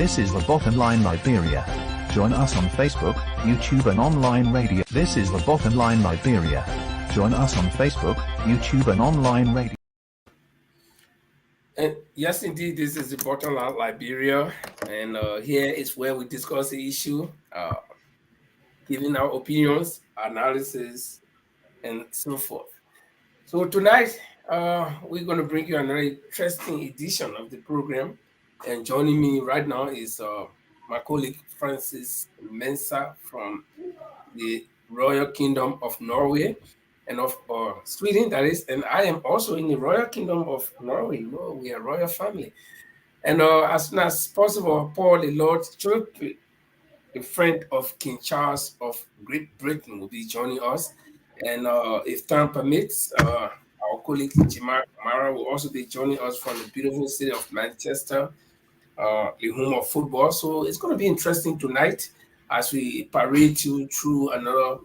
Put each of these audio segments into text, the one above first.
This is the Bottom Line Liberia. Join us on Facebook, YouTube and online radio. This is the Bottom Line Liberia. Join us on Facebook, YouTube and online radio. And yes, indeed, this is the Bottom Line Liberia, and here is where we discuss the issue, giving our opinions, analysis, and so forth. So tonight, we're going to bring you another interesting edition of the program, and joining me right now is my colleague Francis Mensah from the Royal Kingdom of Norway and of Sweden, that is, and I am also in the Royal Kingdom of Norway. You know, we are a royal family. And as soon as possible, Paul, the Lord Church, a friend of King Charles of Great Britain, will be joining us. And if time permits, our colleague Jimar Kamara will also be joining us from the beautiful city of Manchester, the home of football. So it's going to be interesting tonight as we parade you through another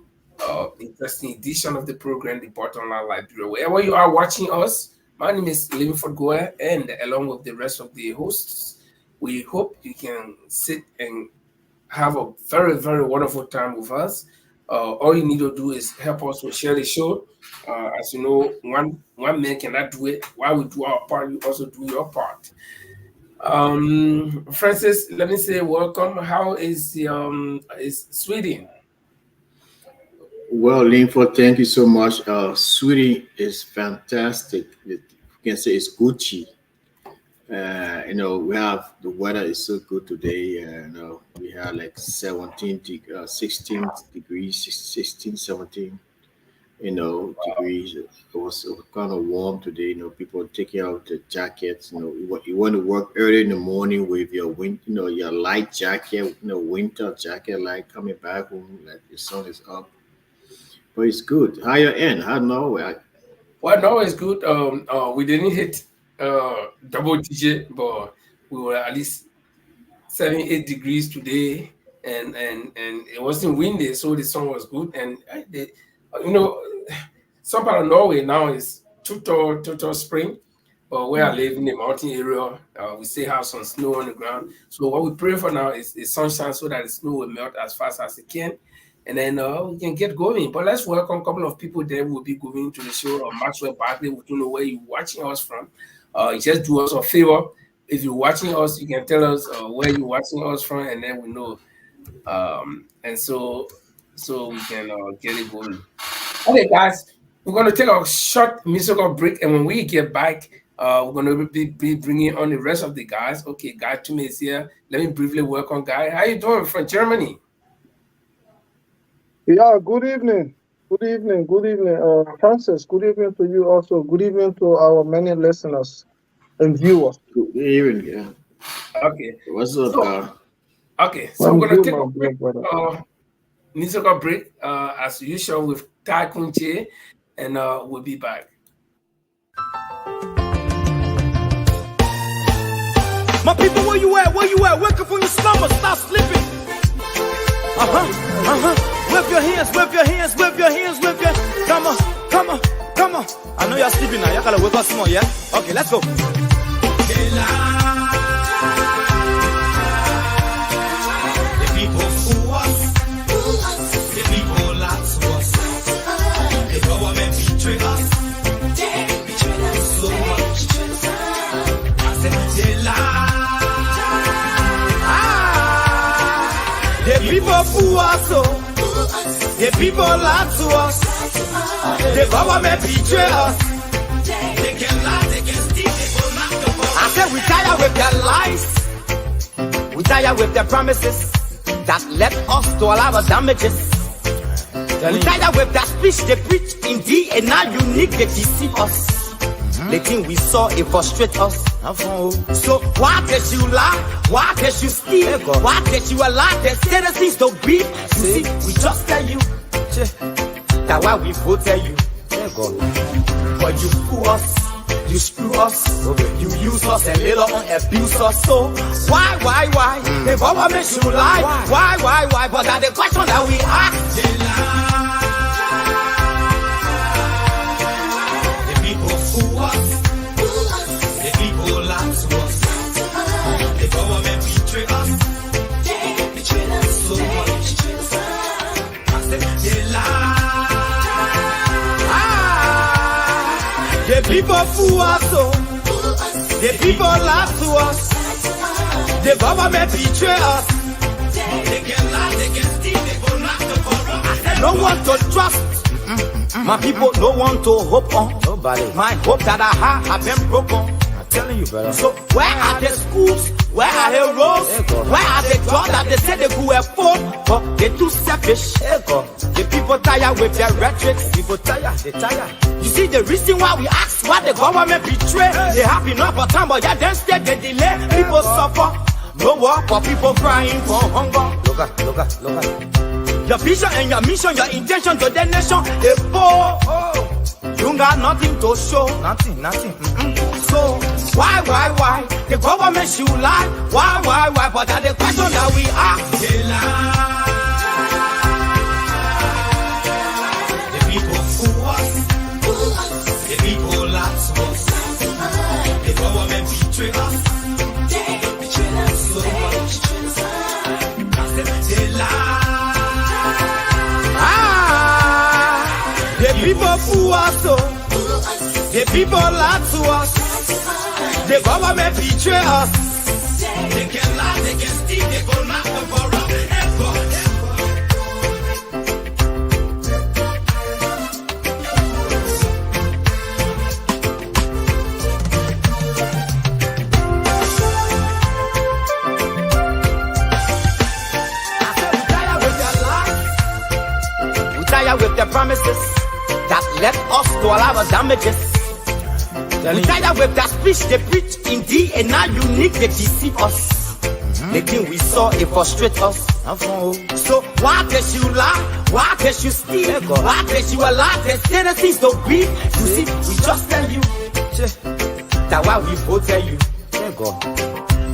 interesting edition of the program, the Bottom Line Liberia. Wherever you are watching us, my name is Linford Goya, and along with the rest of the hosts, we hope you can sit and have a very, very wonderful time with us. All you need to do is help us to share the show. As you know, one man cannot do it. While we do our part, you also do your part. Francis, let me say welcome. How is Sweden? Well, Linford, thank you so much. Sweden is fantastic. You can say it's Gucci. We have the weather is so good today. We had like 16 degrees, 16, 17, degrees. It was kind of warm today. People taking out the jackets. You want to work early in the morning with your your light jacket, winter jacket, like coming back home, like the sun is up. But it's good. Higher end, how Norway? Well, Norway is good. We didn't hit double digit, but we were at least 7-8 degrees today, and it wasn't windy, so the sun was good. And some part of Norway now is total spring, but where I live in the mountain area, we still have some snow on the ground. So what we pray for now is sunshine, so that the snow will melt as fast as it can. And then we can get going. But let's welcome a couple of people that will be going to the show. Maxwell Barkley, we don't know where you're watching us from. Just do us a favor. If you're watching us, you can tell us where you're watching us from, and then we know. And so we can get it going. Okay, guys, we're going to take a short musical break. And when we get back, we're going to be bringing on the rest of the guys. Okay, Guy Tume is here. Let me briefly welcome Guy. How you doing from Germany? Yeah, good evening. Good evening. Francis, good evening to you also. Good evening to our many listeners and viewers. Good evening, yeah. Okay. What's up, Okay, so we're going to take a musical break, as usual, with Tai Kunche, and we'll be back. My people, where you at? Wake up from your slumber, stop sleeping. Wave your hands, come on. I know you're sleeping now, you gotta wake up some more, yeah? Okay, let's go. The people fool us, the people lie to us, the government betray us, so much. I said they lie. The people fool us, the people lie to us, the government betray us. They can lie, they can steal, they will not know. I said we tired with their lies, we tired with their promises that led us to all our damages. We tired with that speech they preach indeed, and now unique they deceive us. The thing we saw, it frustrate us. So why did you lie? Why did you steal? Why did you allow the citizens to beat? You see, we just tell you that why we voted you. But you fool us, you screw us, you use us and later on abuse us. So why? The government should lie. Why? But that's the question that we ask. They lie. The people fool us. The people lie to us. The government betray us. people fool us, so the people lie to us. The government betray us. They can lie, they can steal, they go knock the corrupt. I said no one to trust. My people no one to hope on. Nobody. My hope that I have been broken. I'm telling you, brother. So where are the schools? Where are the roads? Where are the jobs that they say they could afford? But they're too selfish. The people tired with their rhetoric. People tired, they tired. You see the reason why we ask why the government betray. They have enough for time, but yeah, then stay they delay. People suffer. No work for people crying for hunger. Look at. Your vision and your mission, your intention to the nation, they poor. You got nothing to show. Nothing. So, why? The government should lie. Why? But that's the question that we ask. They lie. The people fool us. The people lie to us. The government betray us. So much. They lie. The people fool us, so the people lie to us. The government betray us. They can lie, they can steal, they go knock the corrupt. We tired with their promises that led us to all our damages. We tired with that speech they preach indeed, and now unique they deceive us. The thing we saw it frustrate us. So why did you lie? Why did you steal? Why did you allow the citizens to breathe? You see, we just tell you that why we voted you.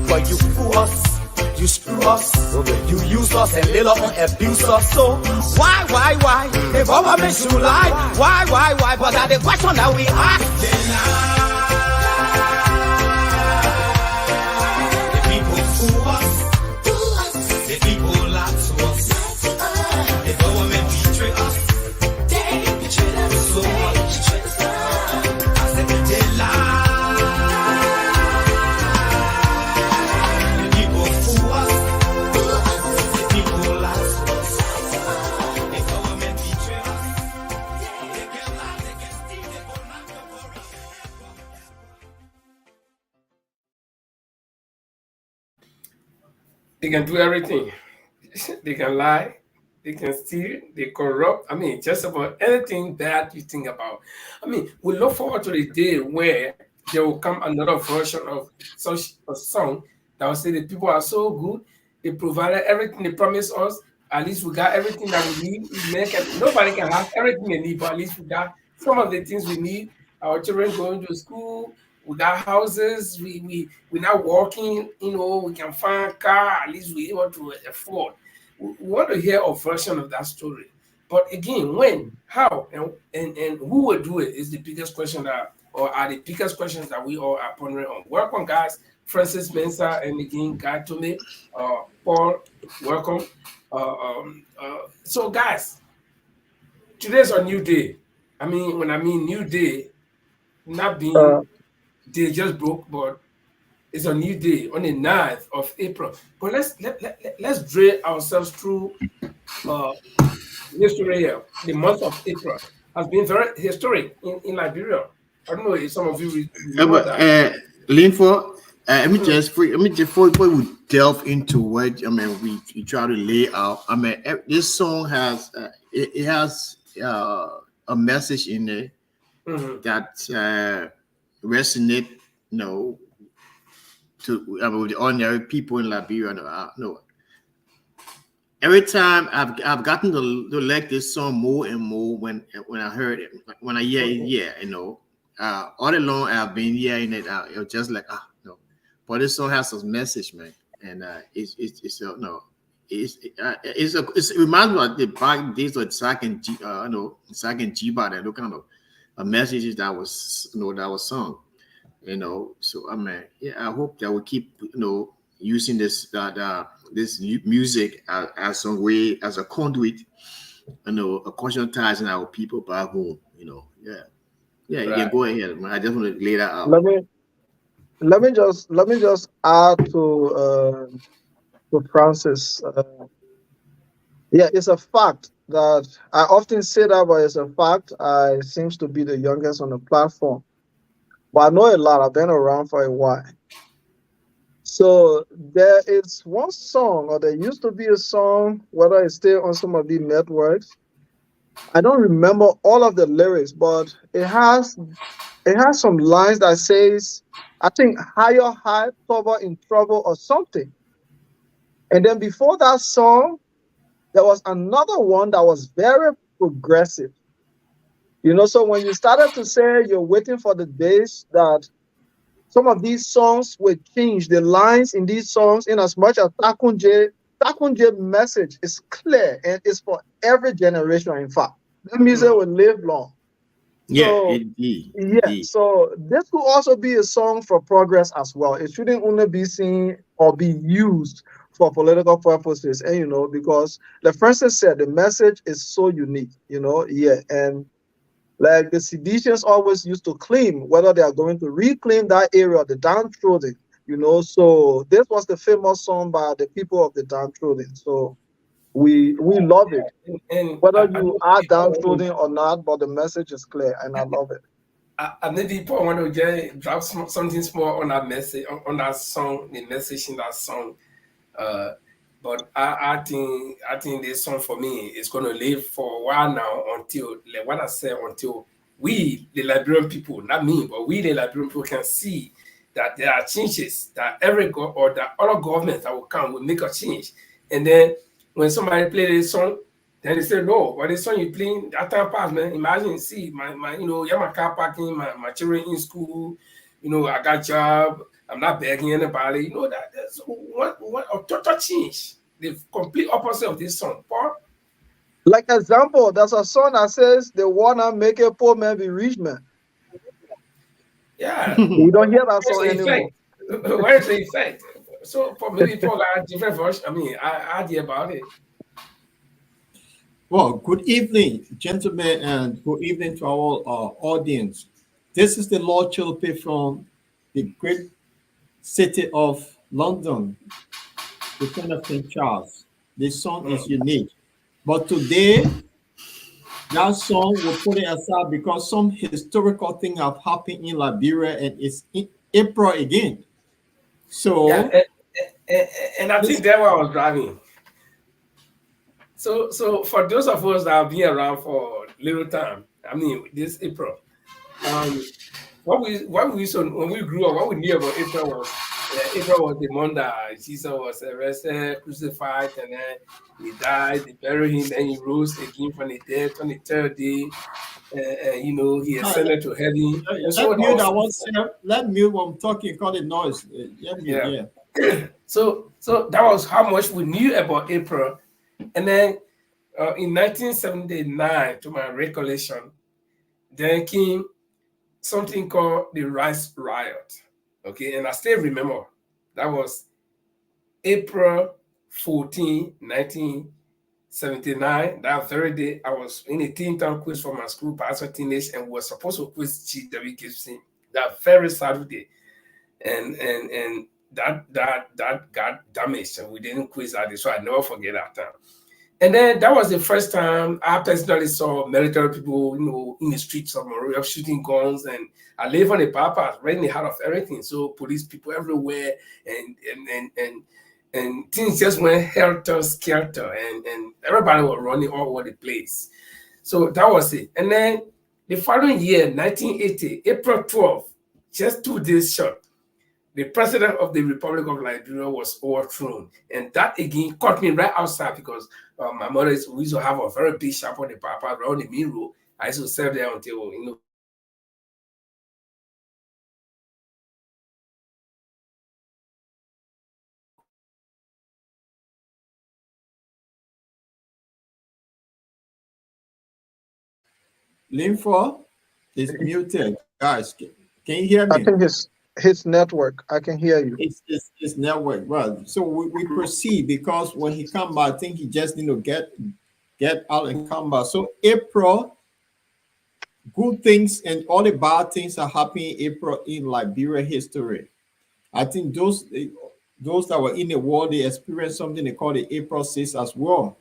But you fool us. You screw us, you use us and later on abuse us. So why? The government should lie. Why? But that's the question that we ask. The people fool us. The people lie to us. The government betray us. So much. I said they lie. They can do everything. They can lie, they can steal, they corrupt. I mean, just about anything bad you think about. I mean, we look forward to the day where there will come another version of such a song that will say the people are so good, they provided everything they promised us. At least we got everything that we need. Nobody can have everything they need, but at least we got some of the things we need. Our children going to school, we got houses, we're not working, we can find a car, at least we able to afford. We want to hear a version of that story. But again, when, how, and who will do it is the biggest question or are the biggest questions that we all are pondering on. Welcome, guys. Francis Mensah, and again, Guy Tome, Paul, welcome. So, guys, today's a new day. I mean, when I mean new day, not being day just broke, but it's a new day on the 9th of April. But let's drill ourselves through history here. The month of April has been very historic in Liberia. I don't know if some of you remember that. Linford, let me just before we delve into what we try to lay out. This song has it has a message in it that resonate, with the ordinary people in Liberia. Every time I've gotten to like this song more and more when I heard it, when I hear it, all along I've been hearing it. It was just like no, but this song has a message, man, and it reminds me of the back days of second G-Bar and those kind of messages that was sung, So I hope that we keep using this this music as a way, as a conduit, conscientizing our people back home, Yeah, you Right. can go ahead. I just want to lay that out. Let me just add to Francis. Yeah, it's a fact that I often say that, but it's a fact. I seems to be the youngest on the platform, but I know a lot. I've been around for a while. So there is one song, or there used to be a song, whether it's still on some of the networks. I don't remember all of the lyrics, but it has some lines that says, I think higher high, cover in trouble or something. And then before that song, there was another one that was very progressive. So when you started to say you're waiting for the days that some of these songs will change, the lines in these songs, in as much as Takunje message is clear and it's for every generation, in fact. The music will live long. Yeah, So indeed, yeah, indeed. so this could also be a song for progress as well. It shouldn't only be seen or be used for political purposes. And because like Francis said, the message is so unique, yeah. And like the seditionists always used to claim whether they are going to reclaim that area, the downtrodden, So this was the famous song by the people of the downtrodden. So we love it. And Whether I you are downtrodden or not, but the message is clear and I love it. maybe Paul want to just drop something small on that message, on that song, the message in that song. But I think this song for me is going to live for a while now, until, like what I said, until we, the Liberian people, not me, but we, the Liberian people, can see that there are changes, that or that other government that will come will make a change. And then when somebody play this song, then they say, no, but the song you playing, that time pass, man. Imagine, see, my yeah, my car parking, my children in school, I got job, I'm not begging anybody. That's what a total change. The complete opposite of this song. Paul? Like example, there's a song that says they wanna make a poor man be rich man. Yeah. You don't hear that Where's song the anymore. effect? Where's the effect? So maybe Paul got a different version. I mean, idea about it. Well, good evening, gentlemen, and good evening to our audience. This is the Lord Chilpe from the great city of London, the town of St. Charles. This song is unique. But today, that song will put it aside because some historical thing have happened in Liberia and it's in April again. So, Yeah, and I think that's why I was driving. So for those of us that have been around for little time, I mean, this April, what we used to, when we grew up, what we knew about April was the month that Jesus was arrested, crucified, and then he died. They buried him, then he rose again from the dead on the third day. He ascended to heaven. And so let mute that one. Let mute when I'm talking, call it noise. yeah. So that was how much we knew about April. And then in 1979, to my recollection, then came something called the Rice Riot. Okay, and I still remember that was April 14, 1979. That very day, I was in a teen town quiz for my school, pastor teenage, and was supposed to quiz G.W. Gibson that very Saturday. And that got damaged, and we didn't quiz that day, so I never forget that time. And then that was the first time I personally saw military people, in the streets of Monrovia shooting guns. And I live on the bypass, right in the heart of everything. So police people everywhere, and things just went helter-skelter, and everybody was running all over the place. So that was it. And then the following year, 1980, April 12th, just 2 days short, the president of the Republic of Liberia was overthrown. And that again caught me right outside because my mother we used to have a very big shop on the bypass around the main road. I used to sell there until, Linfo is muted. Guys, can you hear I me? think his network. I can hear you. It's network. Well, so we proceed because when he come back, I think he just need to get out and come back. So April good things and all the bad things are happening in April in Liberia history. I think those that were in the war, they experienced something they call the April 6th as well.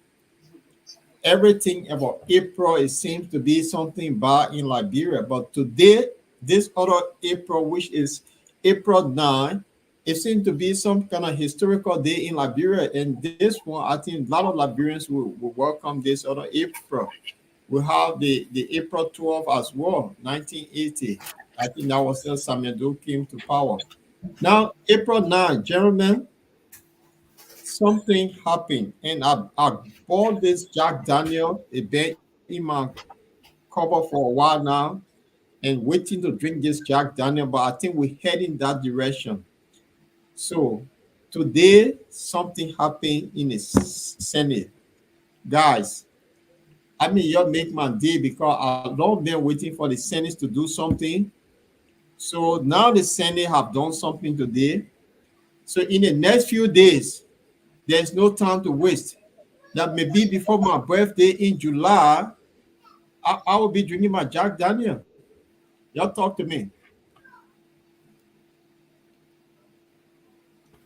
Everything about April, it seems to be something bad in Liberia. But today, this other April, which is April 9, it seems to be some kind of historical day in Liberia. And this one, I think a lot of Liberians will welcome this other April. We have the April 12 as well, 1980. I think that was when Samuel Doe came to power. Now, April 9, gentlemen, something happened. And I bought this Jack Daniel, a been in my cover for a while now, and waiting to drink this Jack Daniel, but I think we head in that direction. So today, something happened in the Senate. Guys, I mean, you make my day because I've long been waiting for the Senate to do something. So now the Senate have done something today. So in the next few days, there's no time to waste. That maybe before my birthday in July, I will be drinking my Jack Daniel. Y'all talk to me.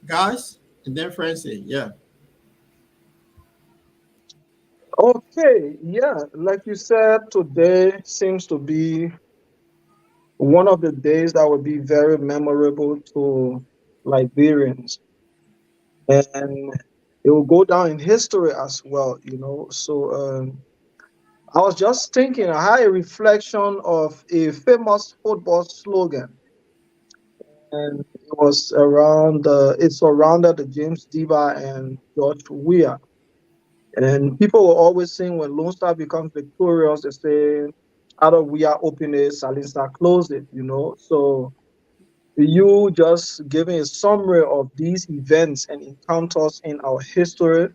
Guys, and then Francie, yeah. Okay, yeah, like you said, today seems to be one of the days that would be very memorable to Liberians, and it will go down in history as well, you know. So I was just thinking, I had a reflection of a famous football slogan, and it was around it surrounded the James Diba and George Weah. And people will always sing when Lone Star becomes victorious, they say, out of Weah open it, Salinsa close it, you know. So you just giving a summary of these events and encounters in our history.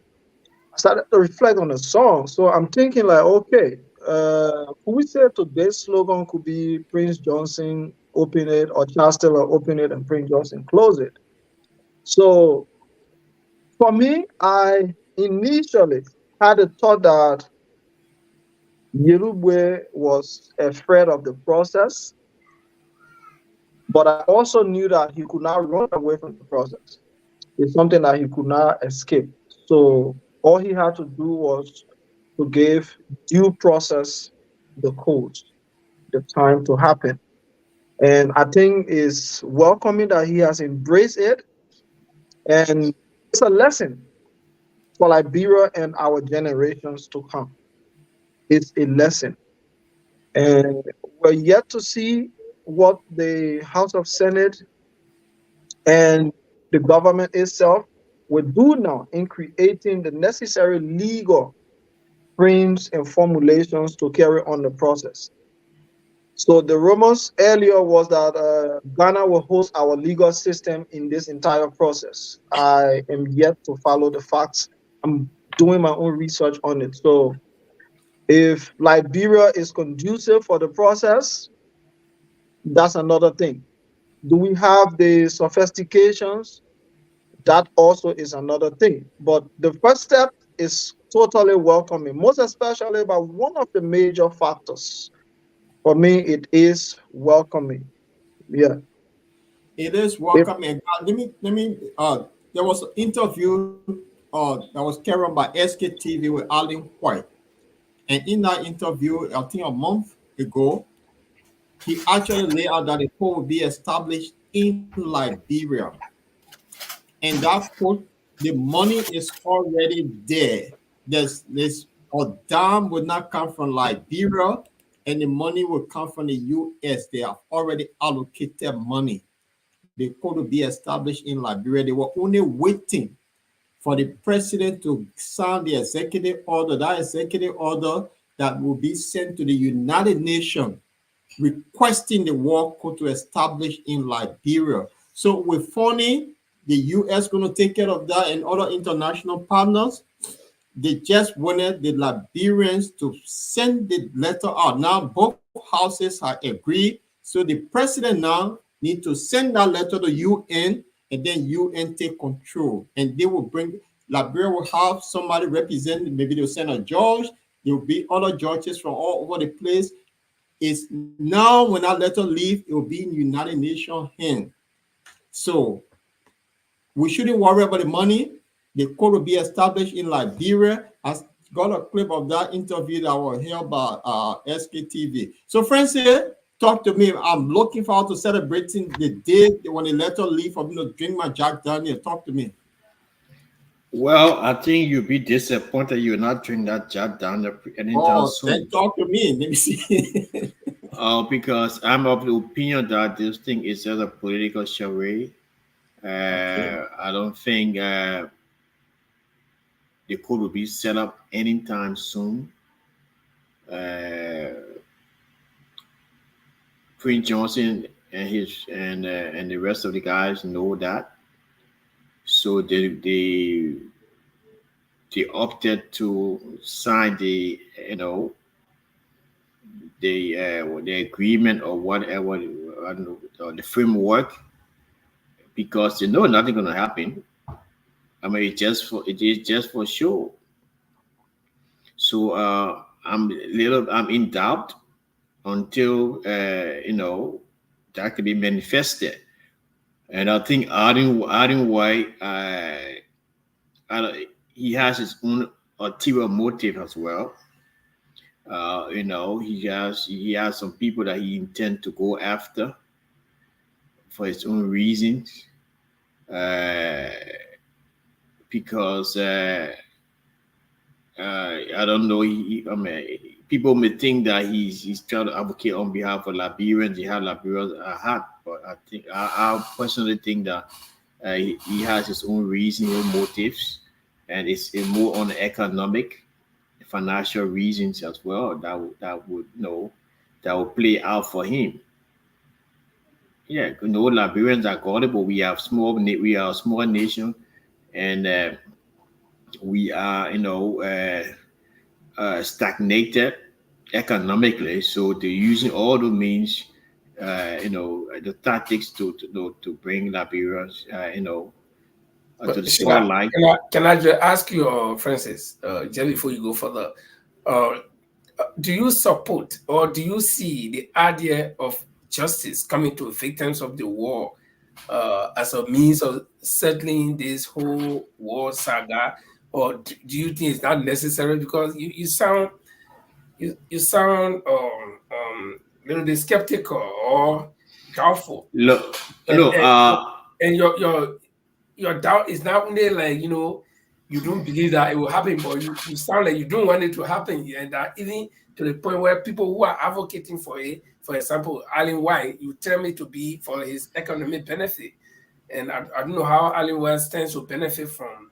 I started to reflect on the song. So I'm thinking like, okay, could we say today's slogan could be Prince Johnson open it or Charles Taylor open it and Prince Johnson close it? So for me, I initially had a thought that Yerubwe was afraid of the process, but I also knew that he could not run away from the process. It's something that he could not escape. So all he had to do was to give due process the code, the time to happen. And I think it's welcoming that he has embraced it. And it's a lesson for Liberia and our generations to come. It's a lesson. And we're yet to see what the House of Senate and the government itself will do now in creating the necessary legal frames and formulations to carry on the process. So the rumors earlier was that Ghana will host our legal system in this entire process. I am yet to follow the facts. I'm doing my own research on it. So if Liberia is conducive for the process, that's another thing. Do we have the sophistications? That also is another thing. But the first step is totally welcoming, most especially by one of the major factors. For me, it is welcoming. Yeah. It is welcoming. Let me there was an interview that was carried on by SKTV with Alan White. And in that interview, I think a month ago, he actually laid out that the court will be established in Liberia. And that quote, the money is already there. There's a dime would not come from Liberia, and the money will come from the US. They have already allocated money. The court will be established in Liberia. They were only waiting for the president to sign the executive order, that executive order that will be sent to the United Nations requesting the war court to establish in Liberia. So with funny, the US going to take care of that and other international partners. They just wanted the Liberians to send the letter out. Now both houses have agreed. So the president now need to send that letter to UN, and then UN take control. And they will bring, Liberia will have somebody represent, maybe they'll send a judge. There will be other judges from all over the place. It's now when that letter leave, it will be in United Nations hand. So we shouldn't worry about the money. The court will be established in Liberia. I got a clip of that interview that was held by SKTV. So Francis, talk to me. I'm looking forward to celebrating the day when the letter leave. I'm going to drink my Jack Daniel. Talk to me. Well, I think you'll be disappointed you're not drinking that Jack Daniel anytime soon. Then talk to me. Let me see. Because I'm of the opinion that this thing is just a political charade. Okay. I don't think the court will be set up anytime soon. Prince Johnson and his and the rest of the guys know that, so they opted to sign the the agreement or whatever, I don't know, the framework, because they know nothing gonna happen. I mean, it is just for show. So I'm in doubt until that could be manifested. And I think Adding White, he has his own ulterior motive as well. He has some people that he intends to go after for his own reasons. Because I don't know. People may think that he's trying to advocate on behalf of Liberians. He had Liberians at heart, but I personally think that he has his own reasonable motives, and it's more on economic, financial reasons as well that would play out for him. Yeah, Liberians are gullible. We are a small nation, and we are stagnated economically. So they're using all the means, the tactics to bring Liberians, to the spotlight. Can I just ask you, Francis, just before you go further, do you support or do you see the idea of justice coming to victims of the war as a means of settling this whole war saga, or do you think it's not necessary? Because you sound a little bit skeptical or doubtful. And your doubt is not only like you don't believe that it will happen, but you sound like you don't want it to happen, and that even to the point where people who are advocating for it, for example, Alan White, you tell me to be for his economic benefit, and I don't know how Alan White stands to benefit from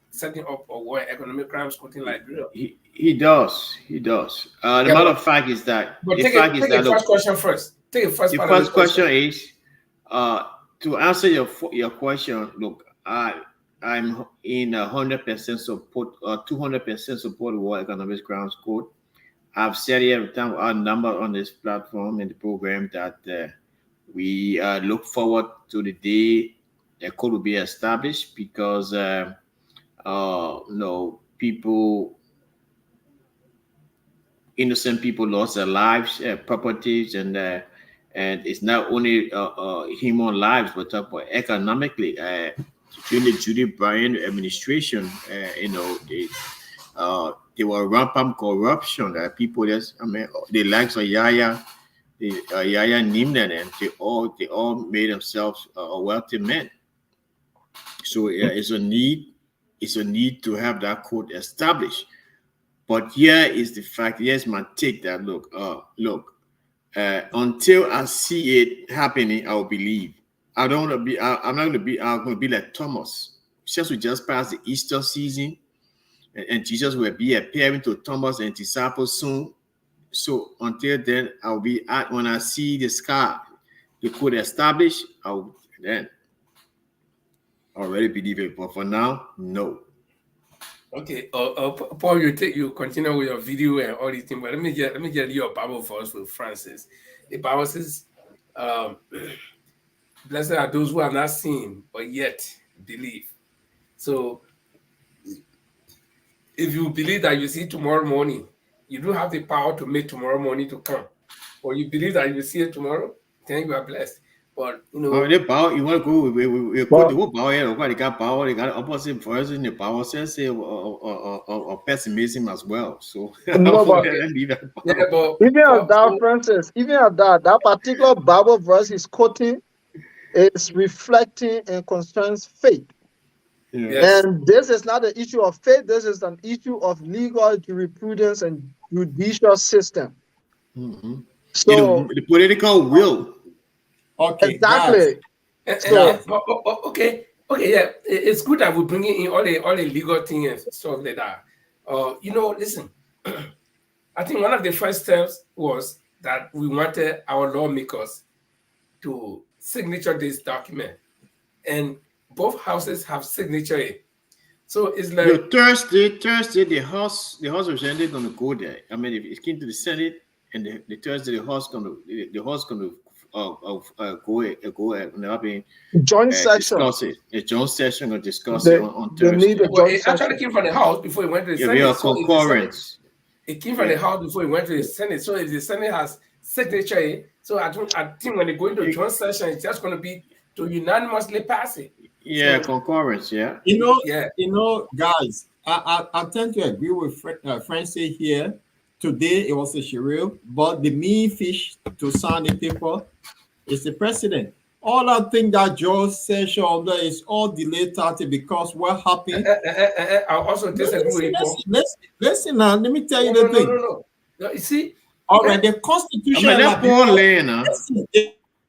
setting up a war economic crimes court in Liberia. He does. The matter of fact is that. But take the first question first. Take the first part. The first question is to answer your question. Look, I'm in 100% support, 200% support of War Economics Grounds Code. I've said it every time our number on this platform in the program that we look forward to the day the code will be established, because innocent people lost their lives, properties, and it's not only human lives, but economically. During the Judy Bryan administration, they were rampant corruption. People the likes of Yaya Nimnan, and they all made themselves a wealthy men. So it's a need to have that code established. But here is the fact. Here's my take that look. Until I see it happening, I'll believe. I'm not going to be like Thomas. Since we just passed the Easter season, and Jesus will be appearing to Thomas and disciples soon. So until then, I'll be when I see the sky, the code established, I'll then already believe it. But for now, no. Okay, Paul, you continue with your video and all these things, but let me get your Bible verse with Francis. The Bible says, "Blessed are those who have not seen but yet believe." So, if you believe that you see tomorrow morning, you don't have the power to make tomorrow morning to come. or you believe that you will see it tomorrow, then you are blessed. But you know, They power. You want to go? We put Well, the whole power here. They got power. They got opposite forces in the power sense or pessimism as well. So no, but leave that yeah, power. but even at that, for Francis, even at that particular Bible verse he's quoting is reflecting and concerns faith. Yeah. yes, And this is not an issue of faith, this is an issue of legal jurisprudence and judicial system. Mm-hmm. So, The political will. Okay, guys, exactly. So, guys. okay, yeah, it's good that we're bringing in all the legal things and stuff like that. You know, listen, I think one of the first steps was that we wanted our lawmakers to signature this document, and both houses have signature it. So it's like Thursday, the House representative going to go there. I mean, if it came to the Senate, and the Thursday, the House going to go and have been joint session. discuss it. A joint session will discuss They, it on they need Thursday. a well, joint it actually session. came from the House before it went to the Yeah, Senate. we are So if the Senate, concurrence. it came from the House before it went to the Senate. So if the Senate has signature, so I think when they go into joint session, it's just going to be to unanimously pass it. Yeah, So, concurrence. Yeah. yeah, Guys, I tend to agree with Francis here. Today it was a Cheryl, but the main fish to sign the paper is the president. All I think that George session on there is all delayed 30 because what happened? I also disagree with you. Listen now, let me tell you No, the no, thing. no, no, no. You see, All right, the I Constitution. mean, that poor land, huh? Listen,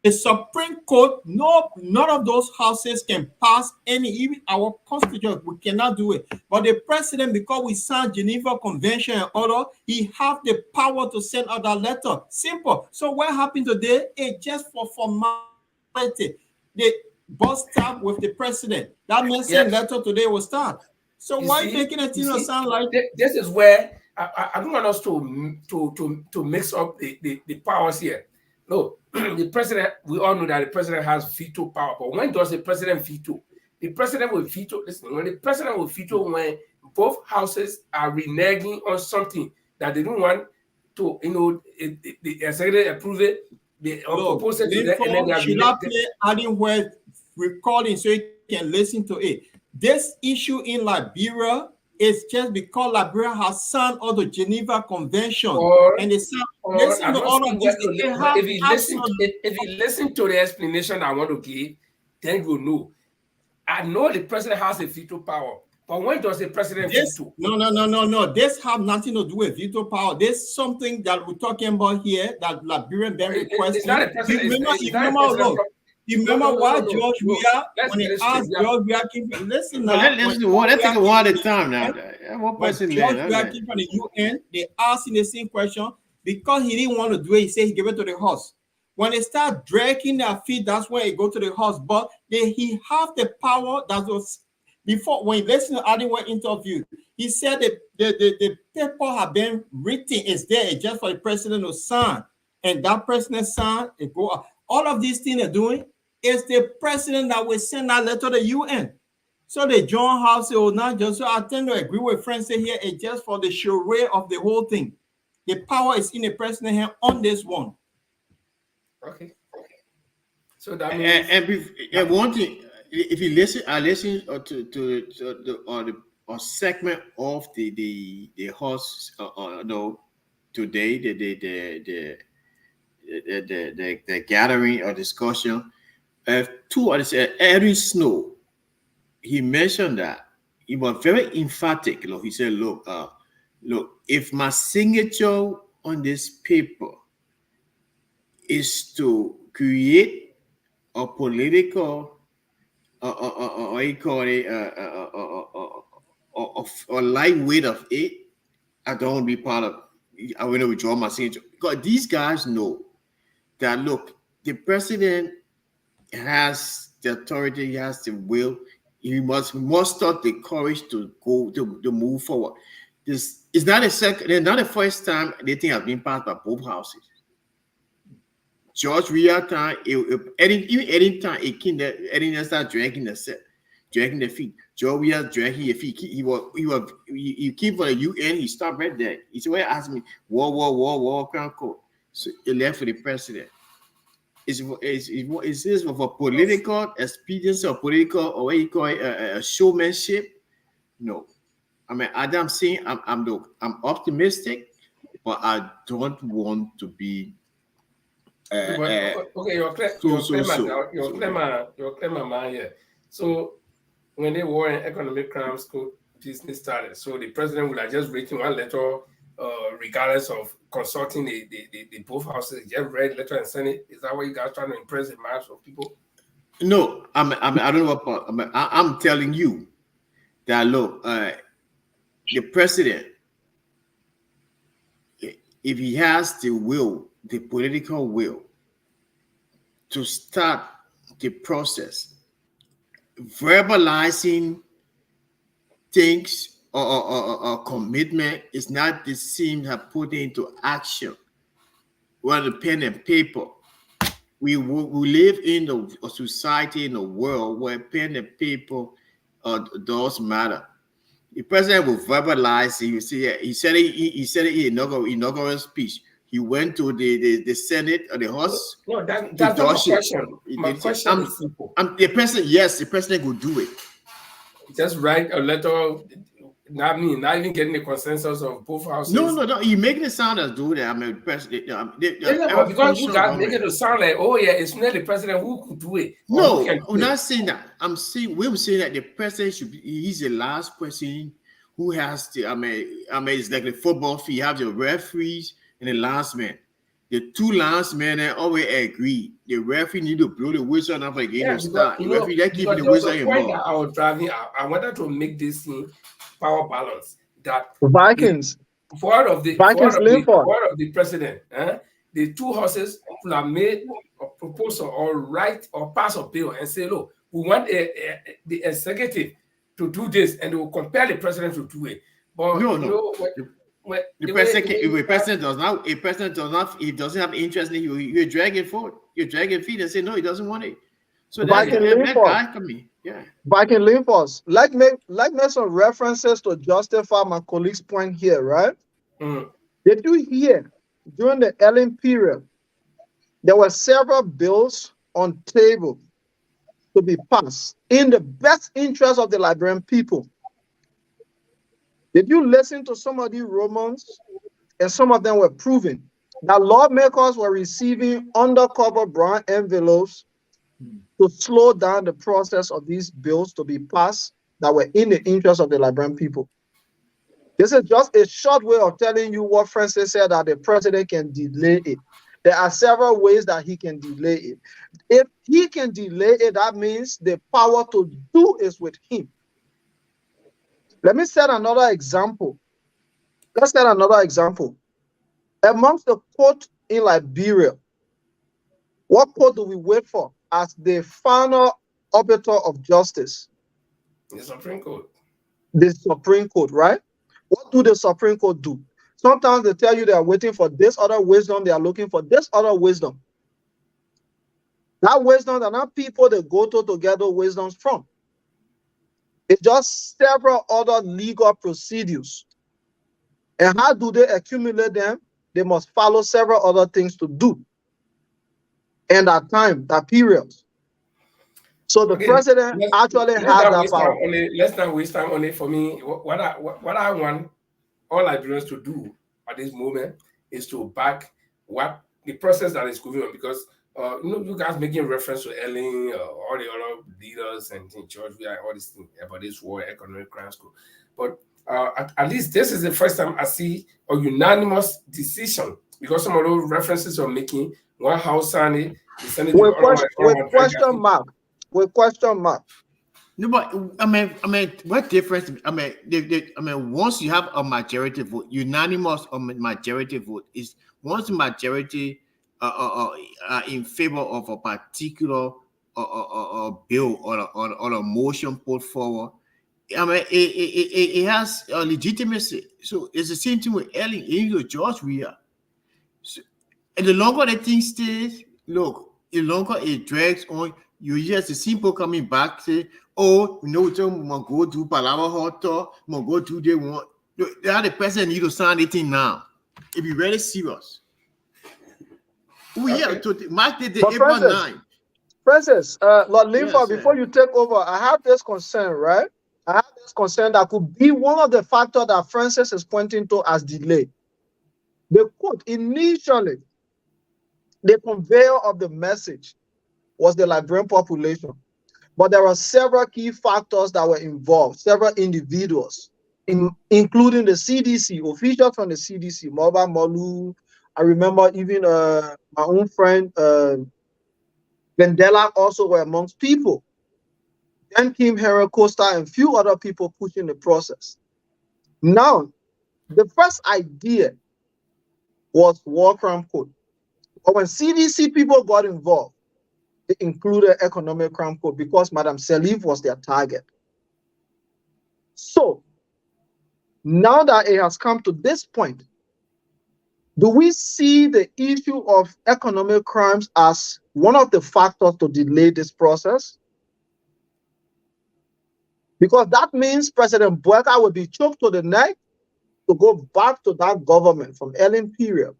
the Supreme Court, none of those houses can pass any, even our constitution, we cannot do it. But the president, because we signed Geneva Convention and order, he have the power to send out that letter. Simple. So what happened today is just for formality. The bus stop with the president. That means Yes. letter today will start. So You why see- making it you see, sound like this is where I don't want us to mix up the powers here. No, the president, we all know that the president has veto power, but when does the president veto? The president will veto, listen, when the president will veto when both houses are reneging on something that they don't want to, you know, the executive approve it, they propose it to them, and then they are should I play adding word recording so you can listen to it? This issue in Liberia is just because Liberia has signed all the Geneva Convention and they signed. Listen to all of this. If you listen to the explanation I want to give, then you'll know. I know the president has a veto power, but when does the president veto? No. This have nothing to do with veto power. There's something that we're talking about here that Liberian been requesting. It's not a president. You remember why George Weah, when he asked George Weah, listen now. Let's take it one at a time now. One person George Weah came from the UN, they asked him the same question because he didn't want to do it. He said he gave it to the House. When they start dragging their feet, that's when he go to the House. But he have the power that was before when listen to Adiwa interview. He said that the paper have been written, is there just for the president to sign, and that president sign it go up. All of these things they're doing is the president that will send that letter to the UN. So the John House will not just. So I tend to agree with Francis here. It's just for the charade of the whole thing. The power is in the president hand on this one. Okay. So that means and one thing, if you listen, I listen to the segment of the House. No, today the gathering or discussion. Two others, Eric Snow, he mentioned that he was very emphatic. Look, he said, look, if my signature on this paper is to create a political, or you call it, a lightweight of it, I don't want to be part of. I want to withdraw my signature because these guys know that. Look, the president has the authority, he has the will, he must muster the courage to go to move forward. This is not the first time anything has been passed by both houses. George Weah time, any time it came there, anything start dragging the feet. George Weah dragging your feet. He came for the UN. He stopped right there. He said, "Well, ask me war, crown court." so elect for the president. Is this for political expediency or political or what you call it, a showmanship? No. I mean, as I'm saying, I'm optimistic, but I don't want to be. Okay, your claim, man here. So when they were in economic crimes court business started, so the president would have just written one letter, regardless of consulting the both houses, just read letter and send it. Is that what you guys trying to impress the minds of people? No, I don't know what. I'm telling you that look, the president, if he has the will, the political will, to start the process, verbalizing things or commitment is not the same as putting into action. Well, the pen and paper. We live in a society, in a world where pen and paper does matter. The president will verbalize. He said it in inaugural speech. He went to the Senate or the House. No, that's not my question. My question is simple. The president will do it. Just write a letter. Not even getting the consensus of both houses. No. You're making it sound as though that I'm a president. Because you guys make it sound like, oh yeah, it's not the president who could do it. No, I'm not saying that. We're saying that the president should be. He's the last person who has to. It's like the football field. You have the referees and the linesman. The two linesmen always agree. The referee need to blow the whistle and after the game to start. The referee they keep the whistle involved. I was driving. I wanted to make this thing power balance. That Vikings. Part of the president, the two horses will have made a proposal or write or pass a bill and say, look, we want the executive to do this, and they will compel the president to do it. But the president does not, he doesn't have interest in it, you drag it forward. You drag it feet and say, no, he doesn't want it. So that guy can be, yeah. Viking Limpos, like make some references to justify my colleague's point here, right? Did you hear during the Ellen period, there were several bills on table to be passed in the best interest of the Liberian people? Did you listen to some of these rumors? And some of them were proven that lawmakers were receiving undercover brown envelopes to slow down the process of these bills to be passed that were in the interest of the Liberian people. This is just a short way of telling you what Francis said, that the president can delay it. There are several ways that he can delay it. If he can delay it, that means the power to do is with him. Let me set another example. Let's set another example. Amongst the court in Liberia, what court do we wait for as the final arbiter of justice? The Supreme Court. The Supreme Court, right? What do the Supreme Court do? Sometimes they tell you they are waiting for this other wisdom, they are looking for this other wisdom. That wisdom are not people they go to get those wisdoms from. It's just several other legal procedures. And how do they accumulate them? They must follow several other things to do. And that time, that period. So the president actually has that power. Let's not waste time on it. For me, what I want all Liberians to do at this moment is to back what the process that is going on, because you guys making reference to Ellen, all the other leaders and in church, we are all these things about this war, economic crime school. But at least this is the first time I see a unanimous decision, because some of those references are making one house signed it, the Senate with question mark. With question mark. No, but I mean, what difference? Once you have a majority vote, unanimous majority vote is once the majority in favor of a particular bill or a motion put forward. I mean, it has a legitimacy. So it's the same thing with Ellen, even George Weah. So, and the longer the thing stays, look, the longer it drags on, you hear the simple coming back, say, oh, you know, we're going to go do Palava Hot Talk, we're going to do they want. They are the president need to sign anything now. It be really serious. We have to mark the But April Francis, 9. Francis, Lord Linford, Yes, before you take over, I have this concern, right? I have this concern that could be one of the factors that Francis is pointing to as delay. The quote initially, the conveyor of the message was the Liberian population, but there were several key factors that were involved, several individuals, including the CDC, officials from the CDC, Moba Molu. I remember even my own friend Vendela also were amongst people. Then came Hera Costa and a few other people pushing the process. Now, the first idea was war crime code. But when CDC people got involved, they included economic crime code because Madam Salif was their target. So, now that it has come to this point, do we see the issue of economic crimes as one of the factors to delay this process? Because that means President Bueka will be choked to the neck to go back to that government from Ellen period.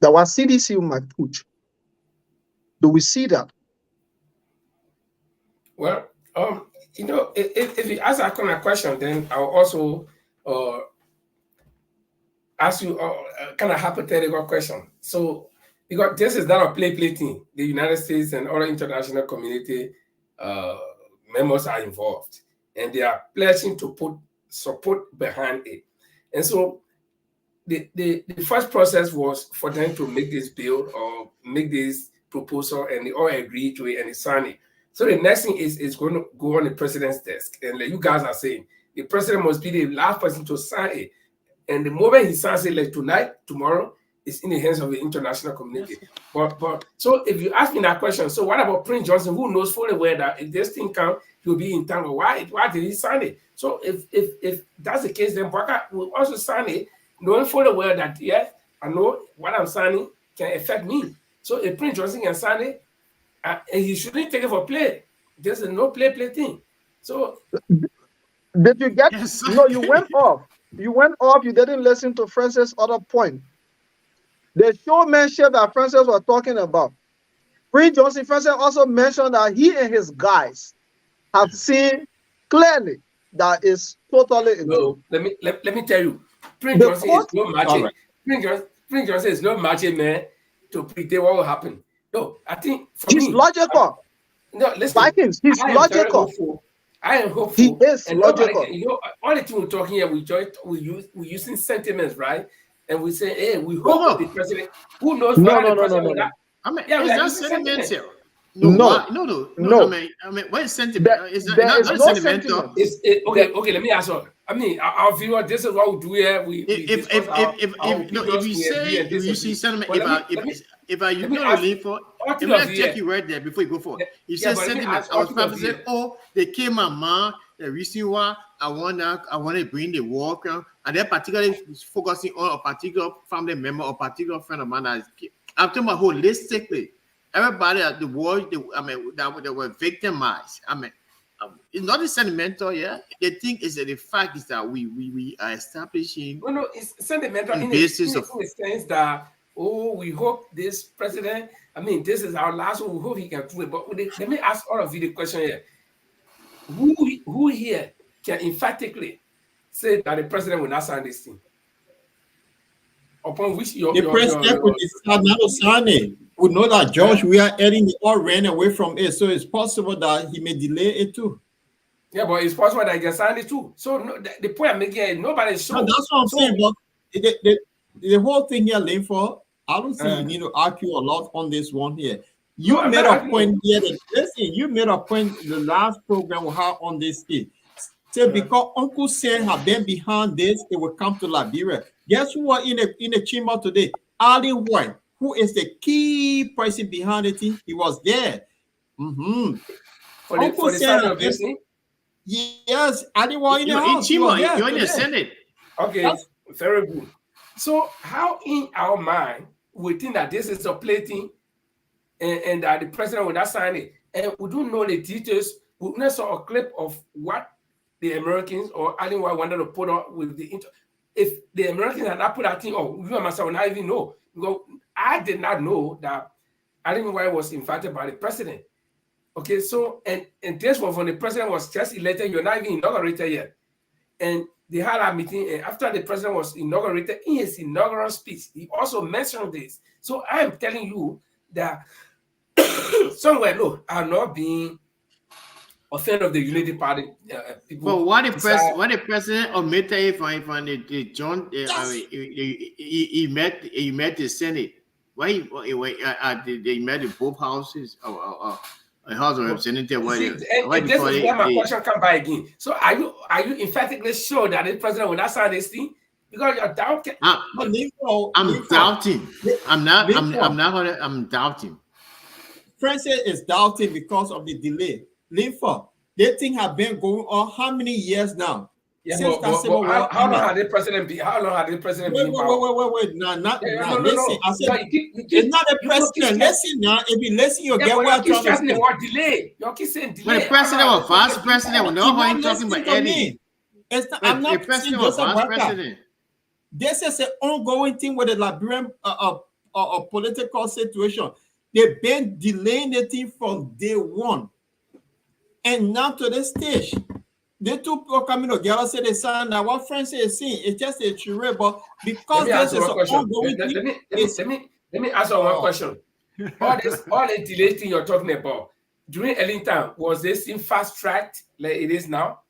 That was CDC might push. Do we see that? Well, you know, if you ask that kind of question, then I'll also ask you a kind of hypothetical question. So, because this is not a play thing, the United States and other international community members are involved, and they are pledging to put support behind it. And so, the first process was for them to make this bill or make this proposal, and they all agree to it and they sign it. So the next thing is going to go on the president's desk, and like you guys are saying, the president must be the last person to sign it. And the moment he signs it, like tonight, tomorrow, it's in the hands of the international community. Yes. But so if you ask me that question, so what about Prince Johnson, who knows fully well that if this thing comes, he'll be in tangle? Why did he sign it? So if that's the case, then Baka will also sign it, knowing fully well that yes, I know what I'm signing can affect me. So if Prince Johnson can sign it, and he shouldn't take it for play. There's a no play thing. So did you get? Yes. No, you went off. You went off. You didn't listen to Francis' other point. The showmanship that Francis was talking about. Prince Johnson, Francis also mentioned that he and his guys have seen clearly that is totally a joke. Let me tell you, Prince Johnson is no magic. Right. Prince Johnson is no magic man to predict what will happen. No, I think he's logical. No, listen. Vikings, he's logical. I am hopeful. He is and logical. You know, all the thing we're talking here, we're using sentiments, right? And we say, hey, we hope the president. Who knows? No. I mean, yeah, it's just sentimental. No. I mean, what is sentimental? Is not sentimental. Okay. Let me ask you. I mean, our viewer, this is what we do here. If you see sentiment, if I use your link for, let me check you right there before you go forward. You say sentiment. I was probably saying, oh, they came mama. The reason why I want to bring the war crime, and they're particularly focusing on a particular family member or particular friend of mine. I'm talking about holistically. Everybody at the war, that were victimized. I mean, it's not a sentimental, yeah. The thing is that the fact is that we are establishing. No, it's sentimental in the sense that we hope this president. I mean, this is our last one. We hope he can do it. But let me ask all of you the question here: Who here can emphatically say that the president will not sign this thing? Upon which the president will not sign it. We know that George, we are heading the all ran away from it, so it's possible that he may delay it too. Yeah, but it's possible that he can sign it too. So the point I'm making is nobody's sure. No, that's what I'm saying. But the whole thing here, Linford, I don't think you need to argue a lot on this one here. You made a point here. Listen, you made a point the last program we had on this thing. So because Uncle Sam have been behind this, it will come to Liberia. Guess who are in the chamber today? Ali White, who is the key person behind the thing. He was there. For the Senate, yes, Ali White in the house. You're in the Senate. Okay, very good. So how in our mind we think that this is a play thing and that the president will not sign it? And we don't know the details. We only saw a clip of what the Americans or Ali White wanted to put on with the if the Americans had not put that thing, oh, you and myself will not even know. Because I did not know that Alan White was invited by the president. Okay, so and this was when the president was just elected, you're not even inaugurated yet. And they had a meeting, and after the president was inaugurated, in his inaugural speech, he also mentioned this. So I am telling you that somewhere, look, I'm not being a fan of the Unity Party people. But what the president omitted from the John, he met the Senate. Why they met in both houses a House of Representatives. And this is where my question come by again. So are you emphatically sure that the president will not sign this thing? Because you're doubting. I'm doubting. I'm doubting. Francis is doubting because of the delay. Linford, this thing have been going on how many years now? Yeah, how long had the president been? How long had the president been? Wait. No. Listen, I said it's not the president. Listen now. If you listen, you'll get what I'm trying to say. What delay? You keep saying delay. When the president was vice president, we know how he's talking about Eddie. I'm not the president was vice president. This is an ongoing thing with the Liberian political situation. They've been delaying the thing from day one, and now to the stage. The two people coming together say they sign that what Francis is saying. It's just a charade, but because this is an ongoing thing. Let me answer one question. All the delay thing you're talking about during Ellington, was this in fast tracked like it is now?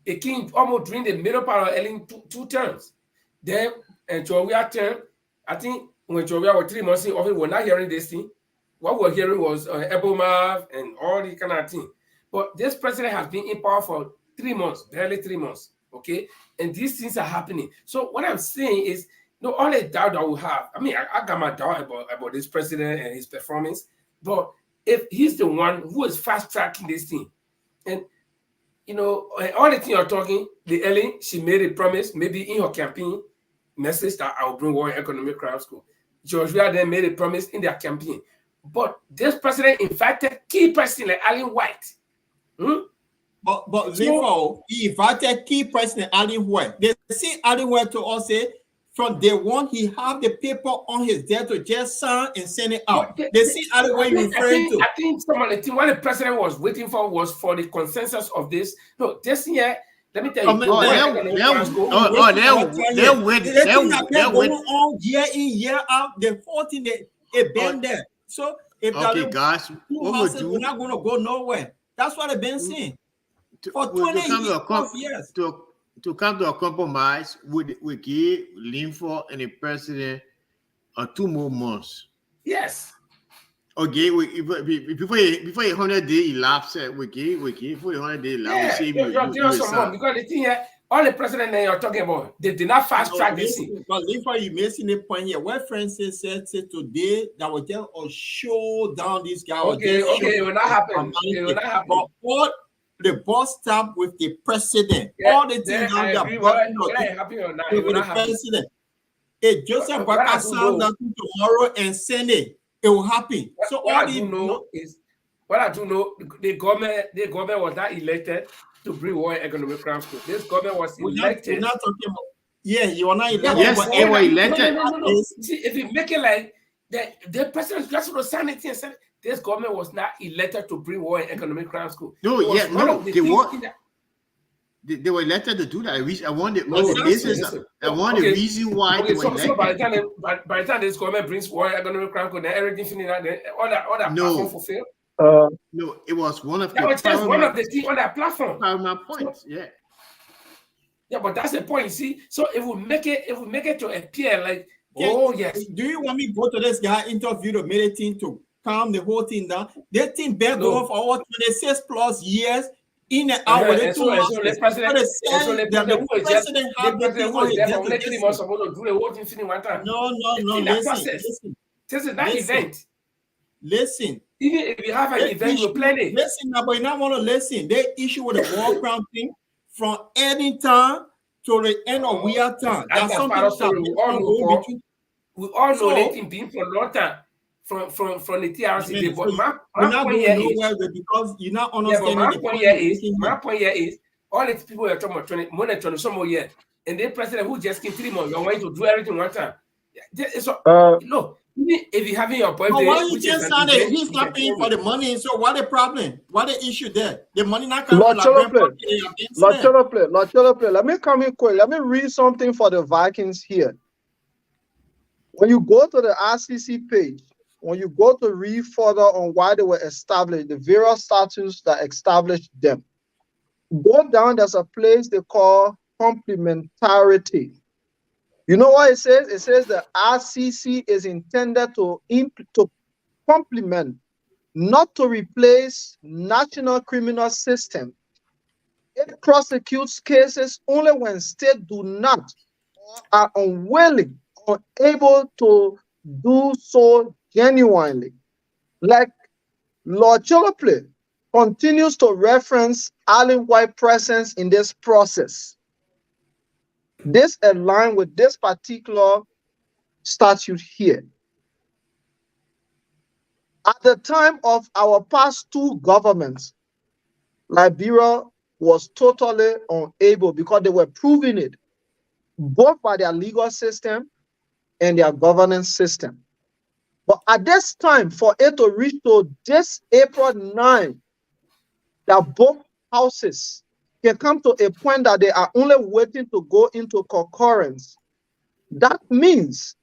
It came almost during the middle part of Ellington two terms. Then and Joria term, I think when Joria was 3 months in office, we're not hearing this thing. What we're hearing was Eboma and all the kind of thing. But this president has been in power for 3 months, barely 3 months, okay? And these things are happening. So what I'm saying is, all the doubt that we have, I mean, I got my doubt about this president and his performance, but if he's the one who is fast-tracking this thing, and, all the thing you're talking, the Ellen, she made a promise, maybe in her campaign message that I will bring World Economic Crime School. Georgia then made a promise in their campaign. But this president invited key president like Alan White. But he invited key president Alan White. They see Alan White to us say from day one he have the paper on his desk to just sign and send it out. They see Alan White referring to. I think some of the thing what the president was waiting for was for the consensus of this. No, this year, let me tell you. They're going on year in year out. The 14 they been there. So if guys, we're not going to go nowhere. That's what they've been saying for 20 years. To come to a compromise, we give Linford and the president 2 more months. Yes. Okay, before 100 days elapse, we give before 100 days elapse. Because the thing here, all the president that you're talking about, they did not fast track this thing. But Linford, you missing the point here. What Francis said today that was just a show down this guy. Okay, it will not happen. But all the boss stop with the president. All the things now they are with the president. If Joseph Baka sound that tomorrow and send it will happen. So what I do know, the government was not elected to bring World Economic Crime School. This government was elected. We're not talking about. Yeah, you are not elected. Yes, they were elected. No. See, if you make it like that, the president just to sign it and said this government was not elected to bring World Economic Crime School. They were elected to do that. I want the reason why they were elected. So by the time this government brings World Economic Crime School, then everything finished. All that platform fulfilled. No, it was one of that was just one of the things on that platform. My point, yeah. Yeah, but that's the point. You see, so it will make it to appear like, yes. Do you want me to go to this guy interview the meeting to calm the whole thing down? That thing been going for over 26 plus years. In and out with it. The president have the thing on his desk. No. Listen. This is not event. Listen. Even if you have an event, you plan it. Listen, but you not want to listen. They issue with the World Crown thing from any time to the end of we are time. That's something that we all know that thing been for a long time from the TRC. But my point here is because you're not understanding. My point here is all these people are talking about 20, more than 20 some more years, and the president who just came 3 months, you're going to do everything one time. So, no, even if you having your birthday, why you just sign it? He's not paying for the money. So what the problem? What the issue there? The money not coming from Lord Cholople, let me come in quick. Let me read something for the Vikings here. When you go to the RCC page, when you go to read further on why they were established, the various statutes that established them, go down, there's a place they call complementarity. You know what it says? It says the RCC is intended to complement, not to replace, national criminal system. It prosecutes cases only when states do not or are unwilling or able to do so genuinely. Like Lord Cholople continues to reference Allen White presence in this process. This aligns with this particular statute here. At the time of our past 2 governments, Liberia was totally unable because they were proving it, both by their legal system and their governance system. But at this time, for it to reach to this April 9, that both houses can come to a point that they are only waiting to go into concurrence. That means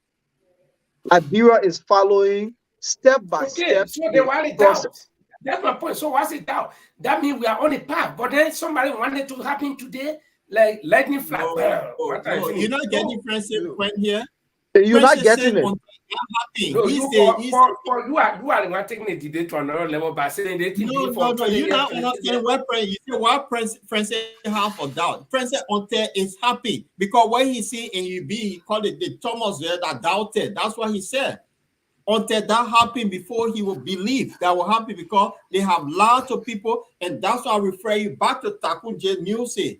Liberia is following step by step. So they want it out. That's my point. So what's it out? That means we are on the path. But then somebody wanted to happen today, like lightning flash. You're not getting Francis point here. You're not getting it. No, you are the one taking the debate to another level by saying they think no, you're not understanding what Francis. You see why Francis have a doubt. Francis Onte is happy because what he see in UB, he called it the Thomas there that doubted. That's what he said. Until that happened before he will believe that will happen because they have lied to people, and that's why I refer you back to Takunje Music.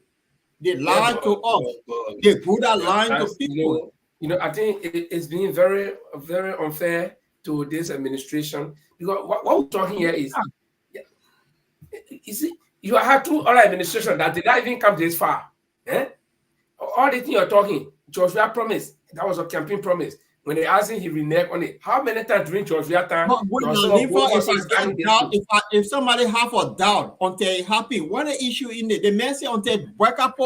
They lied to us. They good at lying to people. I think it's been very, very unfair to this administration because what we're talking here is, you see, you have 2 other administrations that did not even come this far. All the things you're talking, Joshua promised, that was a campaign promise. When they asked him, he reneged on it. How many times during Joshua time? If somebody have a doubt until he happy, what the issue in it? The man say until wake up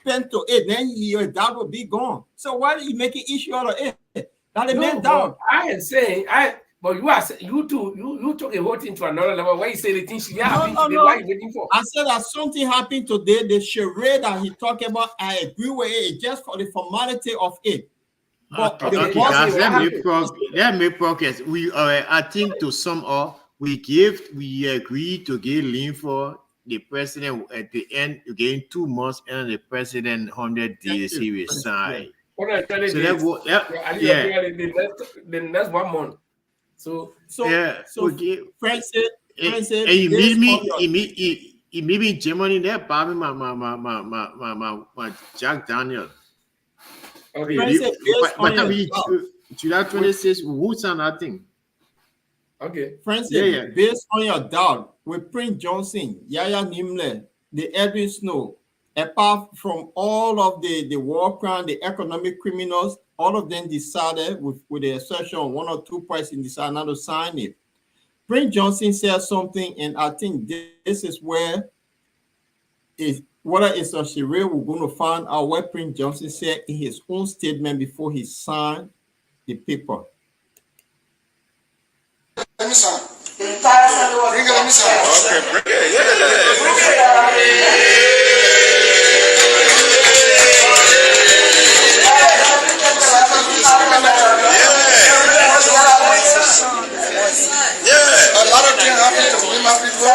pen to it, then your doubt will be gone. So why do you make an issue out of it? That the man doubt. I am saying, but you took a whole thing to another level. Why you say the things happened today? What are you waiting for? I said that something happened today. The charade that he talked about, I agree with it, just for the formality of it. But let me progress. I think to sum up, we agreed to give leave for the president at the end again 2 months, and the president 100 days he will sign. So the next 1 month. So Francis, and he meet me in Germany there, Bobby, my Jack Daniel. Okay. July 26th, who's on that thing? Okay. Francis, based on your doubt, with Prince Johnson, Yaya Nimle, the Edwin Snow, apart from all of the war crime, the economic criminals, all of them decided, with the exception of 1 or 2 persons, decided not to sign it. Prince Johnson said something, and I think this is where whether it's a charade, we're going to find out what Prince Johnson said in his own statement before he signed the paper. Let me sign. Bring it, let me sign. Okay, bring it. Yeah, a lot of things happen to me, my people. So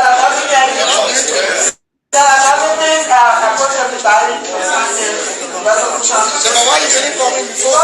why are you getting for me before?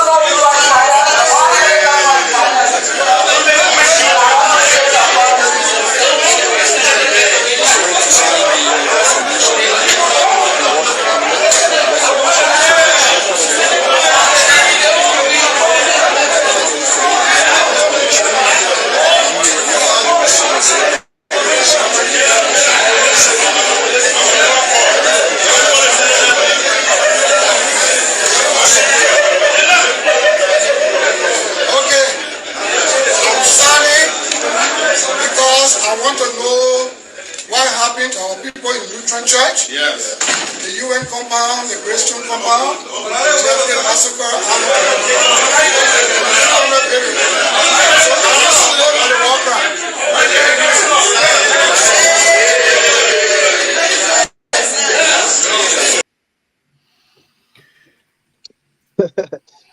Christian compound, massacre,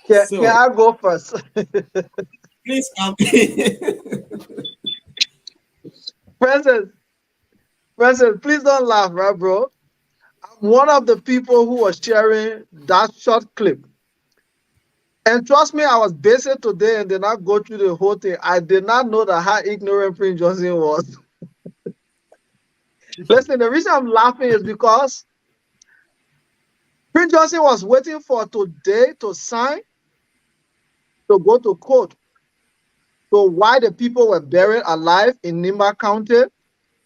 Can I go first? Please come. Francis, please don't laugh, right, bro? I'm one of the people who was sharing that short clip. And trust me, I was basic today and did not go through the whole thing. I did not know that how ignorant Prince Johnson was. Listen, the reason I'm laughing is because Prince Johnson was waiting for today to sign to go to court. So why the people were buried alive in Nimba County,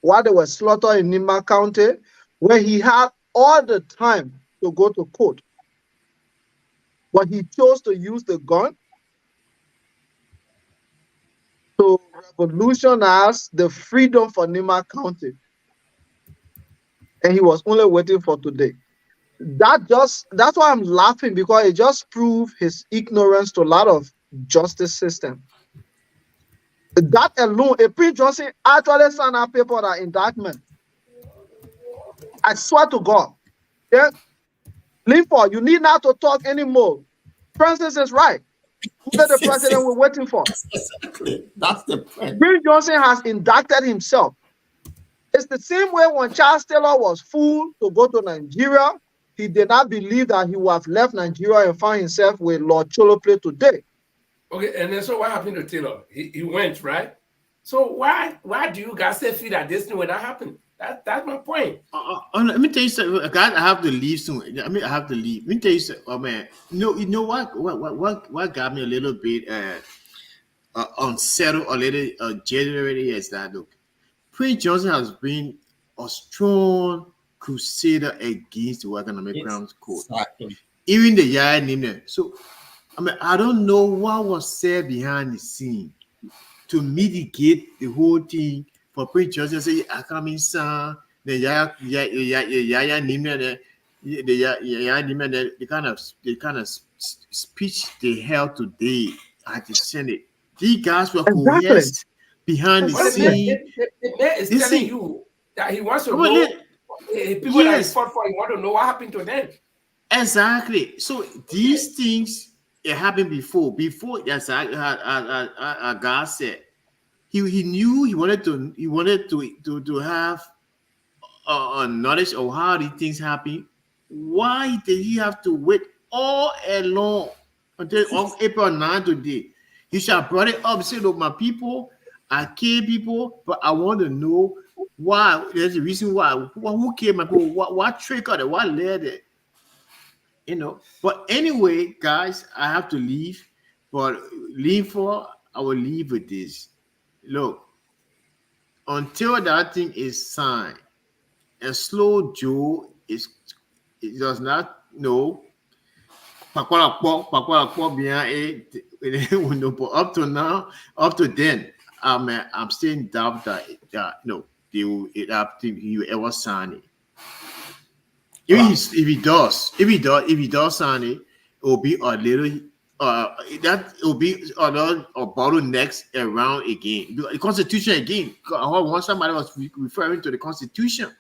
why they were slaughtered in Nimba County, where he had all the time to go to court. But he chose to use the gun to revolutionize the freedom for Nimba County. And he was only waiting for today. That's why I'm laughing, because it just proved his ignorance to a lot of justice system. That alone, if Prince Johnson actually signed that paper, that indictment, I swear to God, yeah, Linford, you need not to talk anymore. Francis is right. Who's the president we're waiting for? Exactly. That's the point. Prince Johnson has indicted himself. It's the same way when Charles Taylor was fooled to go to Nigeria. He did not believe that he would have left Nigeria and found himself with Lord Cholople today. Okay, and then so what happened to Taylor? He went, right? So why do you guys say feel that this thing will not happen? That's my point. Let me tell you something. God, I have to leave soon. I have to leave. Let me tell you something. Oh man, you know what got me a little bit unsettled, a little generated is that look, Prince Johnson has been a strong crusader against the Economic Grounds Court. Exactly. Even the Yaya named them. So I don't know what was said behind the scene to mitigate the whole thing for Prince Johnson to say, I come in, son, the Yaya named them, the kind of speech they held today at the Senate. These guys were coerced behind the scene. The man is telling you that he wants to know people that he fought for, he want to know what happened to them. Exactly. So these things, it happened before, as God said, he knew he wanted to have knowledge of how these things happen. Why did he have to wait all along until on April 9 today? He should have brought it up and said, look, my people, I kill people, but I want to know why. There's a reason why. Who killed my people? What triggered it? What led it? You know. But anyway, guys, I have to leave. But I will leave with this. Look, until that thing is signed, and Slow Joe it does not know. But up to now, up to then, I'm still in doubt that no, they will he will ever sign it. If he does sign it, it will be a little that will be a bottlenecks around again. The Constitution again. Once somebody was referring to the Constitution.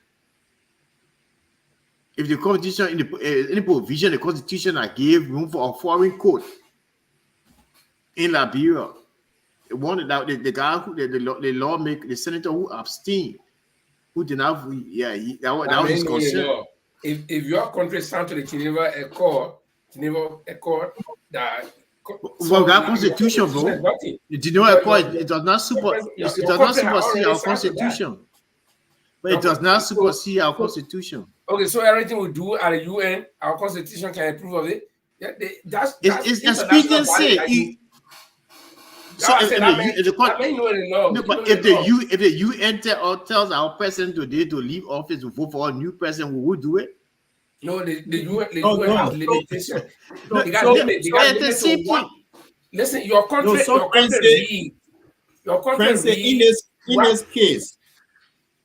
If the Constitution, any provision, the Constitution that gave room for a foreign court in Liberia, the guy who the lawmaker, the senator who abstained, who did not, that was his concern. If your country signed to the Geneva Accord, that that Constitution, bro, the Geneva Accord, it does not supersede our Constitution. But it does not supersede our Constitution. Okay, so everything we do at the UN, our Constitution can approve of it. That's expediency. So if the UN tells our president today to leave office to vote for a new president, we will do it. No, the UN has limitation. They got limit. They got limit to one. Listen, your country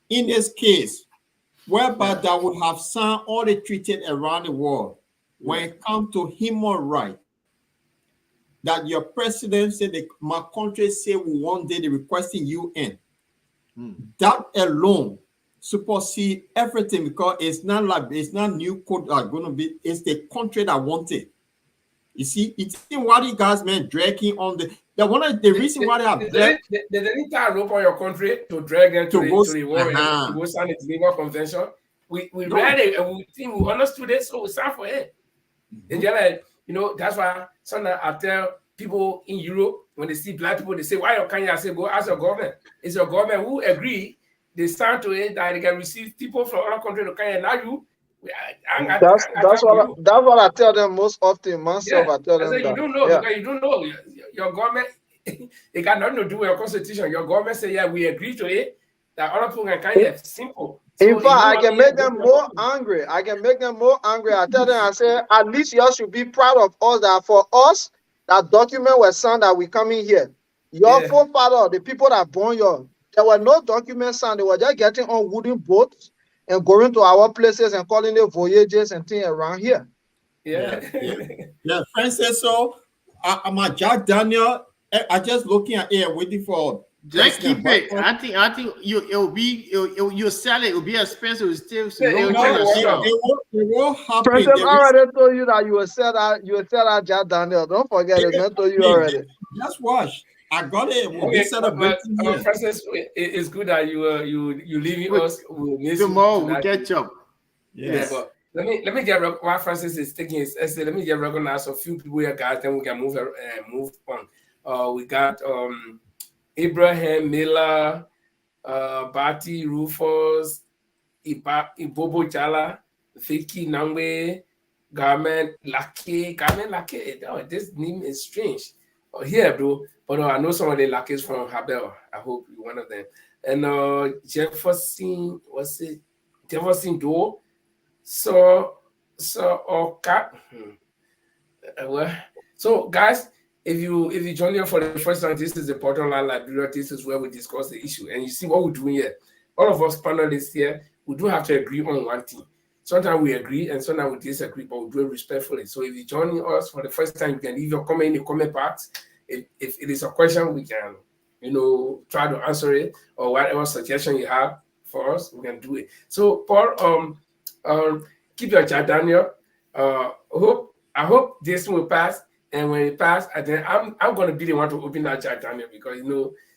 in this case, whereby that would have signed all the treaties around the world, when it comes to human rights, that your president said that my country say we one day they requesting UN. That alone supersede everything, because it's not like it's not new code are going to be, it's the country that want it. You see, it's why the guys man dragging on the one of the reason why they have they didn't tie a rope on your country to drag them to the war and to go sign the Geneva Convention. We read it and we think we understood it, so we signed for it. And they're like, you know, that's why sometimes I tell people in Europe when they see black people, they say, why can't you? I say, go ask your government. It's your government who agree, they stand to it that they can receive people from other countries to Kenya. Now you that's what I tell them most often myself. I tell them that you don't know because you don't know your government. It got nothing to do with your constitution. Your government say, yeah, we agree to it. That other people can Kenya. Simple. In fact, I can make them more angry. I can make them more angry. I tell them, I say, at least y'all should be proud of us that for us, that document was signed that we coming here. Your forefather, the people that born you, there were no documents signed. They were just getting on wooden boats and going to our places and calling it voyages and things around here. Yeah. Francis, so I'm a Jack Daniel. I just looking at it, waiting for. Just keep it. I think you'll sell it. It'll be expensive. It will happen. Princess already told you that you will sell that Jack Daniel. Don't forget it. I told you already. Just watch. I got it. We'll Francis, it's good that you leaving us. We'll miss tomorrow. We'll catch up. Yes. Yeah, but let me get while Francis is taking his essay. Let me get recognize a few people here, guys. Then we can move on. We got Abraham Miller, Bati Rufus, Ibobo Jala, Vicky Nangwe, Garment Lake. Oh, this name is strange. Here, bro. But I know some of the Lakes from Habel. I hope you're one of them. And Jefferson, what's it? Jefferson Doe. So guys, if you join here for the first time, this is the Bottom Line Liberia. This is where we discuss the issue, and you see what we're doing here. All of us panelists here, we do have to agree on one thing. Sometimes we agree, and sometimes we disagree, but we do it respectfully. So if you're joining us for the first time, you can leave your comment in the comment box. If it is a question, we can, try to answer it, or whatever suggestion you have for us, we can do it. So Paul, keep your chat, Daniel. I hope this will pass, and when it passes, then I'm going to be the one to open that chat, Daniel, because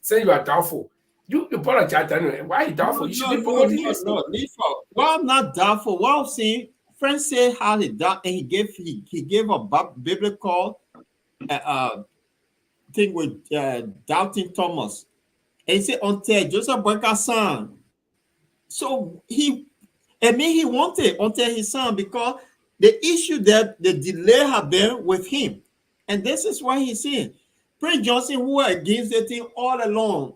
say you are doubtful. You bought a chat, Daniel. Why are you doubtful? You should be promoting this. Well, I'm not doubtful. Well, I'm saying, friends say how he doubt, and he gave a biblical thing with doubting Thomas. And he said, until Joseph Boyka's son. So he wanted until his son, because the issue that the delay had been with him. And this is why he's saying, Prince Johnson, who were against the thing all along,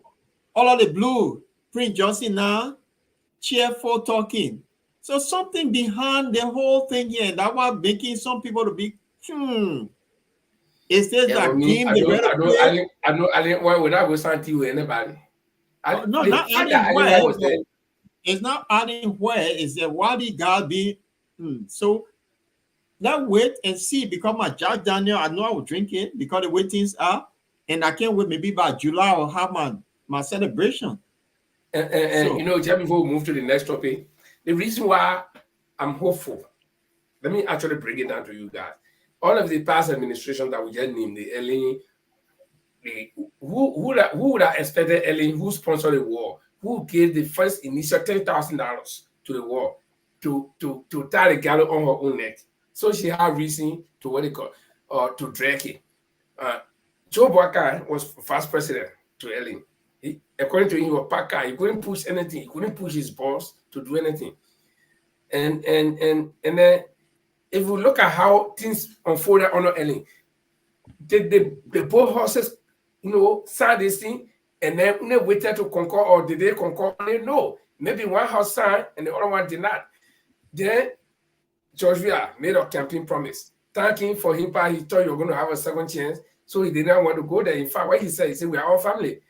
all of the blue, Prince Johnson now, cheerful talking. So something behind the whole thing here, that was making some people to be, It's just that game. I know. Why would I go something with anybody? Not adding where. It's not adding where. It's that why the guy be. So let's wait and see. Because my Jack Daniel, I know I will drink it because the way things are, and I can't wait. Maybe by July I'll have my celebration. And just before we move to the next topic, the reason why I'm hopeful. Let me actually break it down to you guys. All of the past administrations that we just named, the Ellen, who would have expected Ellen, who sponsored the war, who gave the first initial $10,000 to the war to tie the gallows on her own neck, so she had reason to to drag it. Joe Boyka was first president to Ellen. According to him, he was Paka. He couldn't push anything. He couldn't push his boss to do anything. And then, if we look at how things unfolded under Ellen, the both horses, signed this thing, and then they waited to conquer, or did they conquer? No, maybe one house signed and the other one did not. Then George Weah made a campaign promise, thanking for him, but he thought you were going to have a second chance, so he did not want to go there. In fact, what he said, we are all family.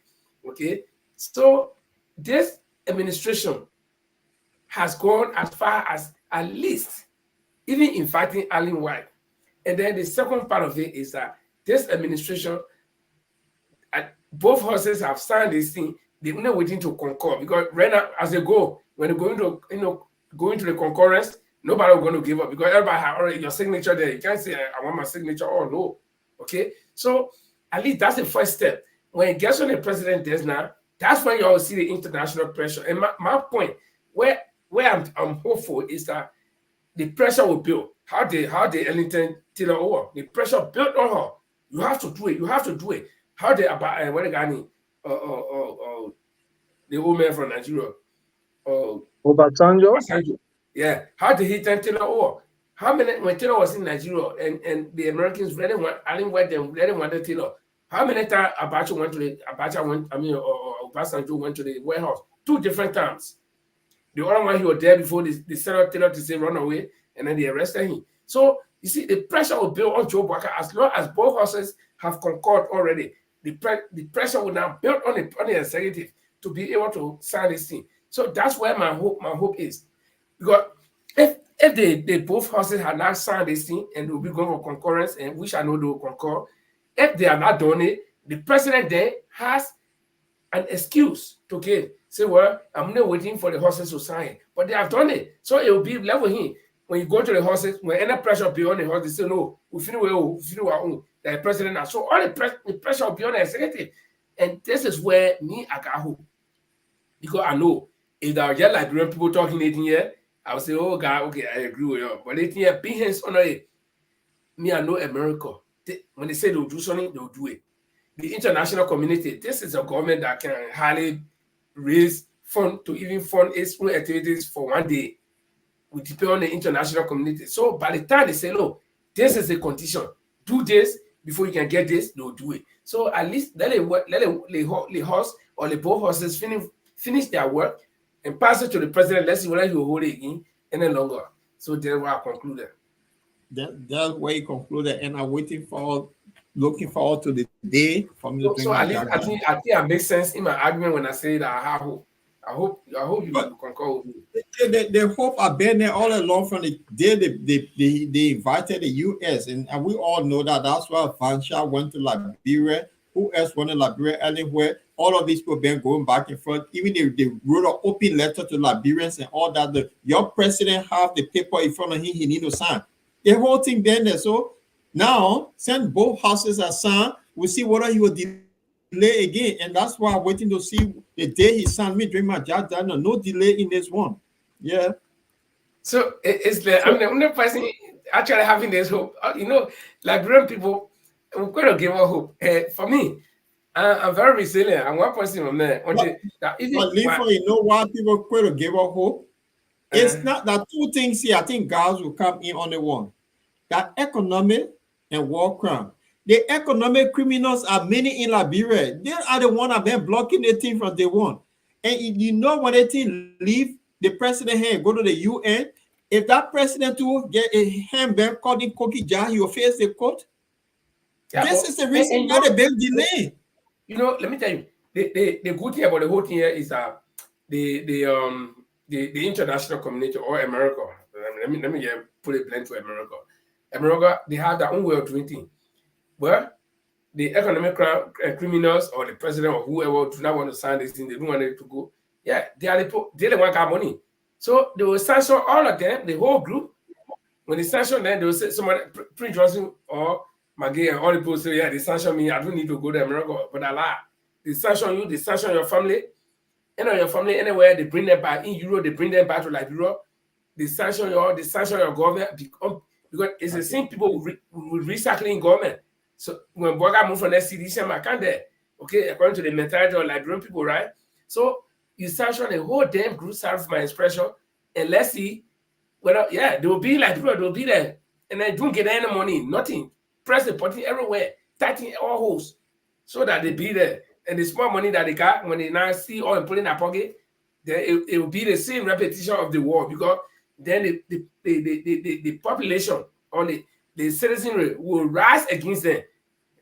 Okay, so this administration has gone as far as at least even inviting Allen White. And then the second part of it is that this administration, both horses have signed this thing. They're not waiting to concur, because right now, as they go, when they're going to go into the concurrence, nobody will going to give up, because everybody have already your signature there. You can't say I want my signature or no. Okay, so at least that's the first step. When it gets on the president does now, that's when you all see the international pressure. And my point, where I'm hopeful, is that the pressure will build. How the Ellington Taylor over, the pressure built on her. You have to do it. You have to do it. How the about what the guy the old man from Nigeria, Obasanjo. Yeah. How did he turn Taylor over? How many, when Taylor was in Nigeria and the Americans really want, I didn't want them, they didn't want the Taylor. How many times Obasanjo went to the warehouse? 2 different times. The other one, he was there before they sent out Taylor to say run away, and then they arrested him. So you see, the pressure will build on Joe Walker as long as both horses have concurred already. The pressure will now build on the executive to be able to sign this thing. So that's where my hope is. Because if they both horses had not signed this thing and they will be going for concurrence, and which I know they will concur, if they are not done it, the president then has an excuse to give. Say, well, I'm not waiting for the horses to sign, but they have done it. So it will be level him. When you go to the horses, when any pressure beyond the horses, they say, no, we feel our own. The president has. So all the pressure will be on the executive. And this is where I got hope. Because I know if there are just Liberian people talking 18 years, I would say, oh, God, okay, I agree with you. But 18 years, big hands on it. I know America. When they say they'll do something, they'll do it. The international community, this is a government that can highly raise funds to even fund its own activities for one day. We depend on the international community. So by the time they say, no, this is the condition, do this before you can get this, they'll do it. So at least let the horse or the both horses finish their work and pass it to the president. Let's see whether he will hold it again any longer. So that's where I concluded. That's where you concluded, and I'm looking forward to the day for me to bring at least I think it makes sense in my argument when I say that I have hope. I hope you concur with me. The hope I've been there all along from the day they invited the US, and we all know that. That's why Vansha went to Liberia. Who else went to Liberia? Anywhere, all of these people been going back and forth. Even they wrote an open letter to Liberians and all that. Your president have the paper in front of him, he need to sign. The whole thing been there. So now, since both houses are signed, we'll see whether he will delay again. And that's why I'm waiting to see the day he signed me during my job. No delay in this one. Yeah. So it's I'm the only person actually having this hope. Liberian people, we're going to give up hope. For me, I'm very resilient. I'm one person from there. But you know why people going to give up hope? It's not that 2 things here. I think guys will come in on the one. That economic and war crime. The economic criminals are many in Liberia. They are the one that have been blocking the thing from day one. And when the thing leave the president here, go to the UN, if that president will get a handbag called in cookie jar, he will face the court. Yeah, this is the reason why the big delay. Let me tell you, the good thing about the whole thing here is that the international community or America, let me put it blunt to America. America, they have their own way of doing things. Well, the economic criminals or the president or whoever do not want to sign this thing, they don't want it to go. Yeah, they're the one got money. So they will sanction all of them, the whole group. When they sanction them, they will say somebody, Prince Johnson or McGee and all the people say, yeah, they sanction me, I don't need to go to America. But I lie. They sanction you, they sanction your family. Your family anywhere, they bring them back in Europe, they bring them back to Liberia. They sanction your government because it's the same people with recycling government. So when Boga moved from SCDC, I can't there. Okay, according to the mentality of Liberian people, right? So you sanction the whole damn group, sorry for my expression, and let's see whether, they will be like people, they'll be there. And they don't get any money, nothing. Press the button everywhere, tightening all holes so that they be there. And the small money that they got, when they now see all and put in their pocket, then it will be the same repetition of the war, because then the population or the citizenry will rise against them.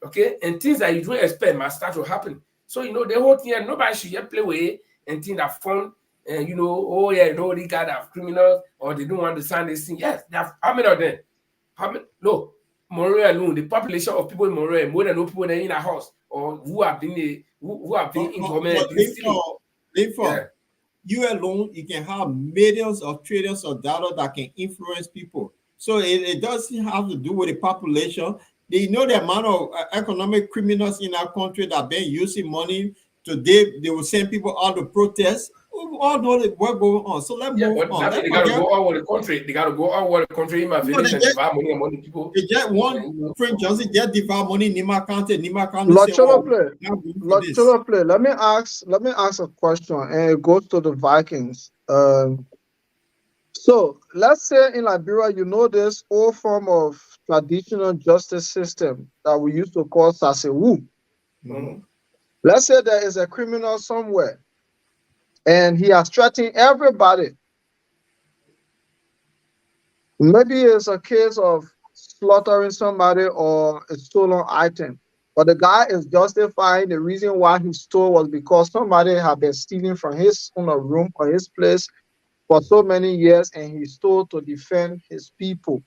Okay, and things that you don't expect must start to happen. So the whole thing, nobody should yet play with it and think that fun and oh yeah, these guys are criminals or they don't want to sign this thing. Yes, how many of them? How many? No, Monroe alone, the population of people in Monroe more than no people in a house or who have been in government. Therefore, you alone, you can have millions or trillions of dollars that can influence people. So it doesn't have to do with the population. They know the amount of economic criminals in our country that have been using money. Today, they will send people out to protest. We all know what going on. So let's move on. They got to go all over the country. They got to go all over the country in my village and divide money among the people. They get one Prince Johnson just divide money in Nima County. Nima County play. Let me ask a question, and it goes to the Vikings. So let's say in Liberia, this old form of traditional justice system that we used to call Sasewu. Mm-hmm. Let's say there is a criminal somewhere, and he has threatened everybody. Maybe it's a case of slaughtering somebody or a stolen item, but the guy is justifying the reason why he stole was because somebody had been stealing from his own room or his place for so many years, and he stole to defend his people.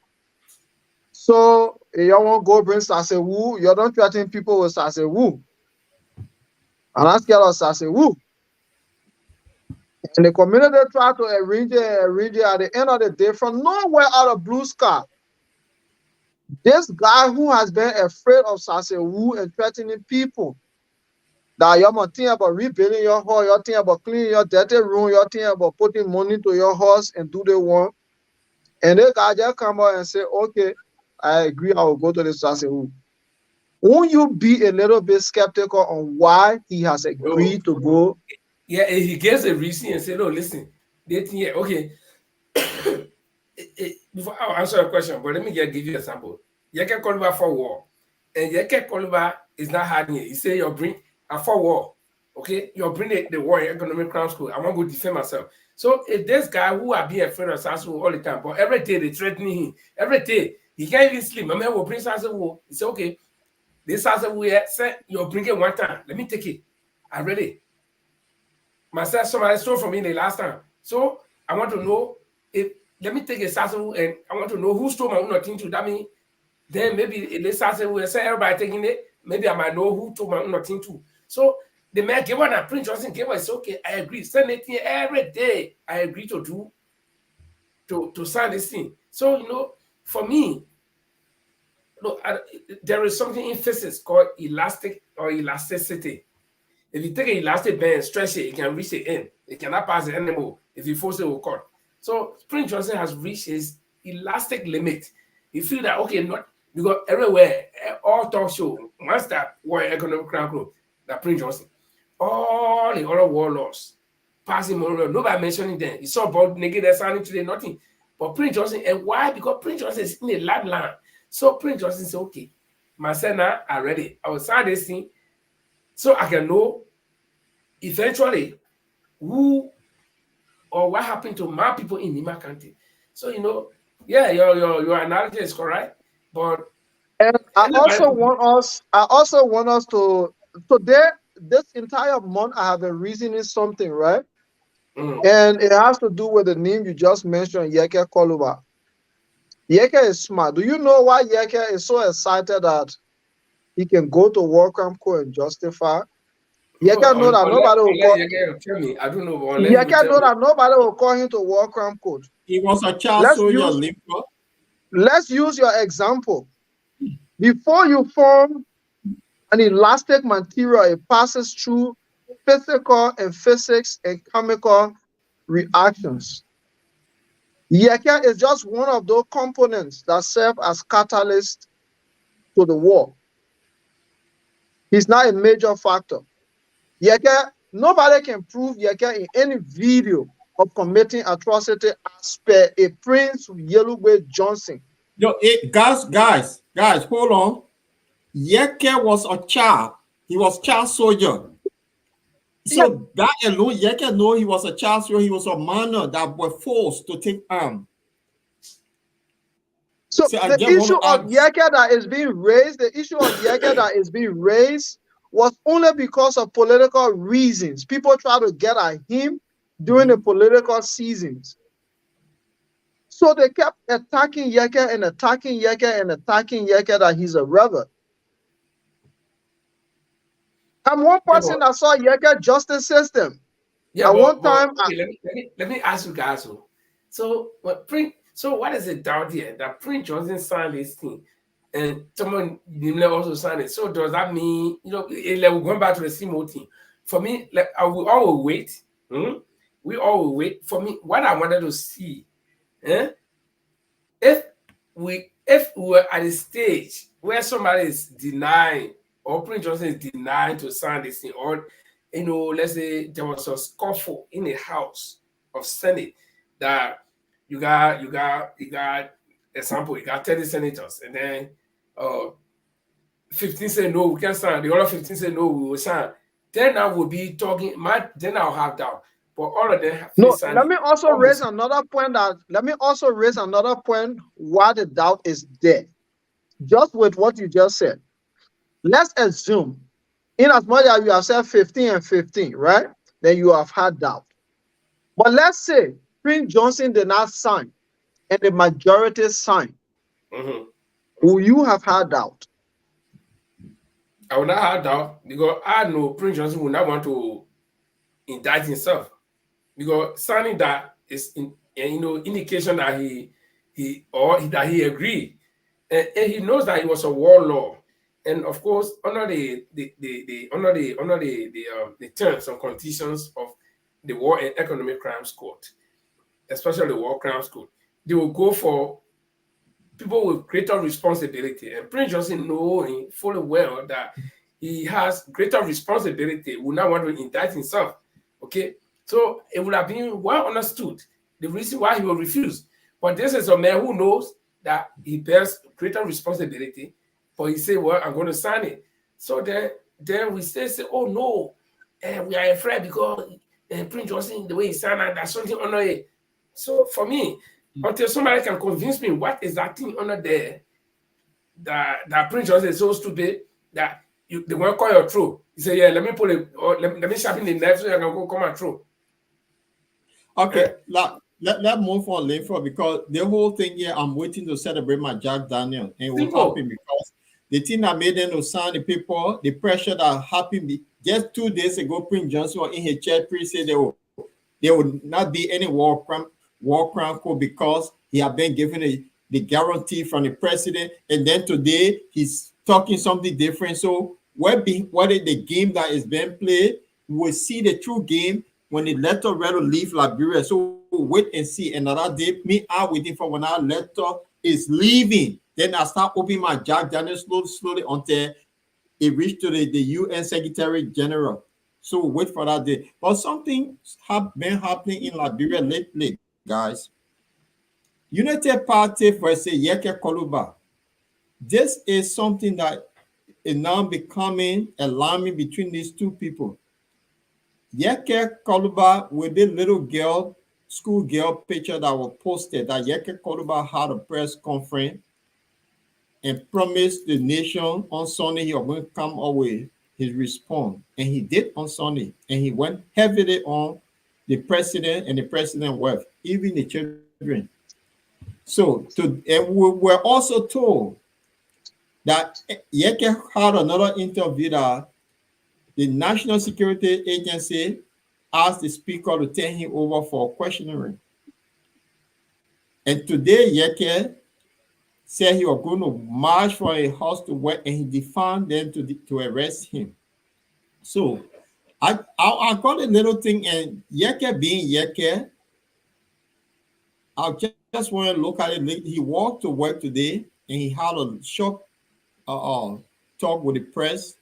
So you want to go bring Sasewu, you don't threaten people with Sasewu. And that's scared of Sasewu. And the community try to arrange it at the end of the day from nowhere out of blue sky. This guy who has been afraid of Sasewu and threatening people, that you're not thinking about rebuilding your house, you're thinking about cleaning your dirty room, you're thinking about putting money to your house and do the one. And the guy just come out and say, okay, I agree, I will go to the Sasewu. Won't you be a little bit skeptical on why he has agreed to go? Yeah, and he gives a reason and say, no, listen, they think, okay. Before I'll answer your question, but let me just give you an example. You can call over for war, and you can call over is not hard. You say you bring a for war, okay? You bring the war in economic crown school. I want to go defend myself. So if this guy who are being afraid of Sasu all the time, but every day they threatening him, every day he can't even sleep. My man will bring Sasu. He say, okay, this Sasu will say you bring it one time. Let me take it. I read it. Myself, somebody stole from me the last time. So I want to know if let me take a Sasu and I want to know who stole my own thing to. That means then maybe the Sasu will say everybody taking it. Maybe I might know who took my own thing too. So the man gave one and Prince Johnson gave us okay. I agree. Send it here every day. I agree to do to sign this thing. So for me, there is something in physics called elastic or elasticity. If you take an elastic band and stretch it, it can reach the end. It cannot pass the end anymore. If you force it, it will cut. So Prince Johnson has reached his elastic limit. You feel that okay, not because everywhere, all talk show, once that war economic crown group, that Prince Johnson, all the other warlords, passing more, nobody mentioning them. You saw about negative sounding today, nothing. But Prince Johnson, and why? Because Prince Johnson is in the lab land. So Prince Johnson said, okay, my son now are ready. I will sign this thing so I can know eventually who or what happened to my people in Nima County. So yeah, your analogy is correct. But and I also want us to today, this entire month I have been reasoning something, right? And it has to do with the name you just mentioned, Yeke Koluba. Yeke is smart. Do you know why Yeke is so excited that he can go to World Camp Co and justify? Yeke know that nobody will call me. I don't know. Yeke know that nobody will call him to World Camp Code. He was a child soldier. Let's use your example. Before you form an elastic material, it passes through physical and physics and chemical reactions. Yeke is just one of those components that serve as catalyst to the war. He's not a major factor. Yeke, nobody can prove Yeke in any video of committing atrocity as per a Prince Yellowway Johnson. Guys, hold on. Yeke was a child. He was child soldier. So that alone, Yeke know he was a child soldier. He was a minor that were forced to take arms. So the issue of Yeke that is being raised, was only because of political reasons. People try to get at him during the political seasons. So they kept attacking Yeke and attacking Yeke and attacking Yeke that he's a rebel. I'm one person that saw Yeke justice system. Yeah, at one time, okay, let me ask you guys. So what is it down here that Prince Johnson signed this thing, and someone also signed it? So does that mean we're going back to the same old thing? For me, like we all will wait. We all will wait. For me, what I wanted to see, if we were at a stage where somebody is denying, or Prince Johnson is denying to sign this thing, or let's say there was a scuffle in the House of Senate that you got example, you got 30 senators, and then 15 say no, we can't sign. The other 15 say no, we will sign. Then I will be talking. Then I'll have doubt. But all of them have let me also raise another point why the doubt is there. Just with what you just said. Let's assume, in as much as you have said 15 and 15, right? Then you have had doubt. But let's say Prince Johnson did not sign and the majority signed. Will you have had doubt? I would not have doubt, because I know Prince Johnson would not want to indict himself, because signing that is indication that he agreed, and he knows that he was a warlord, and of course under the terms and conditions of the War and Economic Crimes Court, especially the War Crimes Court, they will go for people with greater responsibility. And Prince Johnson knowing fully well that he has greater responsibility, will not want to indict himself. Okay, so it would have been well understood the reason why he will refuse. But this is a man who knows that he bears greater responsibility, but he say, well, I'm going to sign it. So then we say, oh no, we are afraid because Prince Johnson, the way he signed it, there's something under it. So for me, until somebody can convince me what is that thing under there, that Prince Johnson is so stupid that they won't call your throat. He said, yeah, let me pull it, or let me sharpen the knife so you can go come and throw. Okay, let's move on later, because the whole thing here, I'm waiting to celebrate my Jack Daniel, and it will happen because the thing that made them to sign the people, the pressure that happened just 2 days ago, Prince Johnson was in his church, Prince said there would not be any war crime code because he had been given the guarantee from the president, and then today he's talking something different. So what is the game that is being played? We'll see the true game when the letter read to leave Liberia. So we'll wait and see. Another day, me out waiting for when our letter is leaving. Then I start opening my Jack Daniels slowly until it reached to the UN Secretary General. So we'll wait for that day. But something has been happening in Liberia lately, guys. United Party versus Yeke Koluba. This is something that is now becoming alarming between these two people. Yeke Koluba with the little girl, schoolgirl picture that was posted, that Yeke Koluba had a press conference and promised the nation on Sunday he was going to come up with his response. And he did on Sunday. And he went heavily on the president and the president's wife, even the children. So, and we were also told that Yeke had another interview that the National Security Agency asked the speaker to turn him over for questioning. And today, Yeke said he was going to march from a house to work, and he defied them to arrest him. So I got a little thing, and Yeke being Yeke, I just want to look at it. He walked to work today, and he had a short talk with the press.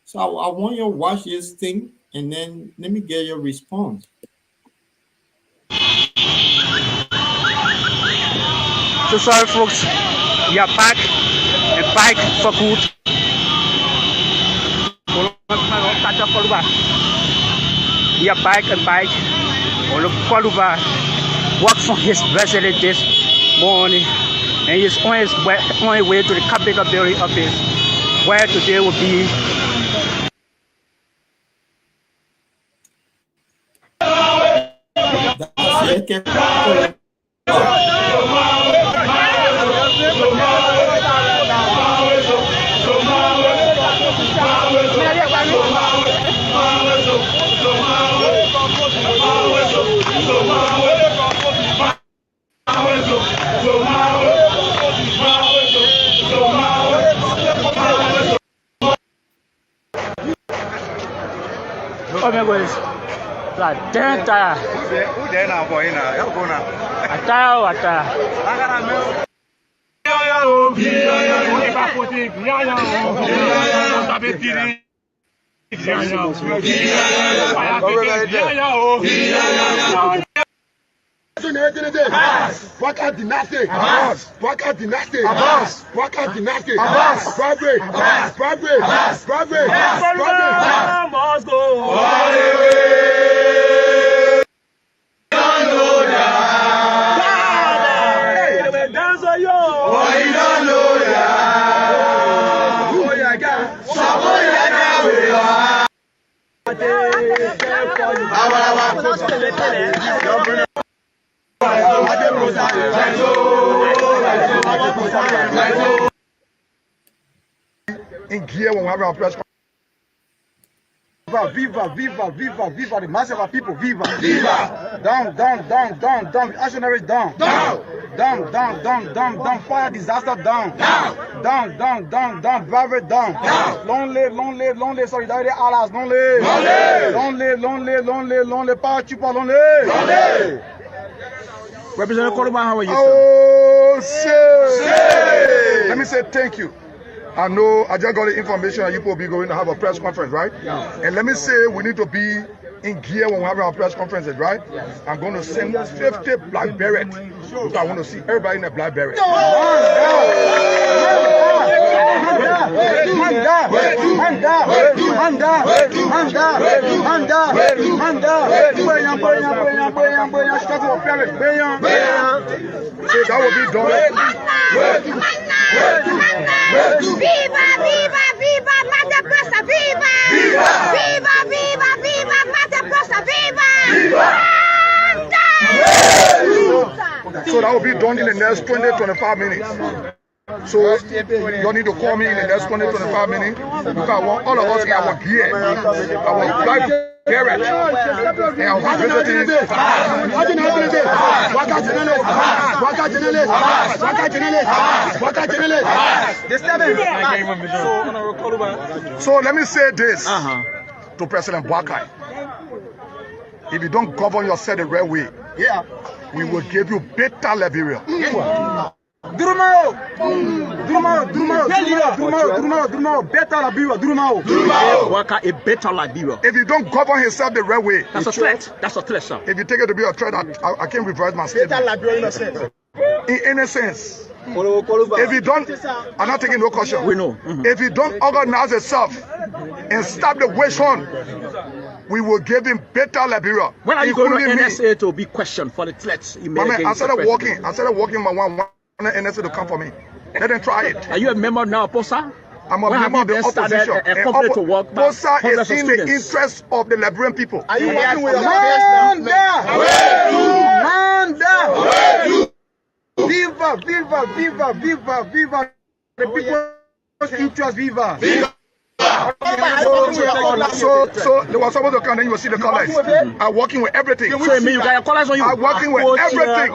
So I want you to watch this thing, and then let me get your response. So sorry, folks. We are back and back for good. We are back and back. Koluba walks on his residence this morning, and he's on his way to the Capital Building office, where today will be Yeke Oh my goodness. Like damn tired. Who there now, boy? Now, you go now. I tired. Waka dynasty, Waka dynasty, Waka dynasty, Bradbury, must go. In gear when we have our press conference. Viva, the mass of our people, viva. Down, missionaries down. Fire disaster down. Bravery down. Lonely, solidarity allies, lonely. Power trooper, lonely. Representative Coleman, how are you, sir? Oh, shit. Let me say thank you. I know I just got the information that you will be going to have a press conference, right? Yeah. And let me say we need to be in gear when we have our press conferences, right? Yeah. I'm going to send 50 black beret because I want to see everybody in a black beret. So that will be done. Viva, Mother Pressa, viva! Viva, Mother Pressa, viva! So that will be done in the next 20-25 minutes. So you need to call me in the next 20-25 minutes because I want all of us in our gear, our black beret, and our visiting. So let me say this to President Boakai. If you don't govern yourself the right way, we will give you better Liberia. Durmao, better Liberia, Waka a better Liberia. If you don't govern yourself the right way, That's a threat. That's a threat, sir. if you take it to be a threat, I can't revise my statement. In any sense. If you don't, I'm not taking no caution. We know. If you don't organize yourself and stop the witch hunt, we will give him better Liberia. When are you going to including me. NSA to be questioned for the threats you made Man, I against the started president? walking my one NSA to come for me. Let them try it. Are you a member now, Posa? I'm a When have member of you the then started opposition. a company to work back POSA is hundreds of in the students? interest of the Liberian people. Are you working with your Viva, the people's interest, viva. So they were supposed to come, then you will see the colors. I'm working with everything. So you mean you got your colors on you? I'm working with everything.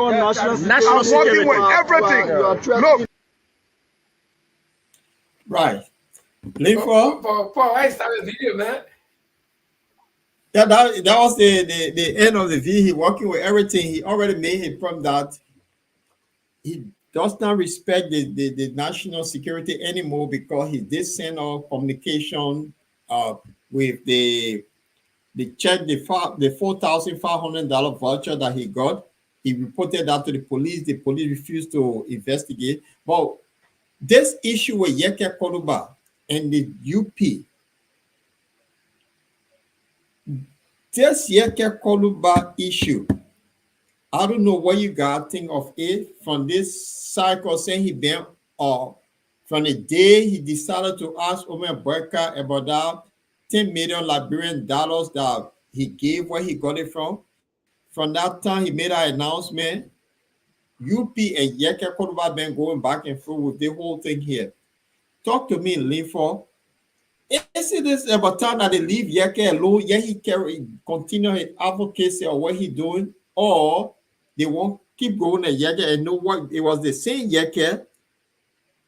National I'm working with everything. Look. Right. Linford. Paul, I started the video, man. Yeah, that was the end of the video. He working with everything. He already made it from that. He does not respect the national security anymore because he did send out communication with the check, the $4,500 voucher that he got. He reported that to the police. The police refused to investigate. But this issue with Yeke Koluba and the UP, this Yeke Koluba issue, I don't know what you got think of it from this cycle saying he been from the day he decided to ask Omer Boyka about that $10 million Liberian dollars that he gave, where he got it from From that time he made an announcement, UP and Yeke Koruba been going back and forth with the whole thing here. Talk to me, Linford. Is it this about time that they leave Yeke alone? Yeah, he continue his advocacy or what he doing, or they won't keep going at Yeke and know what it was the same Yeke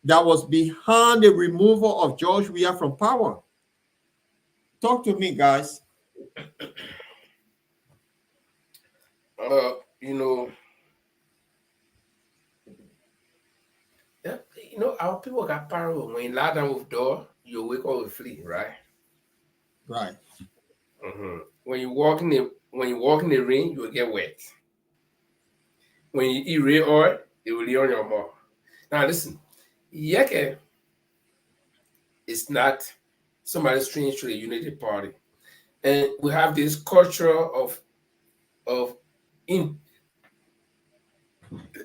that was behind the removal of George Weah from power. Talk to me, guys. Our people got parallel. When you lie down with door, you wake up with flea, right? Right. Mm-hmm. When you walk in the rain, you will get wet. When you eat real oil, it will lay on your mouth. Now listen, Yeke is not somebody strange to the Unity Party, and we have this culture of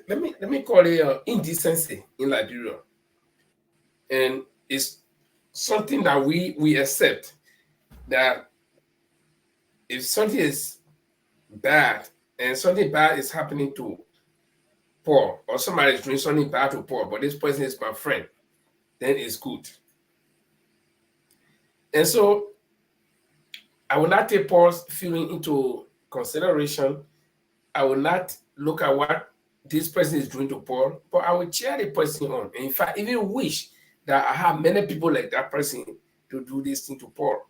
let me call it indecency in Liberia, and it's something that we accept, that if something is bad and something bad is happening to Paul, or somebody is doing something bad to Paul, but this person is my friend, then it's good. And so I will not take Paul's feeling into consideration. I will not look at what this person is doing to Paul, but I will cheer the person on. And in fact, even wish that I have many people like that person to do this thing to Paul.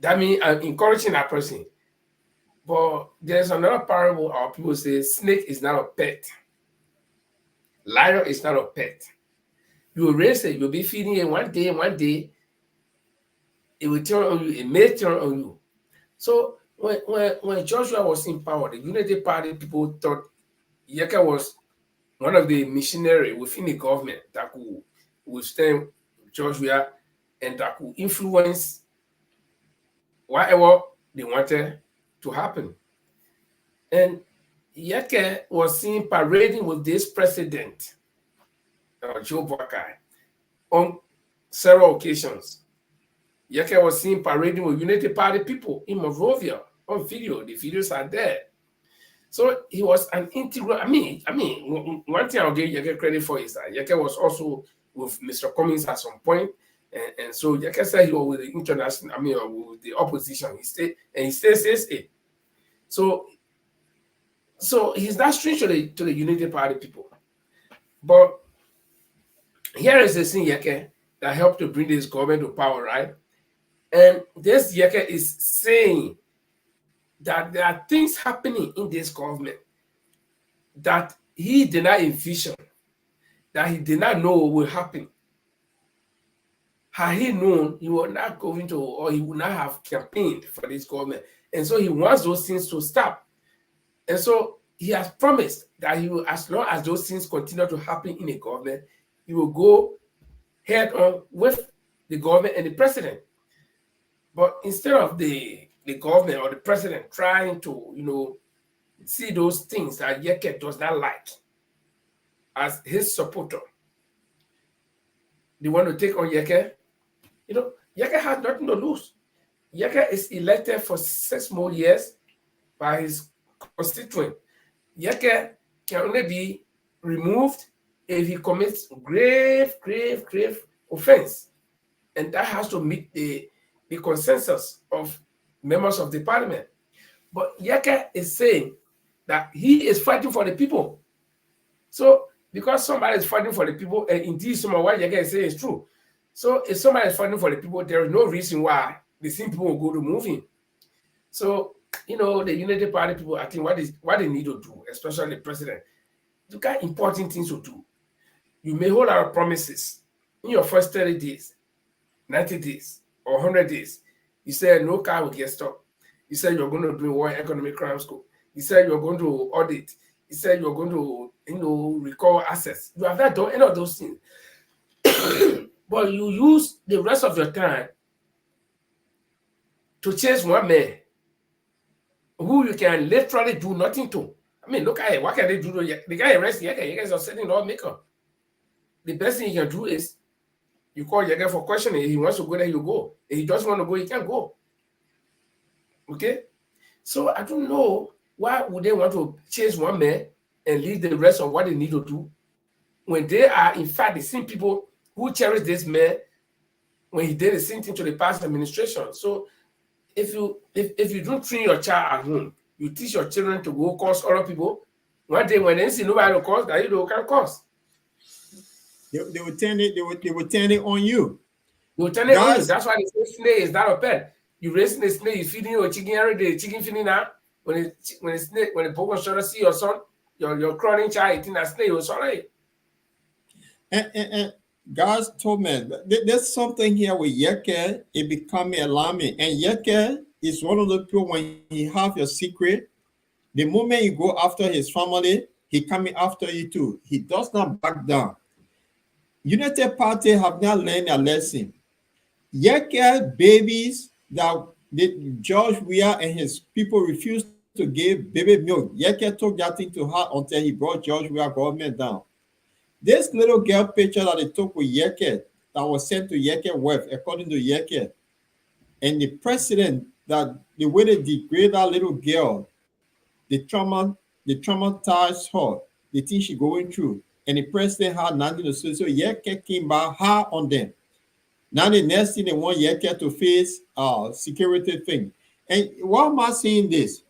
That means I'm encouraging that person. But there's another parable our people say, snake is not a pet. Lion is not a pet. You will raise it, you'll be feeding it one day, it will turn on you, it may turn on you. So when Joshua was in power, the Unity Party people thought Yeke was one of the missionaries within the government that could withstand Joshua and that could influence whatever they wanted to happen. And Yeke was seen parading with this president, Joe Boakai, on several occasions. Yeke was seen parading with Unity Party people in Monrovia on video. The videos are there. So he was an integral. I mean, one thing I'll give Yeke credit for is that Yeke was also with Mr. Cummings at some point, and so Yeke said he was with the international. With the opposition. He still says it. So he's not strange to the Unity Party people. But here is the thing, Yeke, that helped to bring this government to power, right? And this Yeke is saying that there are things happening in this government that he did not envision, that he did not know will happen. Had he known, he would not go into, or he would not have campaigned for this government. And so he wants those things to stop. And so he has promised that he will, as long as those things continue to happen in the government, he will go head on with the government and the president. But instead of the government or the president trying to, see those things that Yeke does not like as his supporter, they want to take on Yeke. Yeke has nothing to lose. Yeke is elected for 6 more years by his constituent. Yeke can only be removed if he commits grave offense. And that has to meet the consensus of members of the parliament. But Yeke is saying that he is fighting for the people. So because somebody is fighting for the people, and indeed some of what Yeke is saying is true. So if somebody is fighting for the people, there is no reason why the same people will go to move him. So, the Unity Party people, I think what they need to do, especially the president, you got important things to do. You may hold out promises in your first 30 days, 90 days, or 100 days. You said no car will get stopped. You said you're going to do war economic crime scope. You said you're going to audit. You said you're going to, recall assets. You have not done any of those things. But you use the rest of your time to chase one man who you can literally do nothing to. Look at it. What can they do? The guy arrested Yeke. Yeke is a setting lawmaker. The best thing you can do is you call Yeke for questioning. If he wants to go there, you go. If he doesn't want to go, he can't go. Okay? So I don't know Why would they want to chase one man and leave the rest of what they need to do? When they are, in fact, the same people who cherish this man when he did the same thing to the past administration. So if you don't train your child at home, you teach your children to go cause other people. One day when they see nobody to cause, that you can cause. They will turn it. They will turn it on you. They will turn it on you. That's why they say snake is not a pet. You raising the snake, you feeding your chicken every day. Chicken feeding now. When the poker shot see your son, your crawling child eating that snake, you're sorry. And God's told me there's something here with Yeke, it becoming alarming. And Yeke is one of the people when he have your secret, the moment you go after his family, he coming after you too. He does not back down. United Party have not learned a lesson. Yeke babies that George Weah and his people refused to give baby milk. Yeke took that thing to heart until he brought George Weah government down. This little girl picture that they took with Yeke that was sent to Yeke West, according to Yeke, and the president, that the way they degrade that little girl, the traumatized her, the thing she going through, and the president had nothing to say. So Yeke came back hard on them. Now the next thing they want Yeke to face security thing. And why am I saying this?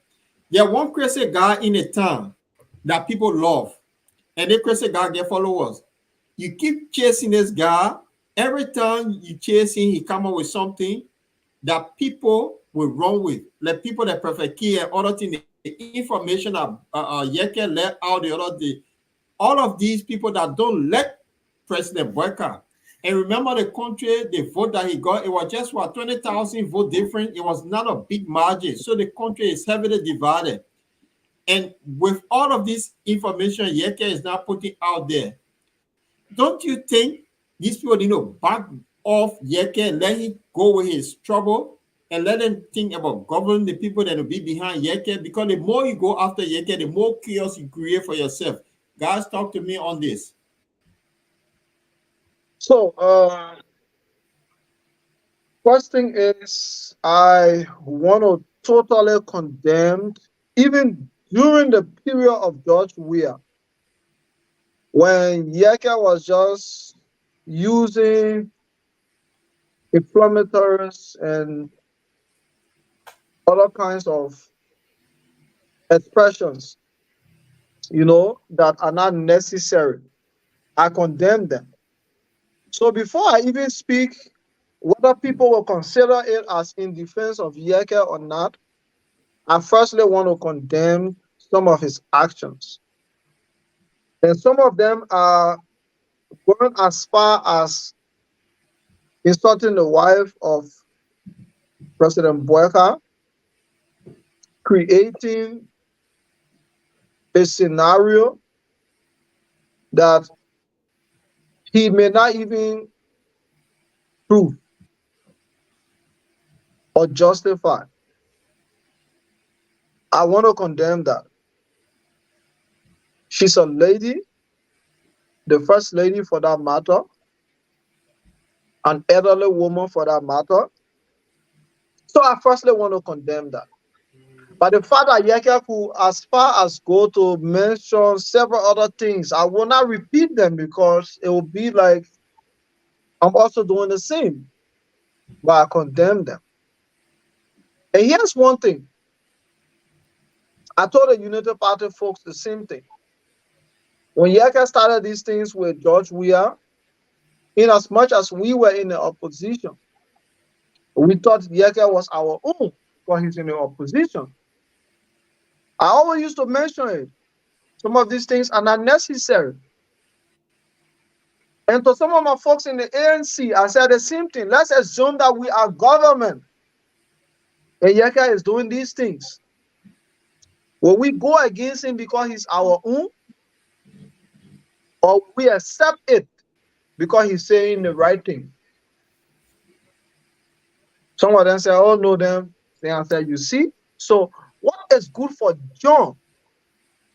There's one crazy guy in the town that people love. And the crazy guy get followers. You keep chasing this guy. Every time you chase him, he come up with something that people will run with. Like people that prefer key and other things. The information that Yeke let out the other day. All of these people that don't let President Boyka. And remember the country, the vote that he got, it was just 20,000 vote different. It was not a big margin. So the country is heavily divided. And with all of this information Yeke is now putting out there, don't you think these people need to back off Yeke, let him go with his trouble, and let him think about governing the people that will be behind Yeke? Because the more you go after Yeke, the more chaos you create for yourself. Guys, talk to me on this. So, first thing is, I want to totally condemn, even during the period of George Weah, when Yeke was just using inflammatories and other kinds of expressions, that are not necessary, I condemn them. So before I even speak whether people will consider it as in defense of Yeke or not, I firstly want to condemn some of his actions. And some of them are going as far as insulting the wife of President Boyka, creating a scenario that he may not even prove or justify. I want to condemn that. She's a lady, the first lady for that matter, an elderly woman for that matter. So I firstly want to condemn that. But the fact that Yeke could as far as go to mention several other things, I will not repeat them because it will be like I'm also doing the same. But I condemn them. And here's one thing. I told the United Party folks the same thing. When Yeke started these things with George Weah, in as much as we were in the opposition, we thought Yeke was our own because he's in the opposition. I always used to mention it. Some of these things are not necessary. And to some of my folks in the ANC, I said the same thing. Let's assume that we are government and Yeke is doing these things. Will we go against him because he's our own? Or we accept it because he's saying the right thing? Some of them say, oh no, them. They answer, you see? So what is good for John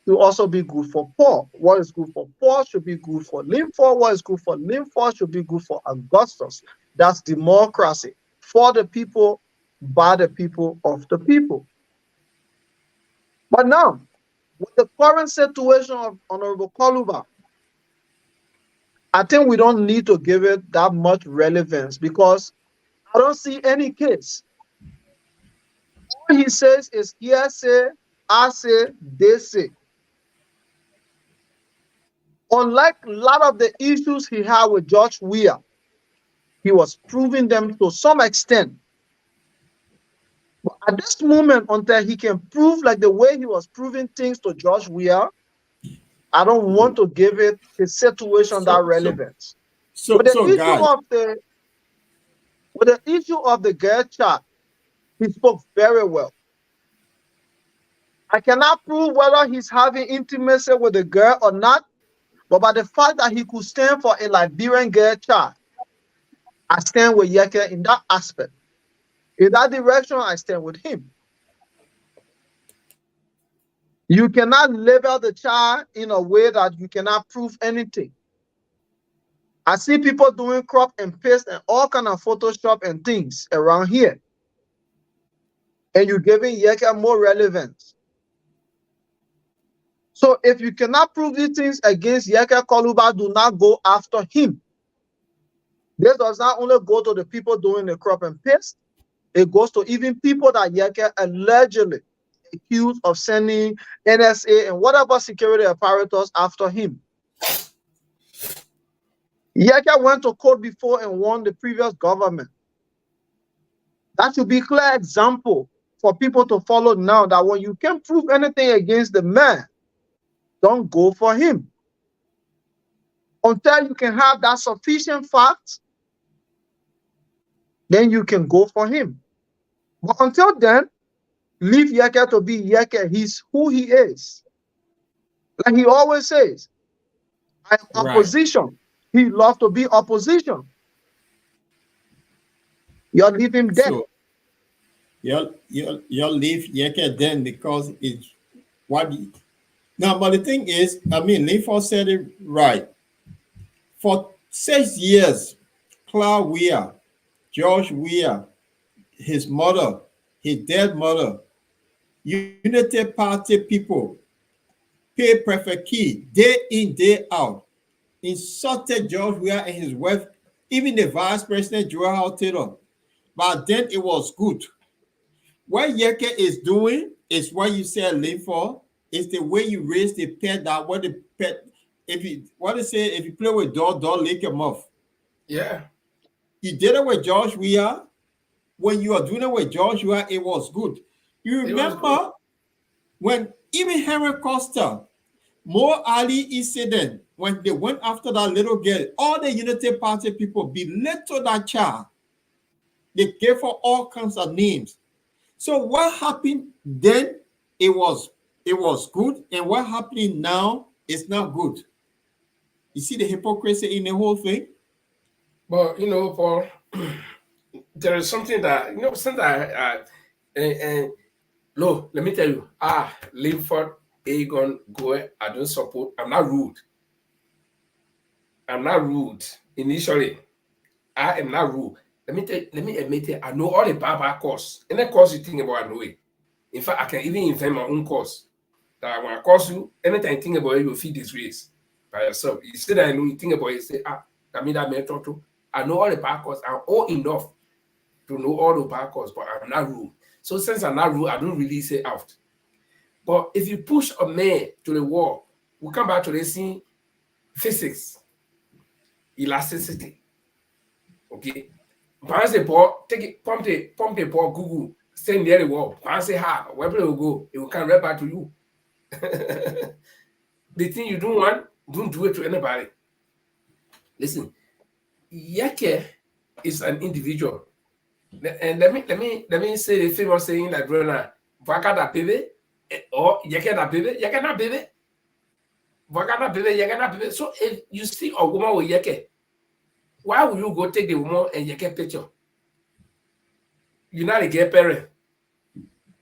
will also be good for Paul. What is good for Paul should be good for Linford. What is good for Linford should be good for Augustus. That's democracy. For the people, by the people, of the people. But now, with the current situation of Honorable Koluba, I think we don't need to give it that much relevance because I don't see any case. All he says is hearsay, I say, they say. Unlike a lot of the issues he had with George Weah, he was proving them to some extent. But at this moment, until he can prove like the way he was proving things to George Weah, I don't want to give it the situation that relevance. With the issue of the girl chat, he spoke very well. I cannot prove whether he's having intimacy with the girl or not, but by the fact that he could stand for a Liberian girl child, I stand with Yeke in that aspect. In that direction, I stand with him. You cannot label the child in a way that you cannot prove anything. I see people doing crop and paste and all kind of Photoshop and things around here. And you're giving Yeke more relevance. So if you cannot prove these things against Yeke Koluba, do not go after him. This does not only go to the people doing the crop and paste, it goes to even people that Yeke allegedly accused of sending NSA and whatever security apparatus after him. Yeke went to court before and won the previous government. That should be a clear example for people to follow now, that when you can't prove anything against the man, don't go for him. Until you can have that sufficient fact, then you can go for him. But until then, leave Yeke to be Yeke. He's who he is. Like he always says, I am opposition. He loves to be opposition. You'll leave him dead. So, you'll leave Yeke then because it's what. Now, but the thing is, I mean, Linford said it right. For 6 years, Cloud Weah, George Weah, his mother, his dead mother, Unity Party people pay Prefect Key day in, day out, insulted George Weah and his wife, even the Vice President Joel Taylor. But then it was good. What Yeke is doing is what you said, Linford. It's the way you raise the pet, that what the pet, if you play with dog lick him off. Yeah. You did it with George Weah. When you are doing it with George Weah, it was good. You remember when even Henry Costa, Mo Ali incident, when they went after that little girl, all the Unity Party people belittled that child. They gave her all kinds of names. So what happened then? It was good, and what happening now is not good. You see the hypocrisy in the whole thing? But Paul, there is something that no, let me tell you, Linford, Agon, Goe, I don't support. I'm not rude. Initially, I am not rude. Let me admit it. I know all the bad course. Any course you think about, I know it. In fact, I can even invent my own course. That when I course you, anytime you think about it, you'll feel disgrace by yourself. You say that I know, you think about it, you say, I mean that mentor too. I know all the bad course. I'm old enough to know all the bad course, but I'm not rude. So since I'm not rude, I don't really say out. But if you push a man to the wall, we come back to the scene, physics, elasticity. Okay. Bounce the ball, take it, pump the ball, Google, send near the wall, bounce it hard, wherever it will go, it will come right back to you. The thing you don't want, don't do it to anybody. Listen, Yeke is an individual. And let me say the famous saying that Bruna, Vaka da baby, or Yeke da baby, Yeke na baby. Vaka da baby, Yeke na baby. So if you see a woman with Yeke, why will you go take the woman and Yeke picture? You're not a gay parent.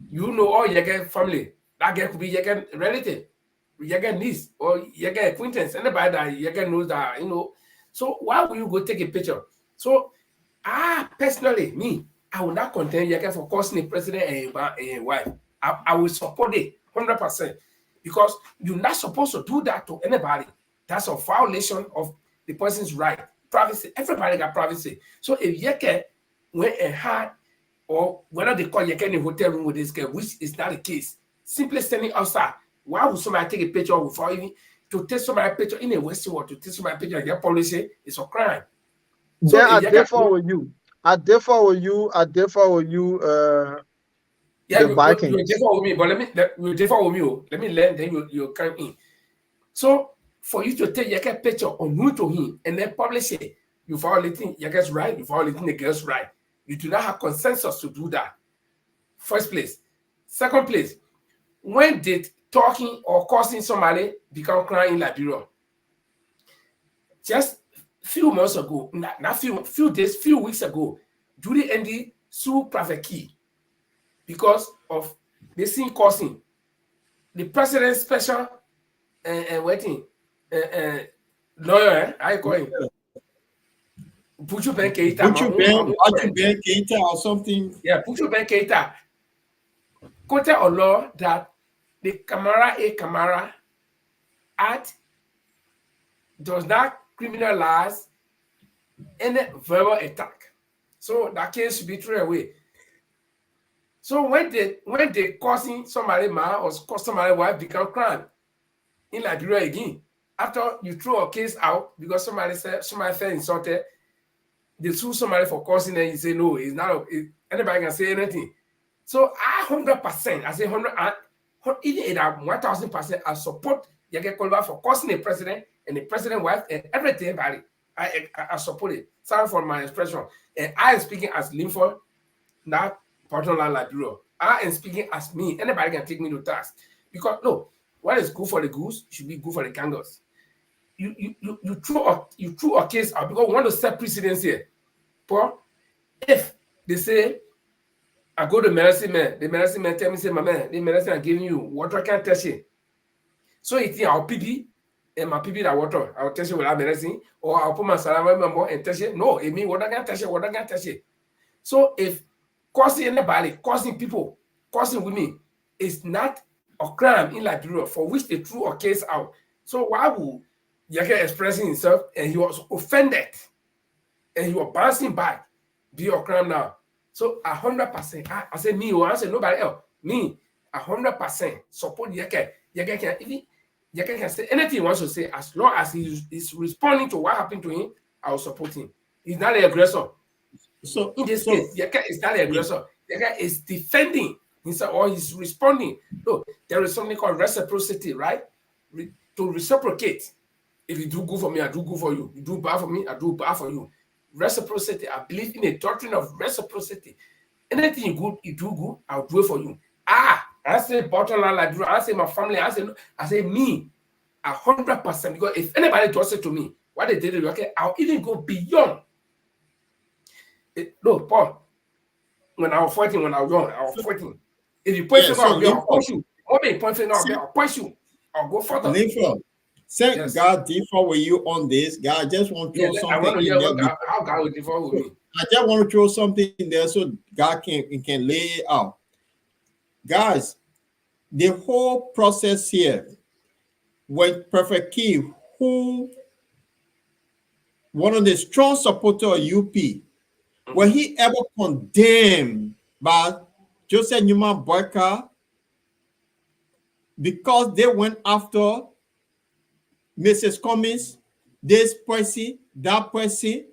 You know all Yeke family. That girl could be Yeke relative, Yeke niece, or Yeke acquaintance. Anybody that Yeke knows that, So why will you go take a picture? So, personally, I will not condemn Yeke for causing the president and wife. I will support it. 100%. Because you're not supposed to do that to anybody. That's a violation of the person's right. Privacy. Everybody got privacy. So if you can went and had, or whether they call you in a hotel room with this girl, which is not the case, simply standing outside. Why would somebody take a picture before even to take somebody's picture in a Western world, to take somebody's picture and get policy? It's a crime. So yeah, I differ with you. I differ with you. Yeah, the Vikings. you differ with me, but you differ with me. Let me learn, then you come in. So for you to take your picture on who to him and then publish it, you violating your girl's right, you violating the girl's right. You do not have consensus to do that. First place. Second place, when did talking or causing somebody become crime in Liberia? Just few months ago, not few days, few weeks ago, Judy Andy sued Private Key because of the scene causing. The president's special lawyer, I call him. Puchu Ben Keita. Puchu Ben Keita or something. Yeah, Puchu Ben Keita. Quoted a law that the Camara Act does not criminalize any verbal attack. So that case should be thrown away. So when they causing somebody man or cause somebody wife become crime in Liberia again, after you throw a case out because somebody felt insulted, they sue somebody for causing and you say no, it's not anybody can say anything. So I 100%, I say 100, even at 1000%, I support Yage Kolba for causing the president and the president wife and everything about it. I support it. Sorry for my expression. And I am speaking as Linford, not Portland Liberia. I am speaking as me. Anybody can take me to task. Because no, what is good for the goose should be good for the kangaroos. You threw a case out because we want to set precedence here. But if they say, I go to medicine man, the medicine man tell me, say, my man, the medicine I'm giving you, water can't touch it. So it's our PP and my PP that water, I'll touch it without medicine, or I'll put my saliva member and touch it. No, it means water can't touch it, water can't touch it. So if causing anybody, causing people, causing women is not a crime in Liberia for which they threw a case out. So why would Yake expressing himself and he was offended and he was bouncing back be a crime now? So 100%, I say me, or I say nobody else. Me, 100% support Yake. Yake can say anything he wants to say as long as he's responding to what happened to him. I will support him. He's not the aggressor. So in this case, Yake is not the aggressor. Yake is defending himself or he's responding. So there is something called reciprocity, right? To reciprocate. If you do good for me, I do good for you. You do bad for me, I do bad for you. Reciprocity. I believe in a doctrine of reciprocity. Anything you do good, I'll do it for you. I say bottom line like I say my family, I say me 100%. Because if anybody does it to me, what they did, okay, I'll even go beyond. No, Paul. When I was fighting, when I was young, I was fighting. If you point finger out, I'll punch you. Or me point finger out, I'll punch you. I'll go further. Thank God differ with you on this. God, just want to throw something in there. How God will differ with me. I just want to throw something in there so God can lay it out. Guys, the whole process here, when Prophet Key, who one of the strong supporters of UP, when he ever condemned by Joseph Newman Boyka because they went after Mrs. Cummings, this person, that person,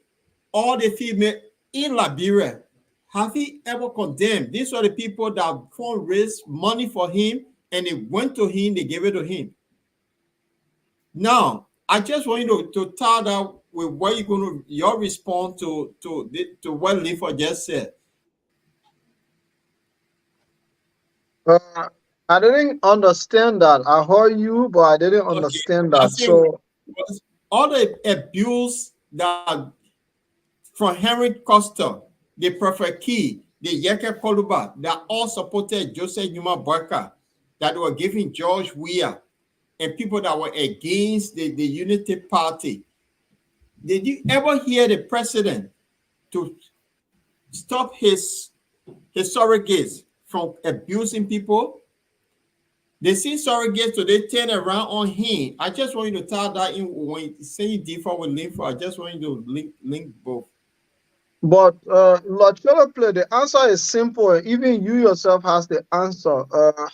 all the female in Liberia. Have he ever condemned? These are the people that fundraised money for him and they went to him, they gave it to him. Now, I just want you to tie that with what you're going to, your response to what Linford just said. I didn't understand that. I heard you, but I didn't understand that. So all the abuse that from Henry Costa, the Prophet Key, the Yeke Koluba, that all supported Joseph Newman Boyka, that were giving George Weah, and people that were against the Unity Party. Did you ever hear the president to stop his surrogates from abusing people? They see surrogates, so they turn around on him. I just want you to tie that in when you say you differ with link. I just want you to link both. But Lord play, the answer is simple. And even you yourself has the answer.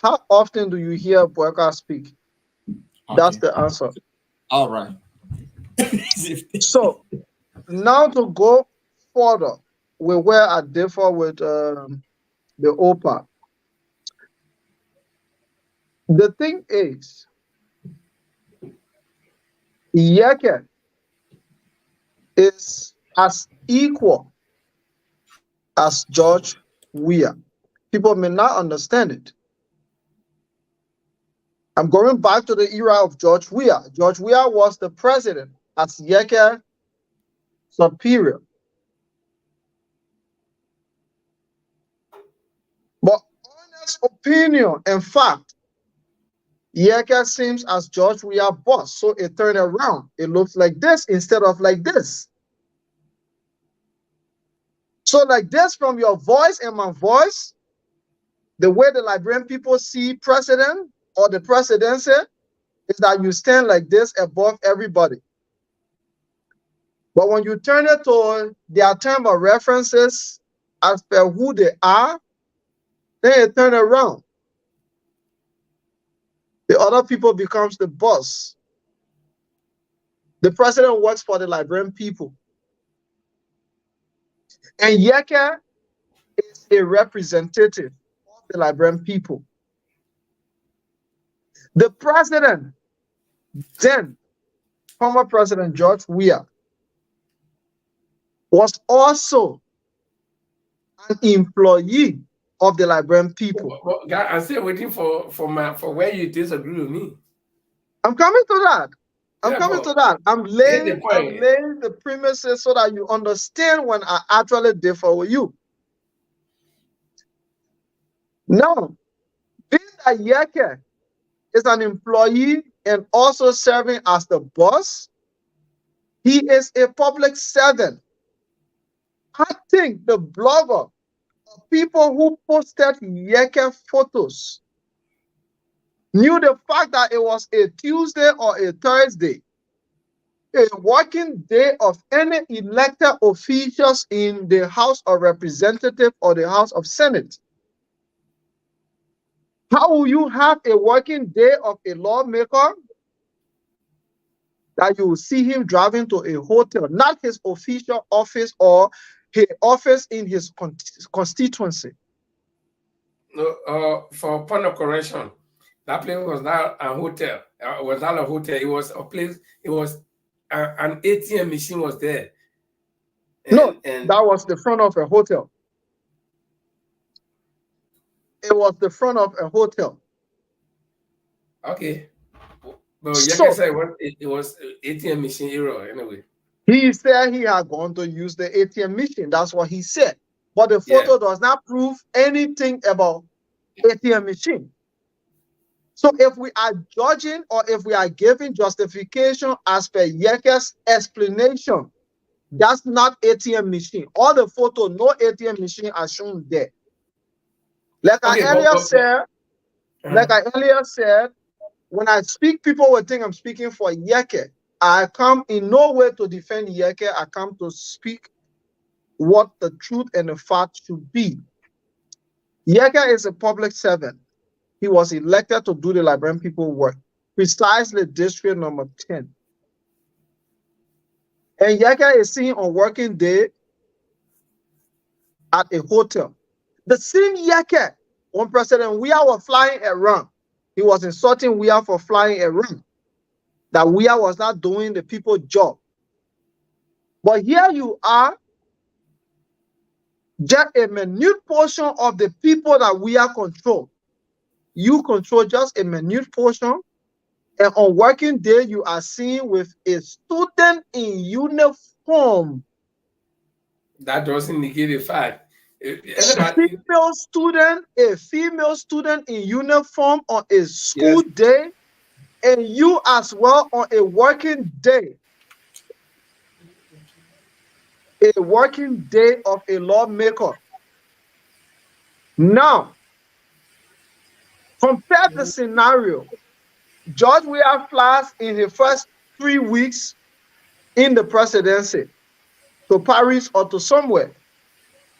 How often do you hear Boyka speak? Okay. That's the answer. All right. So now to go further with where I differ with the OPA. The thing is, Yeke is as equal as George Weah. People may not understand it. I'm going back to the era of George Weah. George Weah was the president as Yeke superior. But honest opinion and fact, Yeke seems as George Weah boss. So it turned around. It looks like this instead of like this. So like this from your voice and my voice, the way the Liberian people see president or the presidency is that you stand like this above everybody. But when you turn it to their term of references as per who they are, then it turn around. The other people becomes the boss. The president works for the Liberian people. And Yeke is a representative of the Liberian people. The president, then former President George Weah, was also an employee of the Liberian people. God, I'm still waiting for where you disagree with me. I'm coming to that. I'm laying the premises so that you understand when I actually differ with you. Now, being that Yeke is an employee and also serving as the boss, he is a public servant. I think the blogger, people who posted Yeke photos, knew the fact that it was a Tuesday or a Thursday, a working day of any elected officials in the House of Representatives or the House of Senate. How will you have a working day of a lawmaker that you will see him driving to a hotel, not his official office or his office in his constituency? No, for point of correction, that place was not a hotel. It was not a hotel. It was a place. It was an ATM machine was there. And that was the front of a hotel. It was the front of a hotel. Okay. But Yeke said it was ATM machine era anyway. He said he had gone to use the ATM machine. That's what he said. But the photo does not prove anything about ATM machine. So if we are judging or if we are giving justification as per Yeke's explanation, that's not ATM machine. All the photo, no ATM machine are shown there. Like I earlier said, when I speak, people will think I'm speaking for Yeke. I come in no way to defend Yeke. I come to speak what the truth and the fact should be. Yeke is a public servant. He was elected to do the Liberian people work, precisely district number 10. And Yeke is seen on working day at a hotel. The same Yeke, when President Weah was flying around, he was insulting Weah for flying around, that Weah was not doing the people's job. But here you are, just a minute portion of the people that Weah control. You control just a minute portion, and on working day, you are seen with a student in uniform. That doesn't negate the fact. A female student in uniform on a school day, and you as well on a working day. A working day of a lawmaker. Now, Compare the scenario. George Weah flies in his first 3 weeks in the presidency to Paris or to somewhere.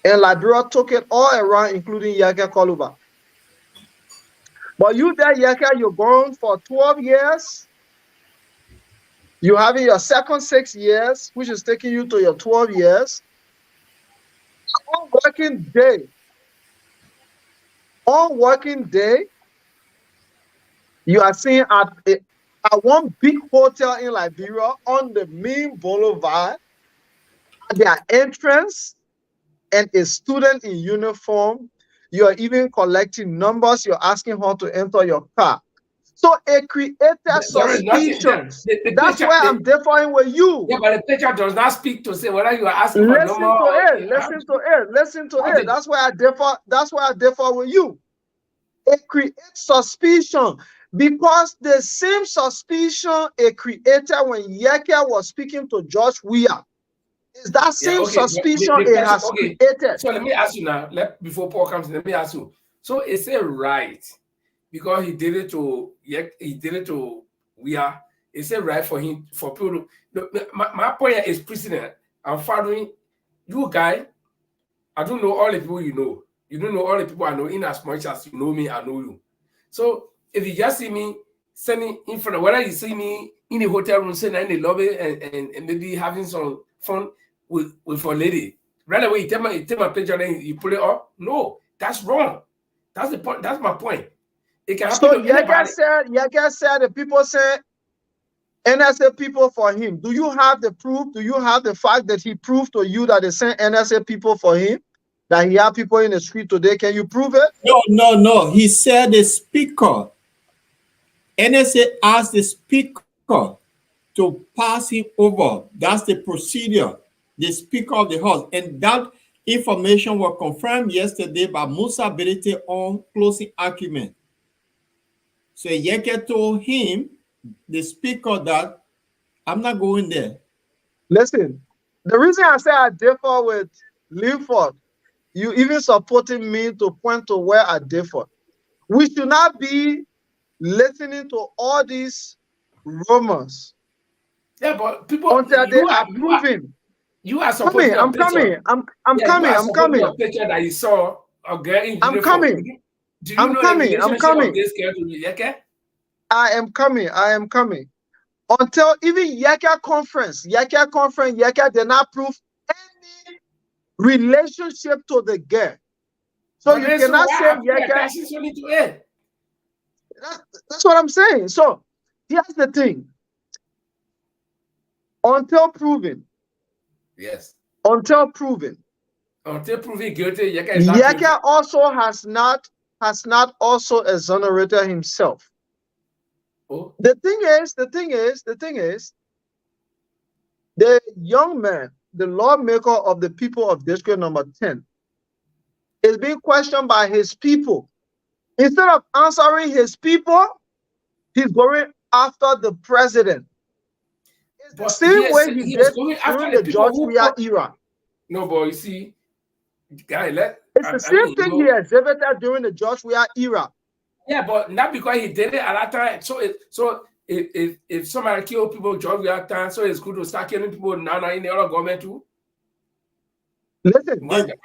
And Liberia took it all around, including Yaka Koluba. But you there, Yaka, you're gone for 12 years. You're having your second 6 years, which is taking you to your 12 years. On working day, you are seeing at one big hotel in Liberia on the main boulevard, at their entrance, and a student in uniform. You are even collecting numbers. You're asking her to enter your car. So it created suspicions. That's why I'm differing with you. Yeah, but the picture does not speak to say whether you are asking for Listen to it. That's why I differ. That's why I differ with you. It creates suspicion because the same suspicion it created when Yeke was speaking to George Weah. Is that same suspicion it has created? So let me ask you now. Before Paul comes in, let me ask you. So is it right because he did it to Weah? Is it right for him for people? My point is precedent. I'm following you, guy. I don't know all the people you know. You don't know all the people I know. In as much as you know me, I know you. So if you just see me standing in front of, whether you see me in a hotel room, sitting in the lobby, and maybe having some fun with a lady, right away you take my picture and you pull it up. No, that's wrong. That's the point. That's my point. It can happen. So Yeke said the people say NSA people for him. Do you have the proof? Do you have the fact that he proved to you that they sent NSA people for him? That he had people in the street today? Can you prove it? No. He said the speaker. NSA asked the speaker to pass him over. That's the procedure. The Speaker of the House. And that information was confirmed yesterday by Musa Berete on closing argument. So Yeke told him, the Speaker, that I'm not going there. Listen, the reason I say I differ with Linford, you even supporting me to point to where I differ. We should not be listening to all these rumors. Yeah, but people until they are proven. You are supporting I'm coming. I'm coming. A picture that you saw a girl in uniform. I'm coming. Do you know the relationship of this girl to Yeke? I am coming. Until even Yeke conference, Yeke did not prove any relationship to the girl. So you cannot say Yeke. That's what I'm saying. So here's the thing. Until proven. Yes. Until proven guilty, Yeke also has not also exonerated himself. Oh. The thing is, the young man, the lawmaker of the people of District Number 10, is being questioned by his people. Instead of answering his people, he's going after the president. It's the same way he did during the George Weah era. No, but you see, guy, it's the same thing he exhibited during the George Weah era. Yeah, but not because he did it at that time. So if somebody kill people George Weah time, so it's good to start killing people now in the other government too. Listen, the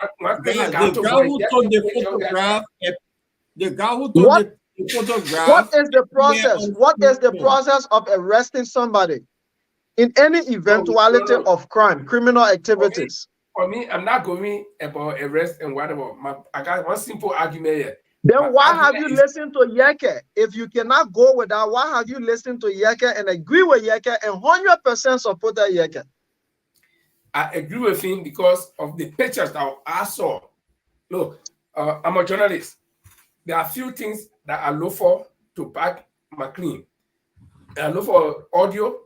guy who took the photograph. The guy who took the photograph. What is the process? What is the process of arresting somebody in any eventuality of crime, criminal activities? For me, I'm not going about arrest and whatever. I got one simple argument here. Then why have you listened to Yeke? If you cannot go with that, why have you listened to Yeke and agree with Yeke and 100% supported Yeke? I agree with him because of the pictures that I saw. Look, I'm a journalist. There are a few things that I look for to back my claim. I look for audio.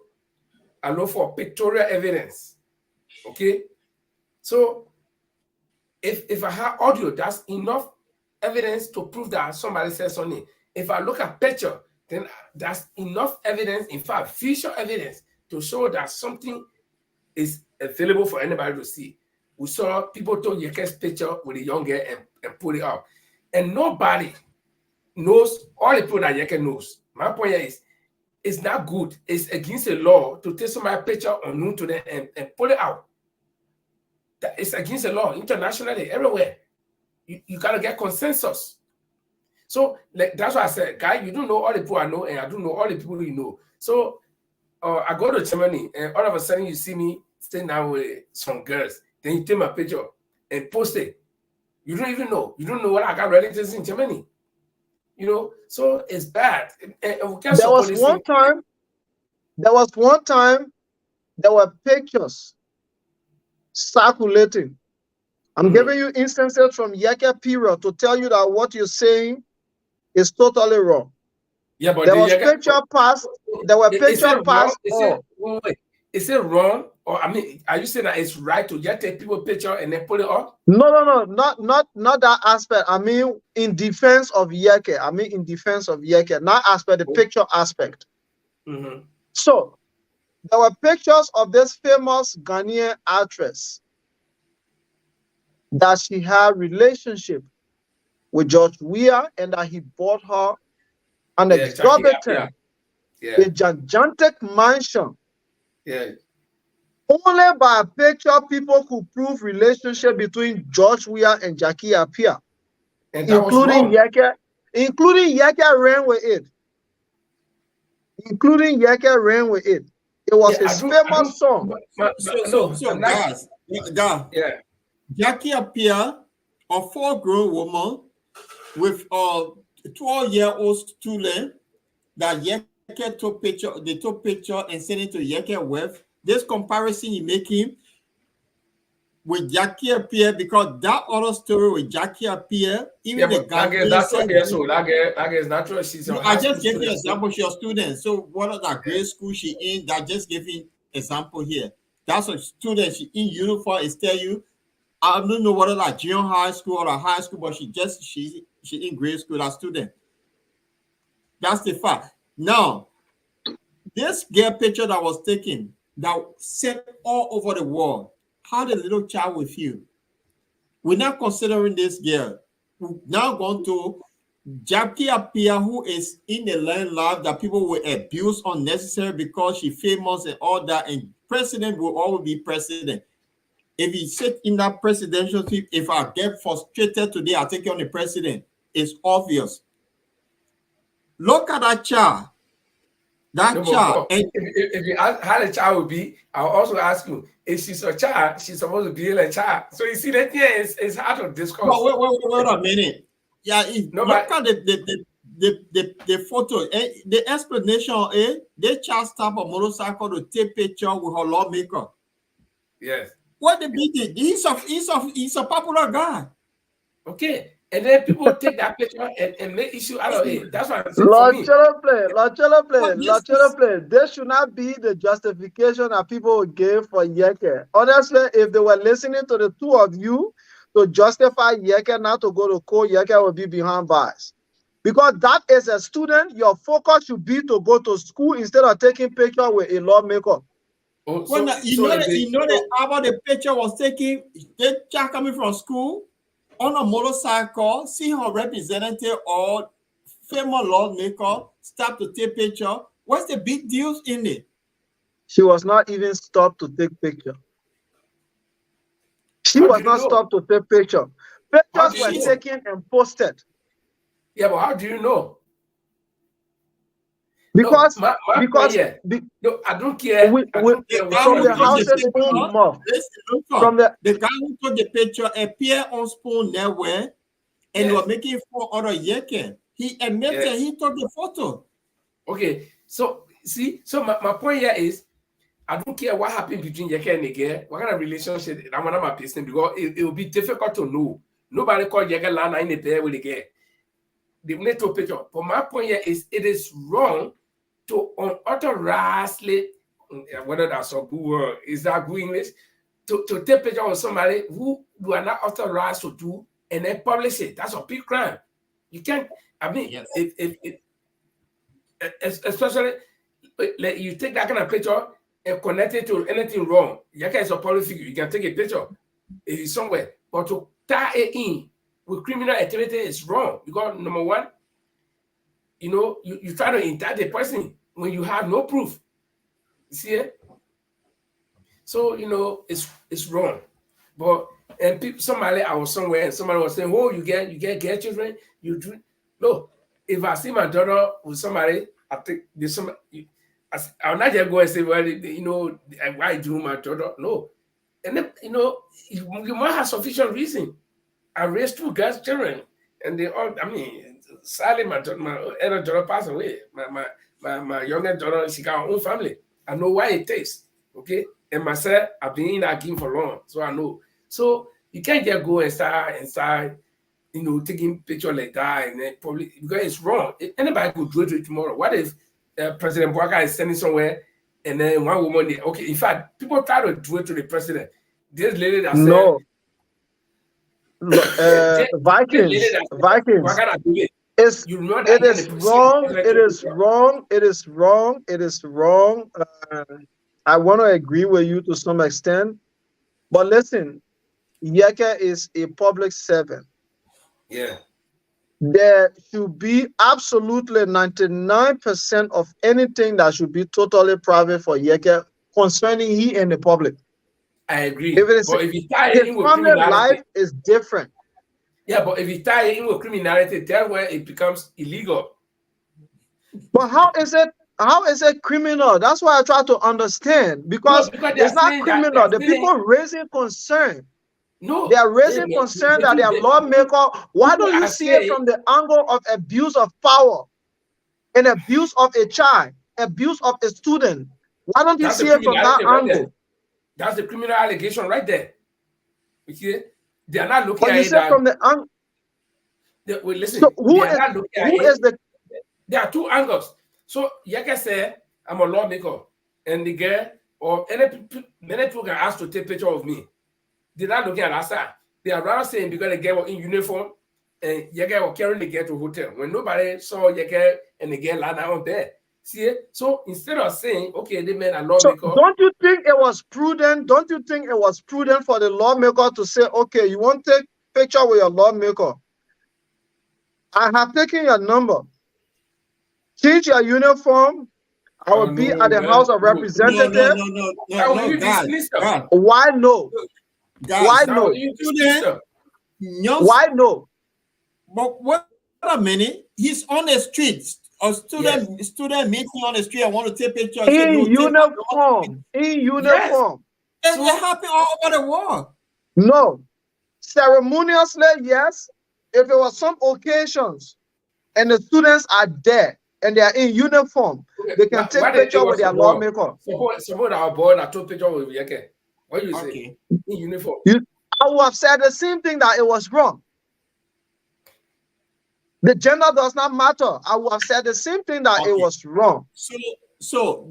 I look for pictorial evidence. Okay? So, if I have audio, that's enough evidence to prove that somebody said something. If I look at picture, then that's enough evidence, in fact, visual evidence, to show that something is available for anybody to see. We saw people took Yeke's picture with a young girl and put it up. And nobody knows all the people that Yeke knows. My point is, it's not good. It's against the law to take somebody's picture unknown to them and pull it out. It's against the law internationally, everywhere. You gotta get consensus. So that's why I said, guy, you don't know all the people I know, and I don't know all the people you know. So I go to Germany, and all of a sudden you see me staying down with some girls. Then you take my picture and post it. You don't even know. You don't know what I got relatives in Germany. You know, so it's bad. And we can't there was one time there were pictures circulating. I'm giving you instances from Yeke period to tell you that what you're saying is totally wrong. Yeah, but there was picture passed. There were picture passed. Is it wrong? Or I mean, are you saying that it's right to just take people picture and then put it up? No, not that aspect. I mean, in defense of Yeke. Not aspect, the picture aspect. So there were pictures of this famous Ghanaian actress that she had relationship with George Weah, and that he bought her an exorbitant, a gigantic mansion. Only by a picture people could prove relationship between George Weah and Jackie Appiah, including Yeke. Including Yeke ran with it. It was his famous song. So guys, Jackie Appiah, a 4-grown woman with a 12-year-old student that Yeke took picture, and sent it to Yeke with. This comparison you making with Jackie Appiah, because that other story with Jackie Appiah, even the guy. That is natural. I just gave you an example. She's a student. So what are that grade school she in? That just gave you example here. That's a student. She in uniform. Is tell you, I don't know whether like junior high school or high school, but she in grade school. That student. That's the fact. Now, this girl picture that was taken, that sent all over the world. How the little child with you? We're not considering this girl. We're now going to Jackie Appiah, who is in the land life that people will abuse unnecessary because she's famous and all that, and president will always be president. If you sit in that presidential seat, if I get frustrated today, I take on the president. It's obvious. Look at that child. Child. If you ask how the child will be, I'll also ask you, if she's a child, she's supposed to be a child. So you see that it's hard to discuss. But wait a minute. Yeah, look at the photo. The explanation is the child stop a motorcycle to take picture with her lawmaker. Yes. What the big deal? He's a popular guy. Okay. And then people take that picture and make issue out of it. That's what I'm saying. Lord play. This should not be the justification that people give for Yeke. Honestly, if they were listening to the two of you to justify Yeke not to go to court, Yeke will be behind bars. Because that is a student, your focus should be to go to school instead of taking picture with a lawmaker. You know that about the picture was taken, the child coming from school on a motorcycle, see her representative or famous lawmaker stop to take picture. What's the big deal in it? She was not even stopped to take picture. Stopped to take picture. Pictures were taken and posted. Yeah, but how do you know? Because I don't care. From the houses from the guy who took the picture appeared on Spoon Network and he was making 4 other Yeke. He admitted he took the photo. Okay, so see, my point here is I don't care what happened between Yeke and Yeke, what kind of relationship I'm not my person, because it will be difficult to know. Nobody called Yeke Lana in the bed with Yeke. The NATO picture. But my point here is it is wrong to unauthorizedly, whether that's a good word, is that good English, to take picture of somebody who you are not authorized to do and then publish it. That's a big crime. You can't, I mean, especially like you take that kind of picture and connect it to anything wrong. Yeke is a public figure. You can take a picture if it's somewhere, but to tie it in with criminal activity is wrong. Because number one, you know, you try to indict a person when you have no proof. You see it? So, you know, it's wrong. But and people, somebody, I was somewhere and somebody was saying, "Oh, you get children, you do." No, if I see my daughter with somebody, I think there's some. I'll not just go and say, "Well, you know, why do my daughter?" No, and then, you know, you might have sufficient reason. I raised 2 girls' children, and they all. I mean, sadly, my elder daughter passed away. My younger daughter, she got her own family. I know why it takes. Okay, and myself, I've been in that game for long, so I know. So you can't just go and start, you know, taking picture like that and then probably because it's wrong. Anybody could do it tomorrow. What if President Bouaka is standing somewhere and then one woman? Okay, in fact, people try to do it to the president. This lady that No. said, Vikings. It is wrong. It is wrong. It is wrong. It is wrong. I want to agree with you to some extent, but listen, Yeke is a public servant. Yeah. There should be absolutely 99% of anything that should be totally private for Yeke concerning he and the public. I agree. If it is, but if you tie his in with family criminality, life is different. Yeah, but if you tie in with criminality, that's where it becomes illegal. But how is it criminal? That's why I try to understand, because it's not criminal. The people raising concern. No, they are raising concern that they are lawmaker. Why don't you see it from the angle of abuse of power and abuse of a child, abuse of a student? Why don't you see it from that angle? That's the criminal allegation right there. Okay, they are not looking at it from the angle. Well, listen. So who is the? There are 2 angles. So Yeke say I'm a lawmaker, and the girl or many people can ask to take picture of me. They're not looking at that side. They are rather saying because the girl was in uniform and Yeke was carrying the girl to hotel when nobody saw Yeke and the girl lying out there. See it? So instead of saying, okay, they made a lawmaker. So don't you think it was prudent? Don't you think it was prudent for the lawmaker to say, okay, you want to take picture with your lawmaker? I have taken your number. Change your uniform. I will be at the House of Representatives. No, Why no? Why no? Why no? But wait a minute. He's on the streets. A student meets me on the street. I want to take pictures. In uniform. In uniform. Yes. It happen all over the world. No. Ceremoniously, yes. If it was some occasions and the students are there and they are in uniform, they can take picture with their lawmaker. Suppose our boy that took picture with Yeke. What do you say? In uniform. I would have said the same thing, that it was wrong. The gender does not matter. I would have said the same thing, that it was wrong. So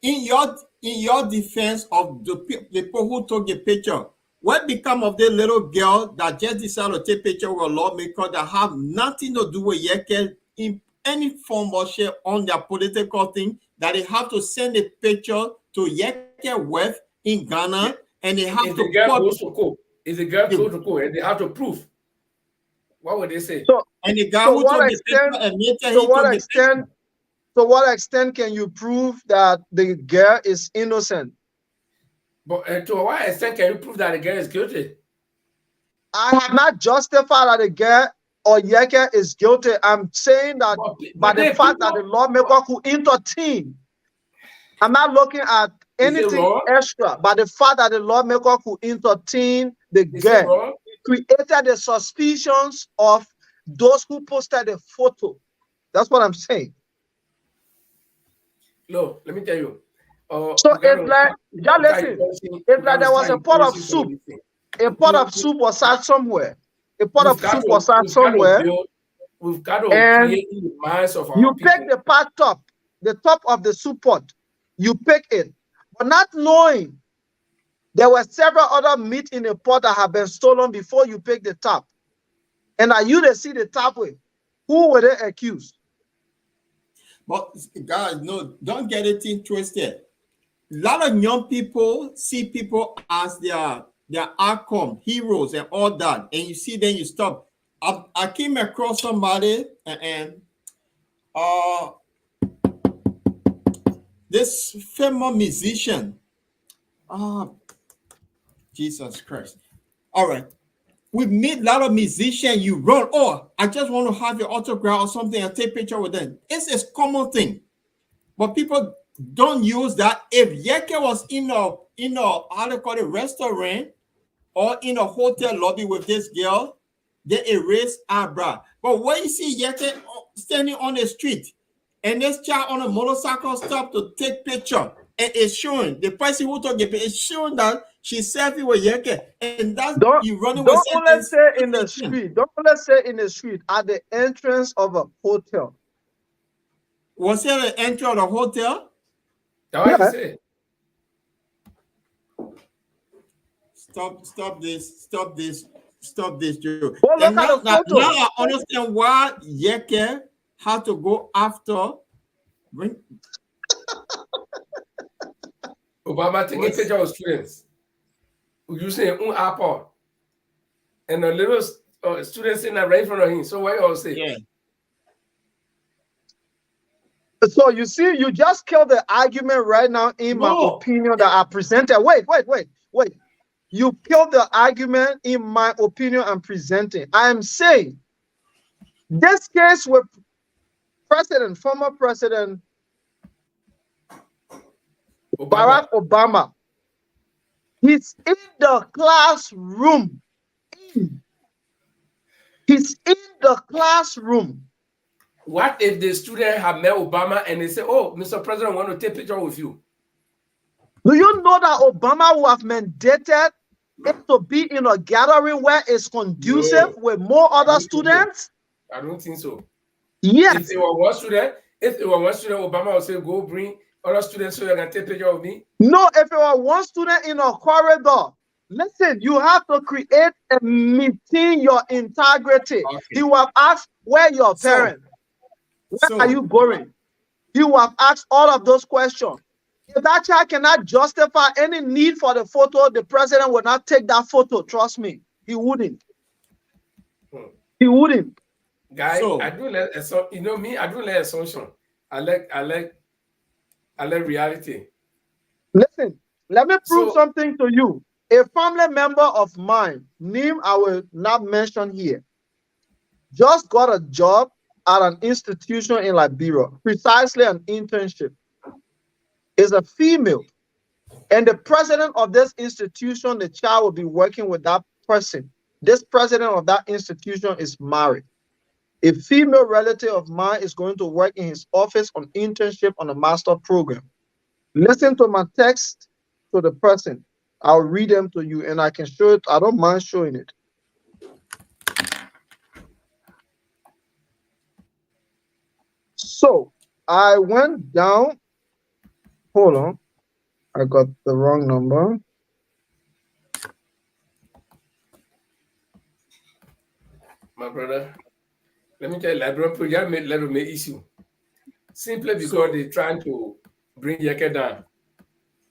in your defense of the people who took the picture, what become of the little girl that just decided to take picture with a lawmaker that have nothing to do with Yeke in any form or shape on their political thing, that they have to send a picture to Yeke with in Ghana, and they have to the girl goes to court. If the girl goes to court and they have to prove, what would they say? So, and the guy who took the picture admitted to what extent can you prove that the girl is innocent? But to what extent can you prove that the girl is guilty? I have not justified that the girl or Yeke is guilty. I'm saying that by the fact that the lawmaker could intervene. I'm not looking at anything extra, but the fact that the lawmaker could intervene the girl created the suspicions of those who posted the photo. That's what I'm saying. No, let me tell you. So it's like, just listen, it's like there was a pot of soup. A pot of soup was sat somewhere. A pot of soup was sat somewhere. We've got to create in the minds of our people. You pick the pot top, the top of the soup pot. You pick it, but not knowing there were several other meat in the pot that have been stolen before you pick the top. And are you to see the top with? Who were they accused? But guys, no, don't get it twisted. A lot of young people see people as their outcome, heroes and all that. And you see, then you stop. I came across somebody and this famous musician. Jesus Christ. All right. We meet a lot of musicians, you run, oh, I just want to have your autograph or something and take a picture with them. It's a common thing. But people don't use that. If Yeke was in a how they call it, restaurant or in a hotel lobby with this girl, they erase eyebrow. But when you see Yeke standing on the street and this child on a motorcycle stop to take picture, and it's showing the person who took it, it's showing that she's selfie with Yeke, and that's you running with. Don't only say in the street. Don't only say in the street at the entrance of a hotel. Was there an entry of the hotel? That's what I said. Stop this, Joe. Well, look now, at the photo. Now I understand why Yeke had to go after. Obama taking picture of students using an apple, and a little student sitting right in front of him. So what you say? Yeah. So you see, you just killed the argument right now in my opinion that I presented. Wait. You killed the argument in my opinion I'm presenting. I am saying this case with former President Barack Obama, he's in the classroom. He's in the classroom. What if the student have met Obama and they say, oh, Mr. President, I want to take a picture with you? Do you know that Obama will have mandated it to be in a gathering where it's conducive with more other students? I don't think so. Yes. If it was one student, Obama would say, go bring other students so they can take a picture of me. No, if it was one student in a corridor, listen, you have to create a maintain your integrity. Okay. He will have asked, where your parents? Where are you going? He will have asked all of those questions. If that child cannot justify any need for the photo, the president will not take that photo. Trust me, he wouldn't. He wouldn't. Guy, I do like you know me. I do like assumption. I like reality. Listen, let me prove something to you. A family member of mine, name I will not mention here, just got a job at an institution in Liberia, precisely an internship. Is a female, and the president of this institution, the child will be working with that person. This president of that institution is married. A female relative of mine is going to work in his office on internship on a master program. Listen to my text to the person. I'll read them to you, and I can show it. I don't mind showing it. So I went down. Hold on. I got the wrong number. My brother, let me tell you, Liberian project made little issue. Simply because they're trying to bring Yeke down.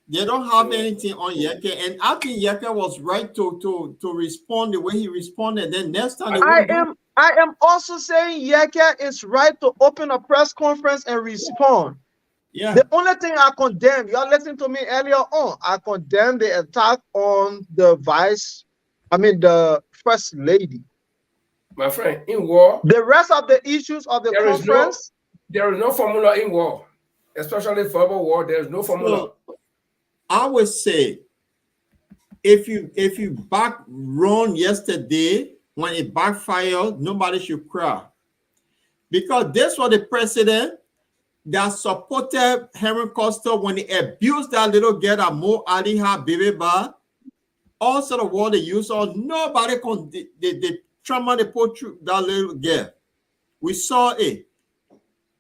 They don't have anything on Yeke, and I think Yeke was right to respond the way he responded. Then next time I am also saying Yeke is right to open a press conference and respond. Yeah. The only thing I condemn, y'all listened to me earlier on, I condemn the attack on the the first lady. My friend, in war, the rest of the issues of the conference, there is no formula in war, especially verbal war. There is no formula. So, I would say, if you back Ron yesterday when it backfired, nobody should cry, because this was the president that supported Henry Costa when he abused that little girl that Mo Ali had baby by. All sort of what they use on nobody can the trauma they put through that little girl. We saw it.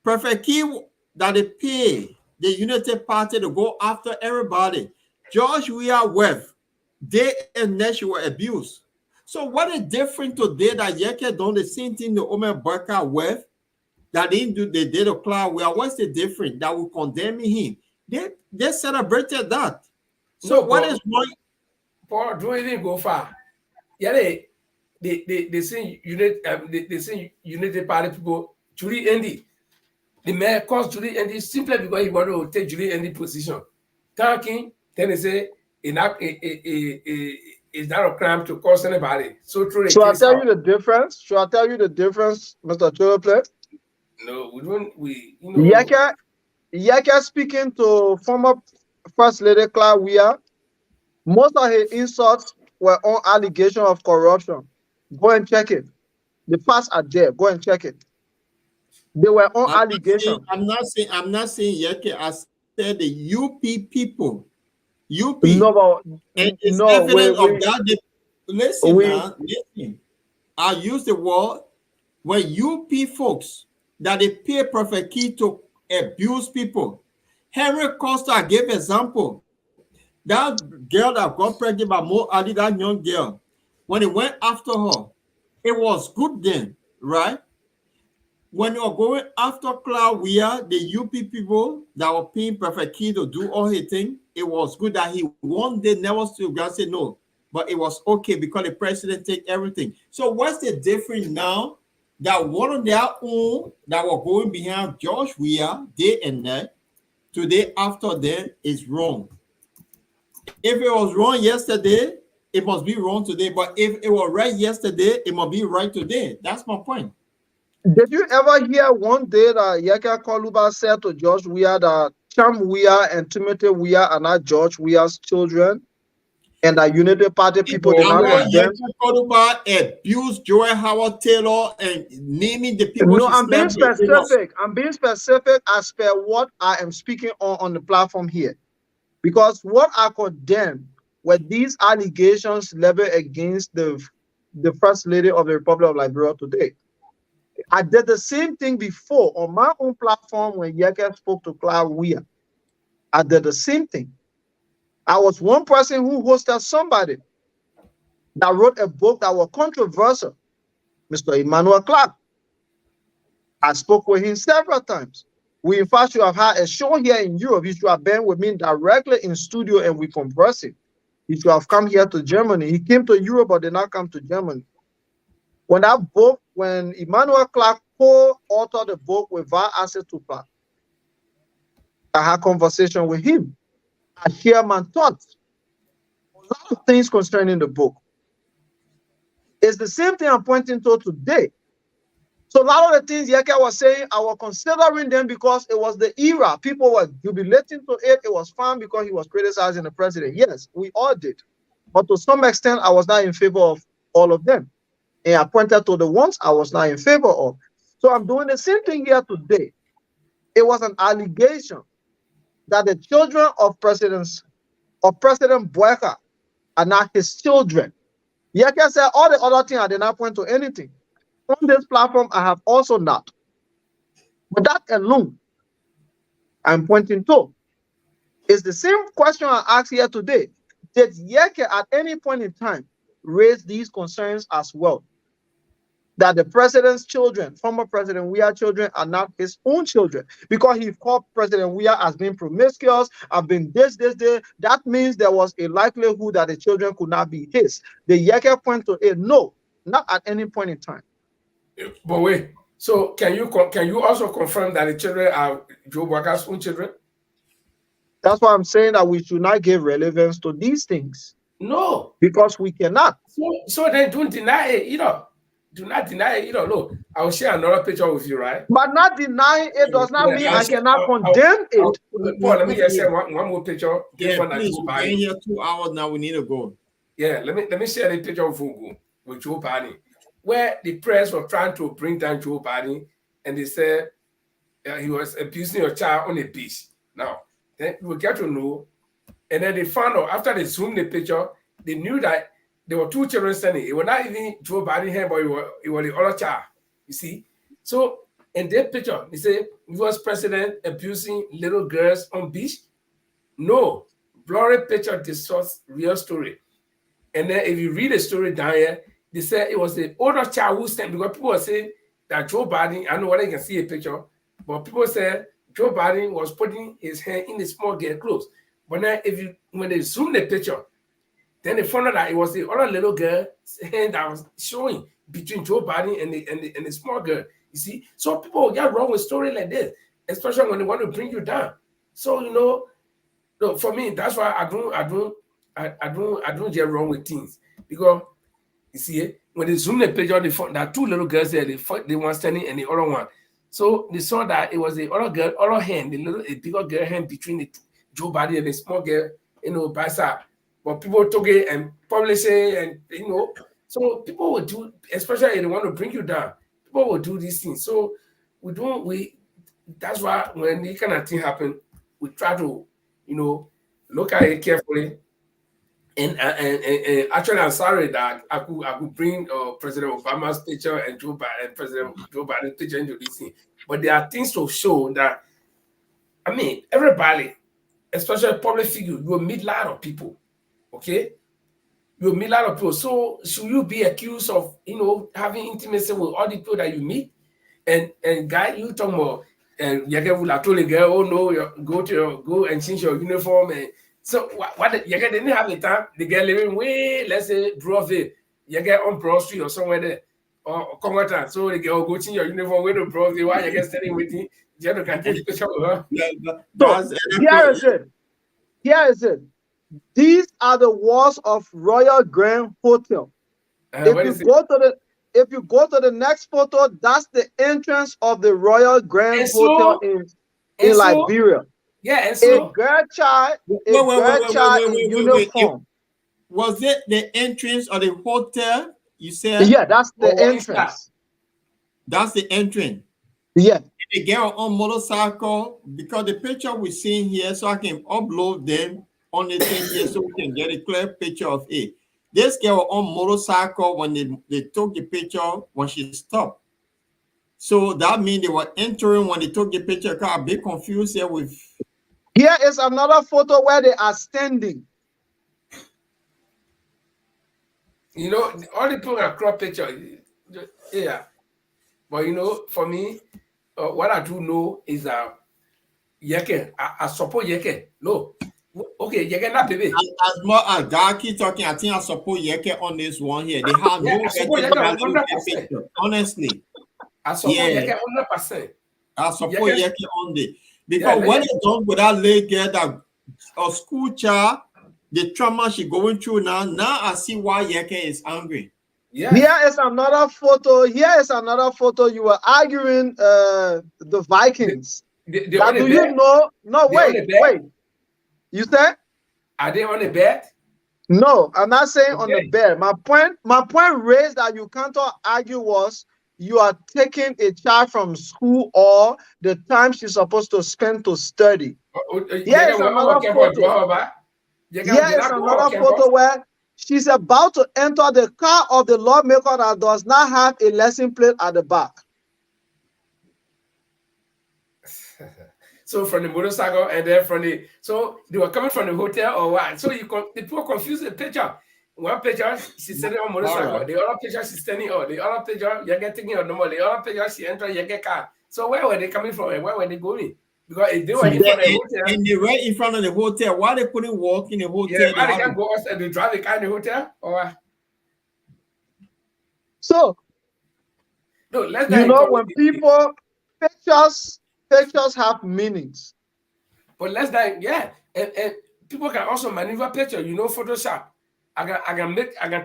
Perfect key that they pay the Unity Party to go after everybody. George Weah Webb, they and Nash were abused. So what is different today that Yeke done the same thing to Omer Barker Webb? That they did a cloud. Well, what's the difference that we condemning him? They celebrated that. So what is wrong? Paul, don't even go far. Yeah, they say unity party people truly ended. the mayor calls Julie Andy simply because he wanted to take Julie Andy position. Talking, then they say it's not a crime to cause anybody. So through the Should I case tell out. you the difference? Should I tell you the difference, Mr. Cholople? No, we don't. We you know. Yaka speaking to former First Lady Clara Weah, most of his insults were on allegation of corruption. Go and check it. The facts are there. Go and check it. They were on allegations. I'm not saying Yeke. I said the UP people. UP. No, but and it's no, evidence of that. Listen. I use the word when UP folks that they pay Prophet Key to abuse people. Henry Costa gave example. That girl that got pregnant by Mo Ali, that young girl, when he went after her, it was good then, right? When you're going after Cloud Weah, the UP people that were paying Prophet Key to do all his thing, it was good that he one day never still God said no, but it was okay because the president take everything. So what's the difference now that one of their own that were going behind George Weah day and night, today after them is wrong? If it was wrong yesterday, it must be wrong today. But if it was right yesterday, it must be right today. That's my point. Did you ever hear one day that Yeka Koluba said to George Weah that Cham Weah and Timothy Weah are not George Weah's children? And that Unity Party people did not condemn? Yeka Koluba abused Joel Howard Taylor and naming the people. No, I'm being specific. I'm being specific as per what I am speaking on the platform here. Because what I condemn were these allegations leveled against the First Lady of the Republic of Liberia today. I did the same thing before on my own platform when Yeke spoke to Clara Weah. I did the same thing. I was one person who hosted somebody that wrote a book that was controversial, Mr. Emmanuel Clark. I spoke with him several times. We, in fact, should have had a show here in Europe. He should have been with me directly in studio and we conversed. He should have come here to Germany. He came to Europe but did not come to Germany. When Emmanuel Clark co-authored the book with Val Asset Tupac, I had a conversation with him. I shared my thoughts. A lot of things concerning the book. It's the same thing I'm pointing to today. So a lot of the things Yeke was saying, I was considering them because it was the era. People were jubilating to it. It was fun because he was criticizing the president. Yes, we all did. But to some extent, I was not in favor of all of them. And I pointed to the ones I was not in favor of. So I'm doing the same thing here today. It was an allegation that the children of President Boyka are not his children. Yeke said all the other things I did not point to anything. On this platform, I have also not. But that alone, I'm pointing to. It's the same question I asked here today. Did Yeke at any point in time raise these concerns as well? That the president's children, former President Weah children, are not his own children. Because he called President Weah as being promiscuous, have been this. That means there was a likelihood that the children could not be his. The Yeke point to it, no, not at any point in time. But wait, so can you also confirm that the children are Joe Boyka's own children? That's why I'm saying that we should not give relevance to these things. No. Because we cannot. So then don't deny it, Do not deny it, Look, I'll share another picture with you, right? But not denying it does not mean I cannot condemn it. Paul, let me just share one more picture. Yeah, please, we're here 2 hours now. We need to go. Yeah, let me share the picture of Fugu with Joe Biden, where the press were trying to bring down Joe Biden, and they said he was abusing your child on a beach. Now, then we get to know, and then they found out after they zoomed the picture, they knew that there were 2 children standing. It was not even Joe Biden here, but it was the other child. You see? So in that picture, they say US president abusing little girls on beach. No, blurry picture distorts real story. And then if you read the story down here, they said it was the older child who stand, because people were saying that Joe Biden, I know whether you can see a picture, but people said Joe Biden was putting his hand in the small girl clothes. But then when they zoom the picture, then they found out that it was the other little girl's hand that was showing between Joe Biden and the small girl. You see, so people get wrong with story like this. especially when they want to bring you down. So no, for me, that's why I don't get wrong with things, because you see, when they zoom the page on the phone, there are two little girls there. They one standing and the other one. So they saw that it was the other girl, other hand, a bigger girl hand between the Joe body and the small girl, by side. But people took it and publish it, and so people would do, especially if they want to bring you down. People will do these things. So that's why when this kind of thing happen, we try to, look at it carefully. And actually, I'm sorry that I could bring President Obama's picture and President Joe Biden's picture into this thing. But there are things to show that, everybody, especially public figure, you will meet a lot of people, okay? You will meet a lot of people. So should you be accused of, having intimacy with all the people that you meet? And guy, you talk about, and you told the girl, oh no, go and change your uniform. And so what they didn't have the time. The girl living way, let's say, Broadway. You get on Broad Street or somewhere there, or come out. So the girl go change your uniform, way to Broadway. Why you get standing waiting? You can take a picture with her. Here is it. These are the walls of Royal Grand Hotel. If you go to the next photo, that's the entrance of the Royal Grand Hotel in Liberia. Yeah, and so a girl child in uniform. Was it the entrance of the hotel? You said? Yeah, that's the entrance. That's the entrance. Yeah. The girl on motorcycle, because the picture we're seeing here, so I can upload them on the thing here so we can get a clear picture of it. This girl on motorcycle, when they took the picture, when she stopped. So that means they were entering when they took the picture. I got a bit confused here with. Here is another photo where they are standing. All the people are crop picture. Yeah. But for me, what I do know is that Yeke, I support Yeke. No. Okay, Yeke not baby. As more as God keep talking, I think I support Yeke on this one here. They have no picture. Honestly. I support Yeke 100%. I support Yeke on the because when they done with that lady girl, that a school child, the trauma she going through now I see why Yeke is angry. Yeah. Here is another photo. You were arguing the Vikings. Do you know? No, wait. You said? Are they on the bed? No, I'm not saying on the bed. My point raised that you can't argue was you are taking a child from school or the time she's supposed to spend to study. Here is another photo. Here is another photo where she's about to enter the car of the lawmaker that does not have a license plate at the back. So from the motorcycle and then so they were coming from the hotel or what? So the people confuse the picture. One picture she's sitting on motorcycle, the other picture she's standing on, the other picture you're getting on normal, the other picture she entered you get car. So where were they coming from and where were they going? Because if they were in front of the hotel, and they were in front of the hotel, why they couldn't walk in the hotel? Yeah, why they can't go outside and drive the car in the hotel or so no, let's when people pictures have meanings. But and people can also maneuver picture, Photoshop. I can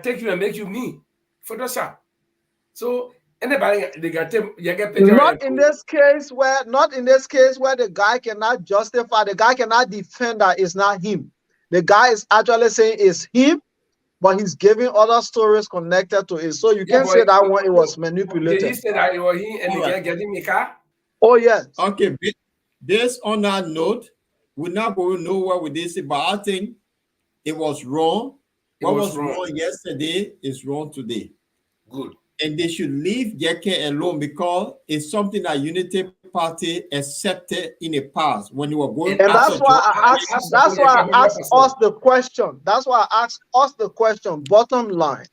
take you and make you me. Photoshop. So anybody they can take you get picture. Not in this case where the guy cannot justify, the guy cannot defend that it's not him. The guy is actually saying it's him, but he's giving other stories connected to it. So you can say that one it was manipulated. Did he say that it was him and the guy getting me car? Oh yes. Okay, based on that note, we're not going nowhere with this, but I think it was wrong. What was wrong yesterday is wrong today. Good. And they should leave Yeke alone because it's something that Unity Party accepted in the past when you were going. And that's why I asked us the question. That's why I asked us the question, bottom line,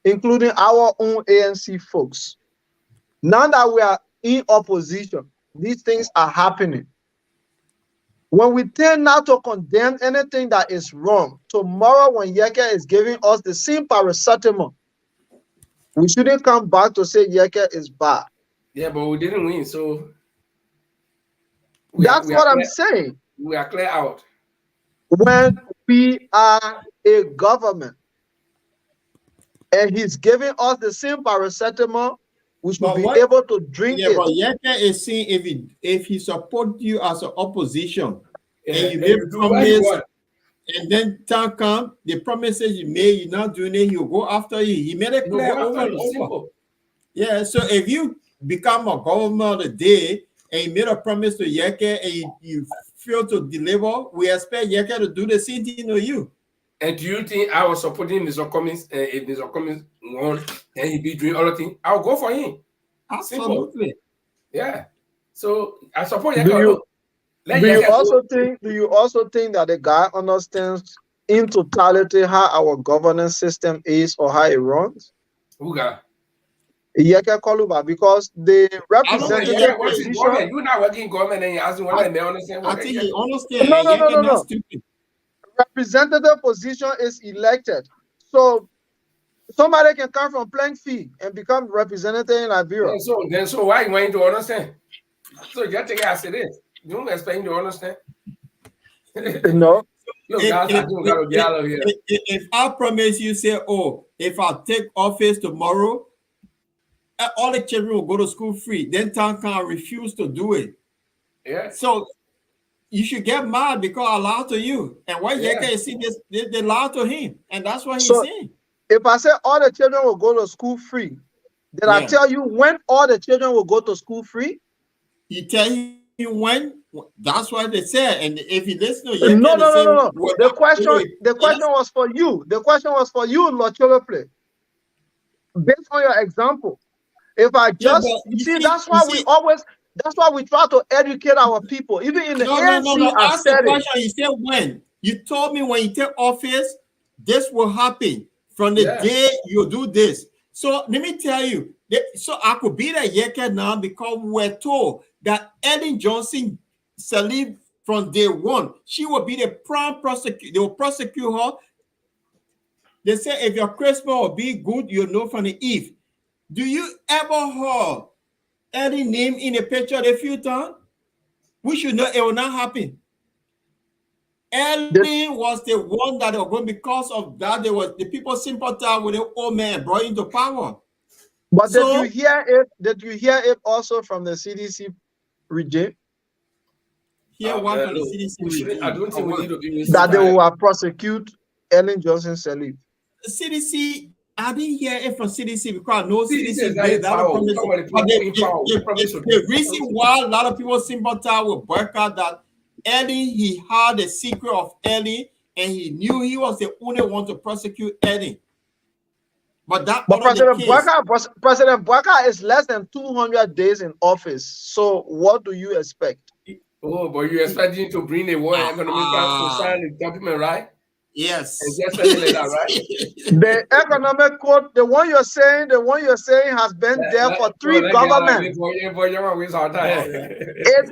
including our own ANC folks. Now that we are in opposition, these things are happening. When we tend not to condemn anything that is wrong, tomorrow when Yeke is giving us the same paracetamol, we shouldn't come back to say Yeke is bad. Yeah, but we didn't win, so That's what I'm saying. We are clear out. When we are a government and he's giving us the same paracetamol, we should be able to drink it. But Yeke is saying if he support you as an opposition and you make promise and then time come, the promises you made, you're not doing it, he'll go after you. He made it clear over and over. Yeah, so if you become a government of the day and you made a promise to Yeke and you fail to deliver, we expect Yeke to do the same thing to you. And do you think I was supporting Mr. Cummings? If Mr. Cummings won and he be doing all the things, I'll go for him. Absolutely. Simple. Yeah. So I support Yeke. Do you also think that the guy understands in totality how our governance system is or how it runs? Who guy? Yeke Koluba, because the representative position. You're not working in government and you're asking what I understand. I think he understands. No. Representative position is elected. So somebody can come from playing field and become representative in Liberia. So why you want to understand? So you have to take it as it is. You don't expect him to understand. No. Look, if I promise you, say, oh, if I take office tomorrow, all the children will go to school free. Then town can refuse to do it. Yeah. So you should get mad because I lied to you. And why Yeke see this, they lied to him. And that's what he's saying. If I say all the children will go to school free, then I tell you when all the children will go to school free? You tell him when? That's what they said. And if you listen to Yeke, no. The question was for you. The question was for you, Locholople. Based on your example. If I just that's why we try to educate our people. Even in the ANC, Ask the question. You said when. You told me when you take office, this will happen. From the day you do this. So let me tell you, so I could be the Yeke now because we're told that Ellen Johnson Sirleaf from day one, she will be the prime prosecutor. They will prosecute her. They say if your Christmas will be good, you know from the eve. Do you ever heard any name in the picture of the future? We should know it will not happen. Ellen was the one that was going because of that. There was the people sympathized with the old man brought into power. But did you hear it? Did you hear it also from the CDC regime? One from the CDC regime. I don't think we need to be that they will prosecute Ellen Johnson Sirleaf. CDC. I didn't hear it from CDC because no CDC made that promise. The reason why a lot of people sympathize with boycott that Eddie, he had the secret of Eddie, and he knew he was the only one to prosecute Eddie. But President Boyka is less than 200 days in office. So what do you expect? Oh, but you expect him to bring a World Economic Council to sign the document, right? Yes. And just like that, right? The economic code, the one you're saying has been there for three governments. It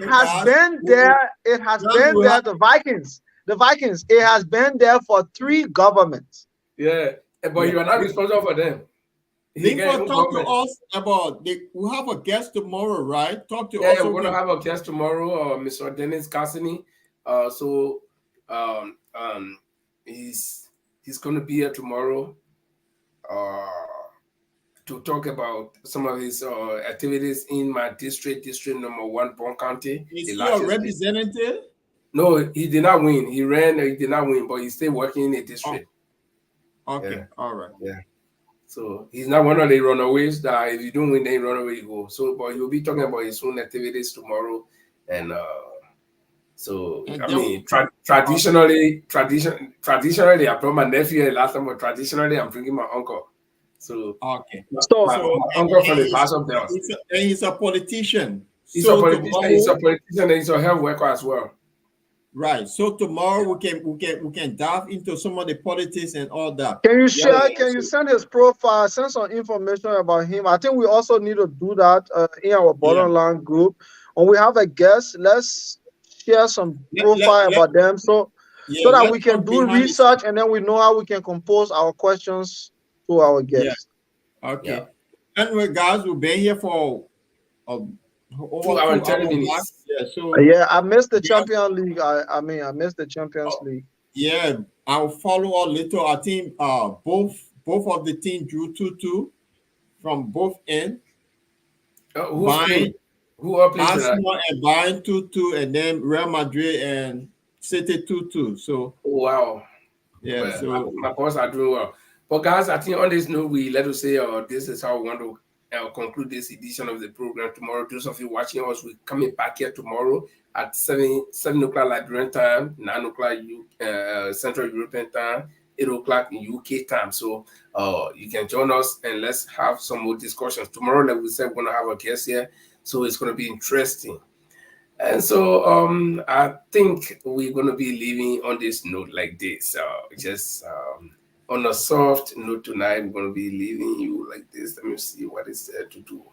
has been there. It has been there. The Vikings. It has been there for three governments. Yeah, but you are not responsible for them. Talk to us about. We have a guest tomorrow, right? Talk to us. Yeah, we're gonna have a guest tomorrow, Mr. Dennis Cassidy. He's going to be here tomorrow to talk about some of his activities in my district number 1, Bon County. Is he a representative? No, he did not win. He did not win, but he's still working in the district. Oh. Okay, yeah. All right. Yeah. So he's not one of the runaways that if you don't win, then run away you go. So, but he'll be talking about his own activities tomorrow. And traditionally, I brought my nephew last time, but traditionally, I'm bringing my uncle. So, okay. My uncle from the past of them. He's a politician. He's a politician and he's a health worker as well. Right. So tomorrow we can dive into some of the politics and all that. Can you share? Can you send his profile? Send some information about him. I think we also need to do that in our bottom line group. When we have a guest, let's share some profile about them so that we can do research and then we know how we can compose our questions to our guests. Yeah. Okay. Anyway, guys, we've been here for over 2 hours and 30 2 hours back. minutes. Yeah, so Yeah, I missed the Champions League. I mean, I missed the Champions League. yeah, I'll follow a little. I think both of the team drew 2-2 from both ends. Who's playing? Who are playing tonight? Arsenal and Bayern 2-2, and then Real Madrid and City 2-2. So wow. yeah, Well, so my boss are doing well. But guys, I think on this note, we let us say this is how we want to conclude this edition of the program tomorrow. Those of you watching us, we're coming back here tomorrow at 7 o'clock Liberian time, 9 o'clock Central European time, 8 o'clock in UK time. So you can join us and let's have some more discussions. Tomorrow, like we said, we're going to have a guest here. So it's going to be interesting. And so I think we're going to be leaving on this note like this. Just on a soft note tonight, we're going to be leaving you like this. Let me see what is there to do.